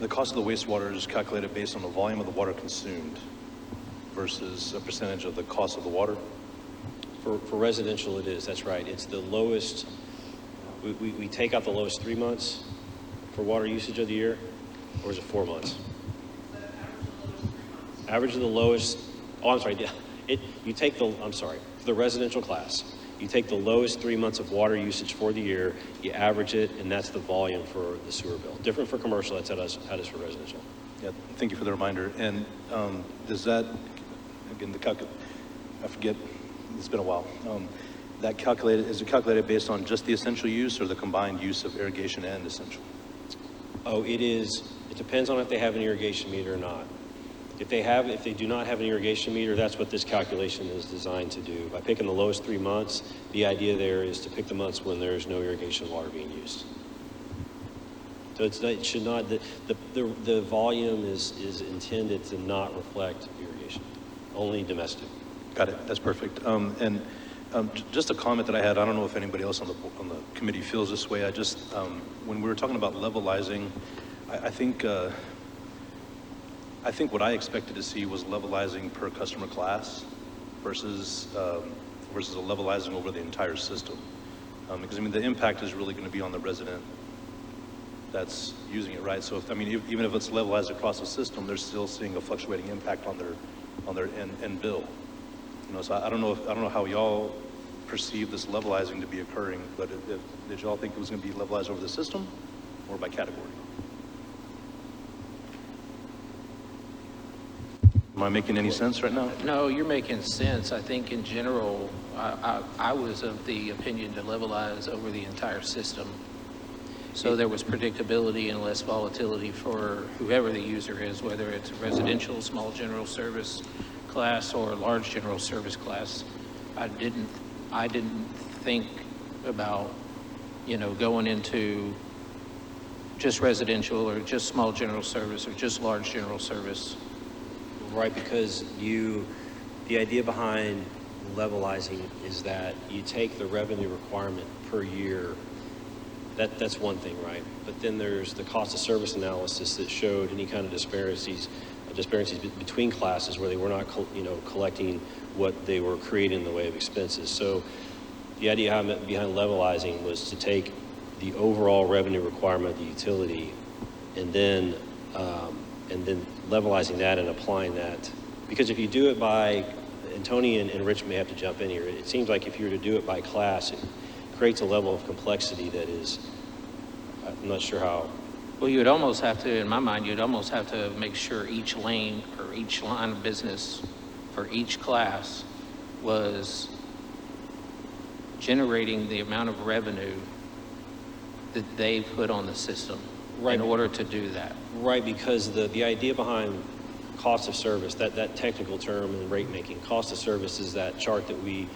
the cost of the wastewater is calculated based on the volume of the water consumed versus a percentage of the cost of the water? For residential, it is. That's right. It's the lowest. We take out the lowest 3 months for water usage of the year, or is it 4 months? Average of the lowest. Oh, I'm sorry. You take the. I'm sorry. For the residential class, you take the lowest 3 months of water usage for the year. You average it, and that's the volume for the sewer bill. Different for commercial. That's how it is for residential. Yeah. Thank you for the reminder. And does that, again, I forget. It's been a while. Is it calculated based on just the essential use or the combined use of irrigation and essential? Oh, it is. It depends on if they have an irrigation meter or not. If they do not have an irrigation meter, that's what this calculation is designed to do. By picking the lowest 3 months, the idea there is to pick the months when there's no irrigation water being used. So it should not. The volume is intended to not reflect irrigation, only domestic. Got it. That's perfect. And just a comment that I had. I don't know if anybody else on the committee feels this way. I just when we were talking about levelizing, I think what I expected to see was levelizing per customer class versus a levelizing over the entire system. Because I mean the impact is really going to be on the resident that's using it, right? So even if it's levelized across the system, they're still seeing a fluctuating impact on their end bill. So I don't know how y'all perceive this levelizing to be occurring, but did y'all think it was going to be levelized over the system or by category? Am I making any sense right now? No, you're making sense. I think in general, I was of the opinion to levelize over the entire system. So there was predictability and less volatility for whoever the user is, whether it's a residential, small general service class or large general service class. I didn't think about, going into just residential or just small general service or just large general service. Right, because the idea behind levelizing is that you take the revenue requirement per year. That's one thing, right? But then there's the cost of service analysis that showed any kind of disparities between classes where they were not, collecting what they were creating in the way of expenses. So the idea behind levelizing was to take the overall revenue requirement of the utility and then levelizing that and applying that. Because if you do it by, and Tony and Rich may have to jump in here, it seems like if you were to do it by class, it creates a level of complexity that is, I'm not sure how. Well, you would almost have to, in my mind, you'd almost have to make sure each lane or each line of business for each class was generating the amount of revenue that they put on the system Right. in order to do that. Right, because the idea behind cost of service, that technical term in rate making, cost of service is that chart that we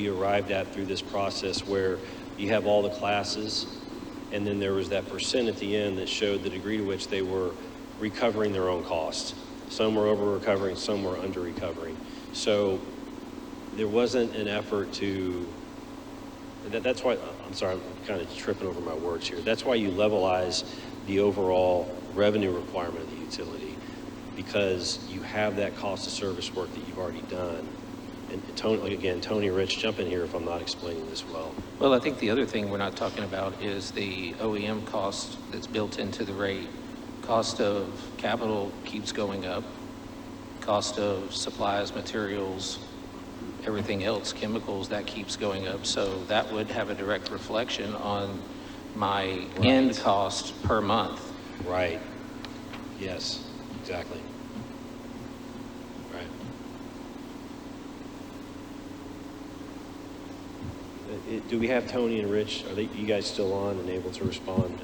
arrived at through this process where you have all the classes, and then there was that percent at the end that showed the degree to which they were recovering their own costs. Some were over recovering, some were under recovering. So there wasn't an effort to, that's why, I'm sorry, I'm kind of tripping over my words here. That's why you levelize the overall revenue requirement of the utility, because you have that cost of service work that you've already done. And Tony, again, Tony, Rich, jump in here if I'm not explaining this well. Well, I think the other thing we're not talking about is the OEM cost that's built into the rate. Cost of capital keeps going up. Cost of supplies, materials, everything else, chemicals, that keeps going up. So that would have a direct reflection on my end cost per month. Right. Yes, exactly. Right. Do we have Tony and Rich? Are you guys still on and able to respond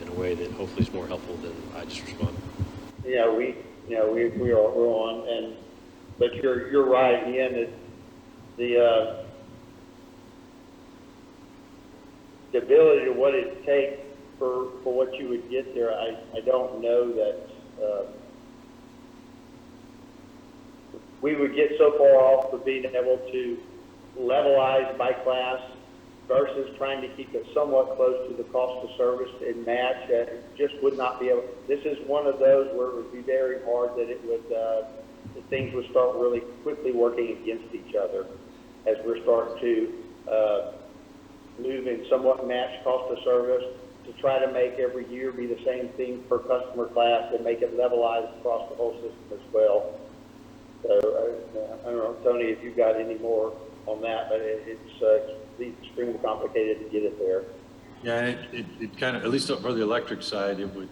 in a way that hopefully is more helpful than I just responded? Yeah, we're on, but you're right, Ian, the ability to what it takes for what you would get there, I don't know that, we would get so far off for being able to levelize by class versus trying to keep it somewhat close to the cost of service and match. Just would not be able, this is one of those where it would be very hard that it would, that things would start really quickly working against each other as we're starting to move in somewhat matched cost of service to try to make every year be the same thing per customer class and make it levelized across the whole system as well. So I don't know, Tony, if you've got any more on that, but it's extremely complicated to get it there. Yeah, it kind of, at least for the electric side, it would,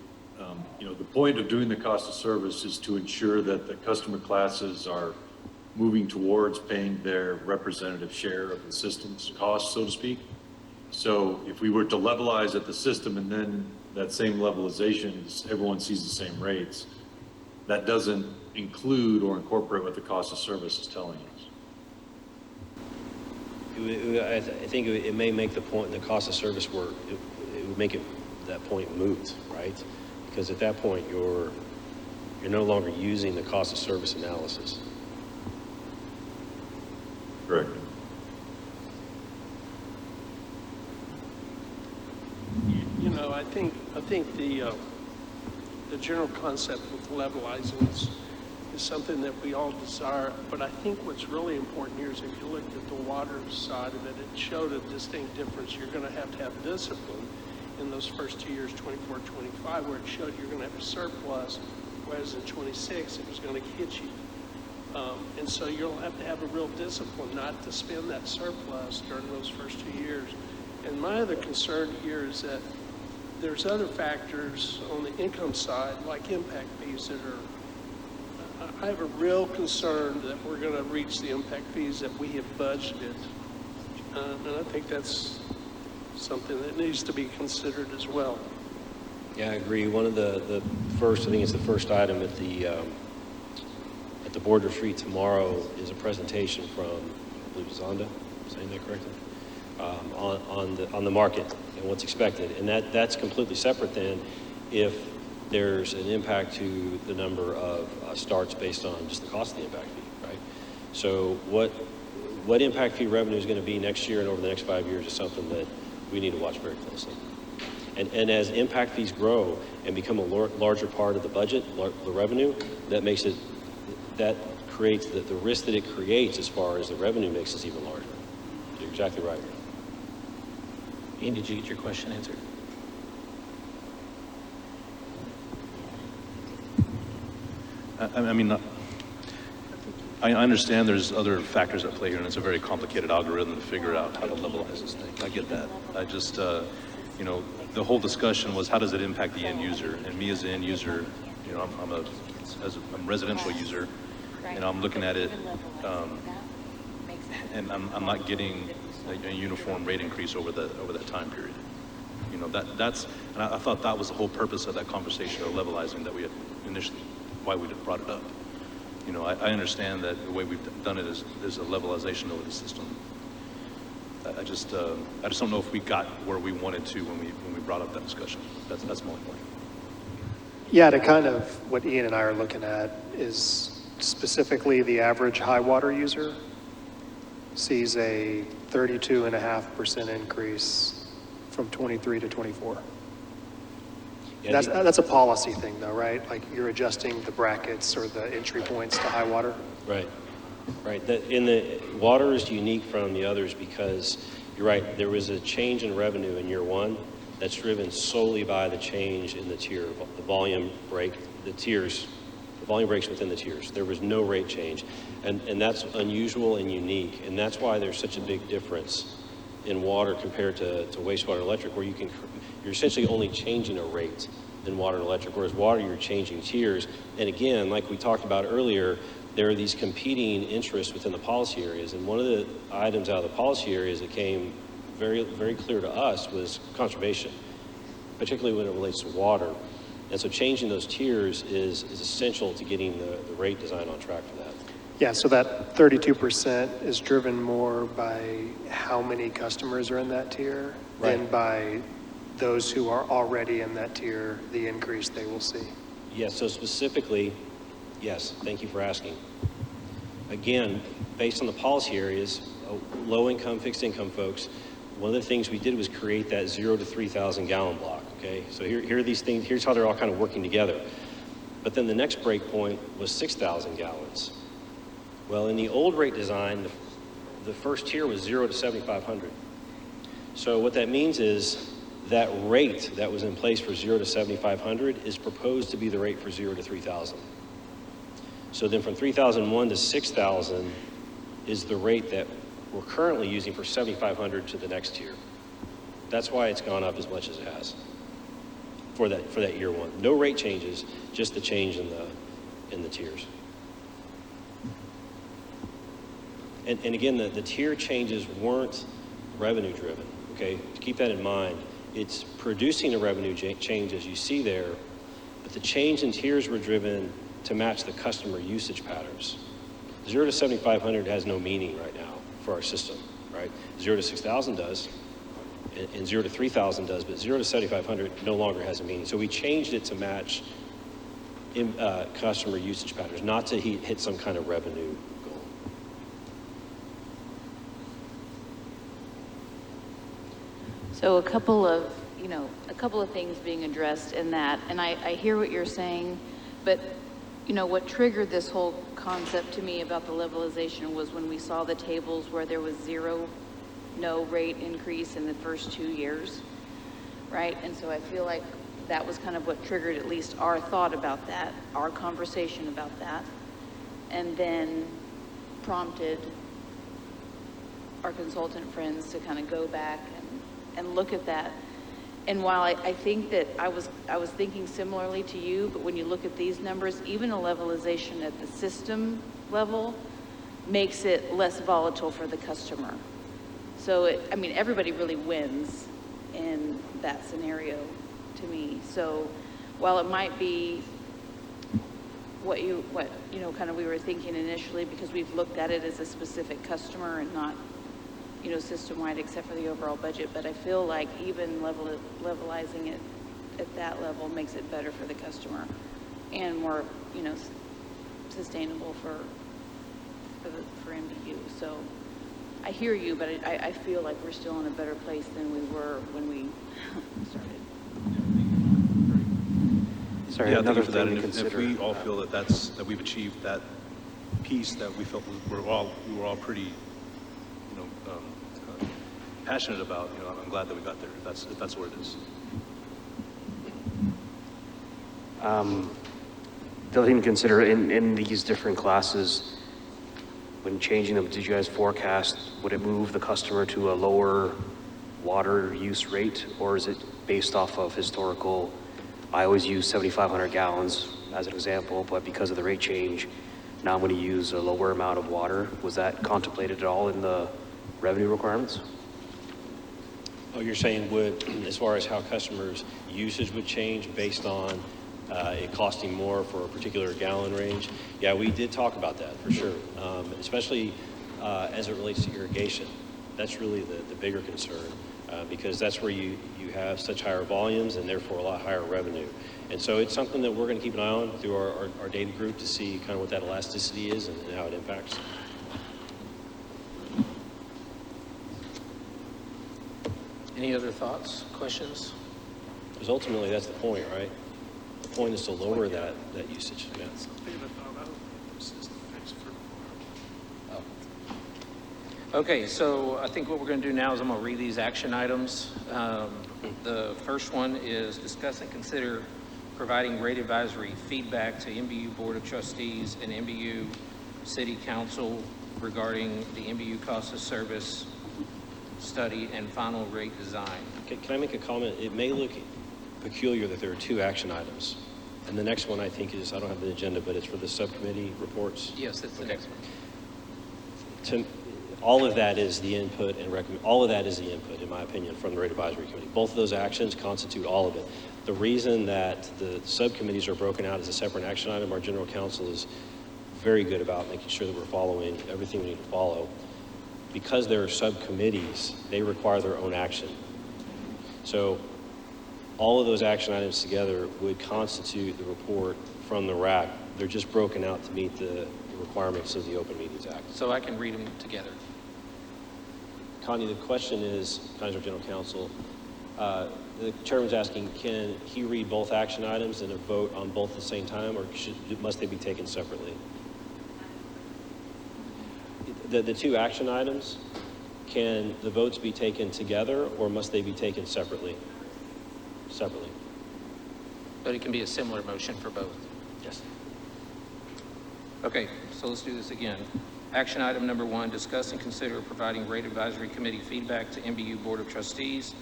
the point of doing the cost of service is to ensure that the customer classes are moving towards paying their representative share of the system's cost, so to speak. So if we were to levelize at the system and then that same levelization, everyone sees the same rates, that doesn't include or incorporate what the cost of service is telling us. I think it may make the point, the cost of service work, it would make it, that point moot, right? Because at that point, you're no longer using the cost of service analysis. Correct. I think the general concept with levelizing is something that we all desire, but I think what's really important here is if you looked at the water side of it, it showed a distinct difference. You're going to have discipline in those first 2 years, 24, 25, where it showed you're going to have a surplus, whereas in 26, it was going to hit you. And so you'll have to have a real discipline not to spend that surplus during those first 2 years. And my other concern here is that there's other factors on the income side, like impact fees that are, I have a real concern that we're going to reach the impact fees that we have budgeted. And I think that's something that needs to be considered as well. Yeah, I agree. One of the first, I think it's the first item at the board retreat tomorrow is a presentation from, I believe, Zonda, am I saying that correctly? On the market and what's expected. And that's completely separate than if there's an impact to the number of starts based on just the cost of the impact fee, right? So what impact fee revenue is going to be next year and over the next 5 years is something that we need to watch very closely. And as impact fees grow and become a larger part of the budget, the revenue, that creates the risk that it creates as far as the revenue mix is even larger. You're exactly right. Ian, did you get your question answered? I understand there's other factors at play here, and it's a very complicated algorithm to figure out how to levelize this thing. I get that. I just, the whole discussion was how does it impact the end user? And me as the end user, you know, I'm a residential user, and I'm looking at it, and I'm not getting a uniform rate increase over that time period. You know, that's, and I thought that was the whole purpose of that conversation of levelizing that we had initially, why we brought it up. You know, I understand that the way we've done it is there's a levelization over the system. I just don't know if we got where we wanted to when we brought up that discussion. That's my only point. Yeah, to kind of what Ian and I are looking at is specifically the average high water user sees a 32.5% increase from 23 to 24. Yeah, That's a policy thing though, right? Like you're adjusting the brackets or the entry points to high water? Right, right. In the water is unique from the others because you're right, there was a change in revenue in year one that's driven solely by the change in the tier, the volume break, the tiers, the volume breaks within the tiers. There was no rate change. And that's unusual and unique. And that's why there's such a big difference in water compared to wastewater and electric, where you're essentially only changing a rate in water and electric, whereas water, you're changing tiers. And again, like we talked about earlier, there are these competing interests within the policy areas. And one of the items out of the policy areas that came very, very clear to us was conservation, particularly when it relates to water. And so changing those tiers is essential to getting the rate design on track for that. Yeah, so that 32% is driven more by how many customers are in that tier than Right. by those who are already in that tier, the increase they will see. Yes, so specifically, yes, thank you for asking. Again, based on the policy areas, low income, fixed income folks, one of the things we did was create that 0 to 3,000 gallon block, okay? So here are these things, here's how they're all kind of working together. But then the next break point was 6,000 gallons. Well, in the old rate design, the first tier was 0 to 7,500. So what that means is that rate that was in place for 0 to 7,500 is proposed to be the rate for 0 to 3,000. So then from 3,001 to 6,000 is the rate that we're currently using for 7,500 to the next tier. That's why it's gone up as much as it has for that year one. No rate changes, just the change in the tiers. And again, the tier changes weren't revenue driven, okay? To keep that in mind, it's producing a revenue change as you see there, but the change in tiers were driven to match the customer usage patterns. 0 to 7,500 has no meaning right now for our system, right? 0 to 6,000 does, and 0 to 3,000 does, but 0 to 7,500 no longer has a meaning. So we changed it to match customer usage patterns, not to hit some kind of revenue goal. So a couple of things being addressed in that, and I hear what you're saying, but what triggered this whole concept to me about the levelization was when we saw the tables where there was no rate increase in the first 2 years, right? And so I feel like that was kind of what triggered at least our thought about that, our conversation about that, and then prompted our consultant friends to kind of go back and look at that. And while I think that I was thinking similarly to you, but when you look at these numbers, even a levelization at the system level makes it less volatile for the customer. So everybody really wins in that scenario to me. So while it might be what kind of we were thinking initially, because we've looked at it as a specific customer and not system-wide except for the overall budget, but I feel like even levelizing it at that level makes it better for the customer and more, sustainable for NBU. So I hear you, but I feel like we're still in a better place than we were when we started. Sorry, Yeah, another thank you for that. thing to And if consider. we all feel that we've achieved that piece that we felt we were all pretty, passionate about, I'm glad that we got there. If that's what it is. The other thing to consider in these different classes, when changing them, did you guys forecast, would it move the customer to a lower water use rate, or is it based off of historical? I always use 7,500 gallons as an example, but because of the rate change, now I'm going to use a lower amount of water. Was that contemplated at all in the revenue requirements? Oh, you're saying would, as far as how customers' usage would change based on it costing more for a particular gallon range? Yeah, we did talk about that for sure, especially as it relates to irrigation. That's really the bigger concern because that's where you have such higher volumes and therefore a lot higher revenue. And so it's something that we're going to keep an eye on through our data group to see kind of what that elasticity is and how it impacts. Any other thoughts, questions? Because ultimately that's the point, right? The point is to lower that usage. Yeah. Okay, so I think what we're going to do now is I'm going to read these action items. The first one is discuss and consider providing rate advisory feedback to NBU Board of Trustees and NBU City Council regarding the NBU cost of service study and final rate design. Can I make a comment? It may look peculiar that there are two action items. And the next one I think is, I don't have the agenda, but it's for the subcommittee reports. Yes, that's the next one. All of that is the input and all of that is the input, in my opinion, from the Rate Advisory Committee. Both of those actions constitute all of it. The reason that the subcommittees are broken out as a separate action item, our general counsel is very good about making sure that we're following everything we need to follow. Because there are subcommittees, they require their own action. So all of those action items together would constitute the report from the RAC. They're just broken out to meet the requirements of the Open Meetings Act. So I can read them together. Connie, the question is, Connie's our general counsel, the chairman's asking, can he read both action items and a vote on both at the same time, or must they be taken separately? The two action items, can the votes be taken together or must they be taken separately? Separately. But it can be a similar motion for both. Yes. Okay, so let's do this again. Action item number 1, discuss and consider providing rate advisory committee feedback to NBU Board of Trustees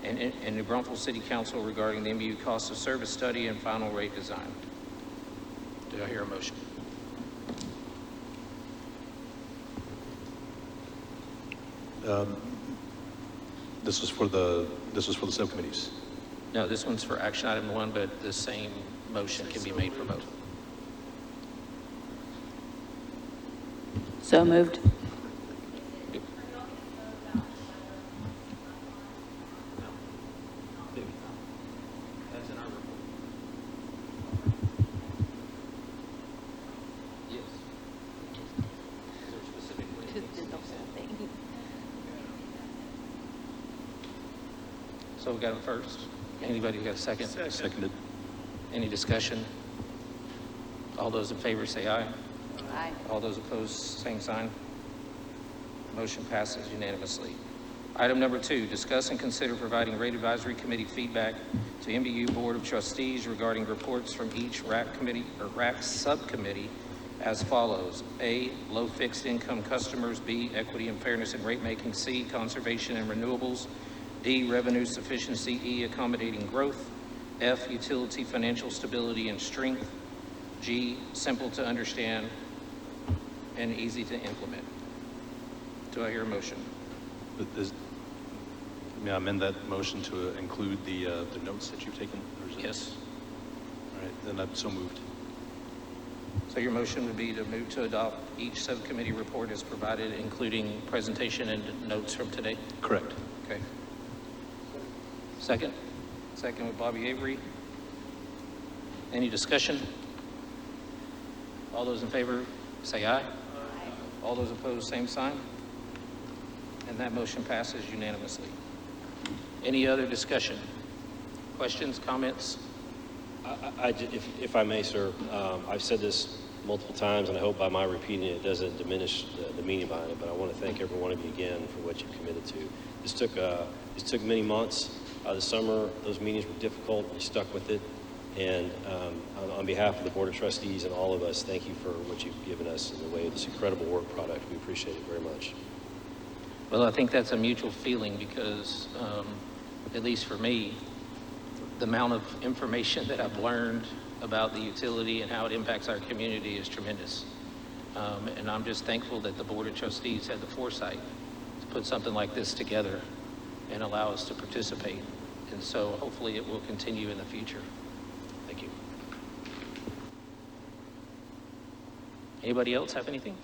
and New Braunfels City Council regarding the NBU cost of service study and final rate design. Do I hear a motion? This is for the subcommittees. No, this one's for action item 1, but the same motion can be made for both. So moved. That's in our report. Yes. Is there specifically? Just did the whole thing. So we got it first. Anybody got a second? Seconded. Any discussion? All those in favor say aye. Aye. All those opposed, same sign. Motion passes unanimously. Item number 2, discuss and consider providing rate advisory committee feedback to NBU Board of Trustees regarding reports from each RAC committee or RAC subcommittee as follows. A, low fixed income customers. B, equity and fairness in rate making. C, conservation and renewables. D, revenue sufficiency. E, accommodating growth. F, utility financial stability and strength. G, simple to understand and easy to implement. Do I hear a motion? May I amend that motion to include the notes that you've taken? Or is it- Yes. All right, then I'm so moved. So your motion would be to move to adopt each subcommittee report as provided, including presentation and notes from today? Correct. Okay. Second? Second with Bobby Avery. Any discussion? All those in favor, say aye. All those opposed, same sign. And that motion passes unanimously. Any other discussion? Questions, comments? If I may, sir, I've said this multiple times, and I hope by my repeating it doesn't diminish the meaning behind it, but I want to thank every one of you again for what you've committed to. This took many months. This summer, those meetings were difficult. You stuck with it. And on behalf of the Board of Trustees and all of us, thank you for what you've given us in the way of this incredible work product. We appreciate it very much. Well, I think that's a mutual feeling because, at least for me, the amount of information that I've learned about the utility and how it impacts our community is tremendous. And I'm just thankful that the Board of Trustees had the foresight to put something like this together and allow us to participate. And so hopefully it will continue in the future. Thank you. Anybody else have anything?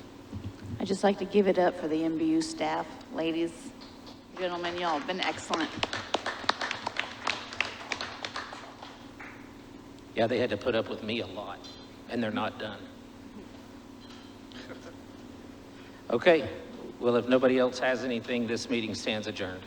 I'd just like to give it up for the NBU staff, ladies, gentlemen, y'all have been excellent. Yeah, they had to put up with me a lot, and they're not done. Okay, well, if nobody else has anything, this meeting stands adjourned.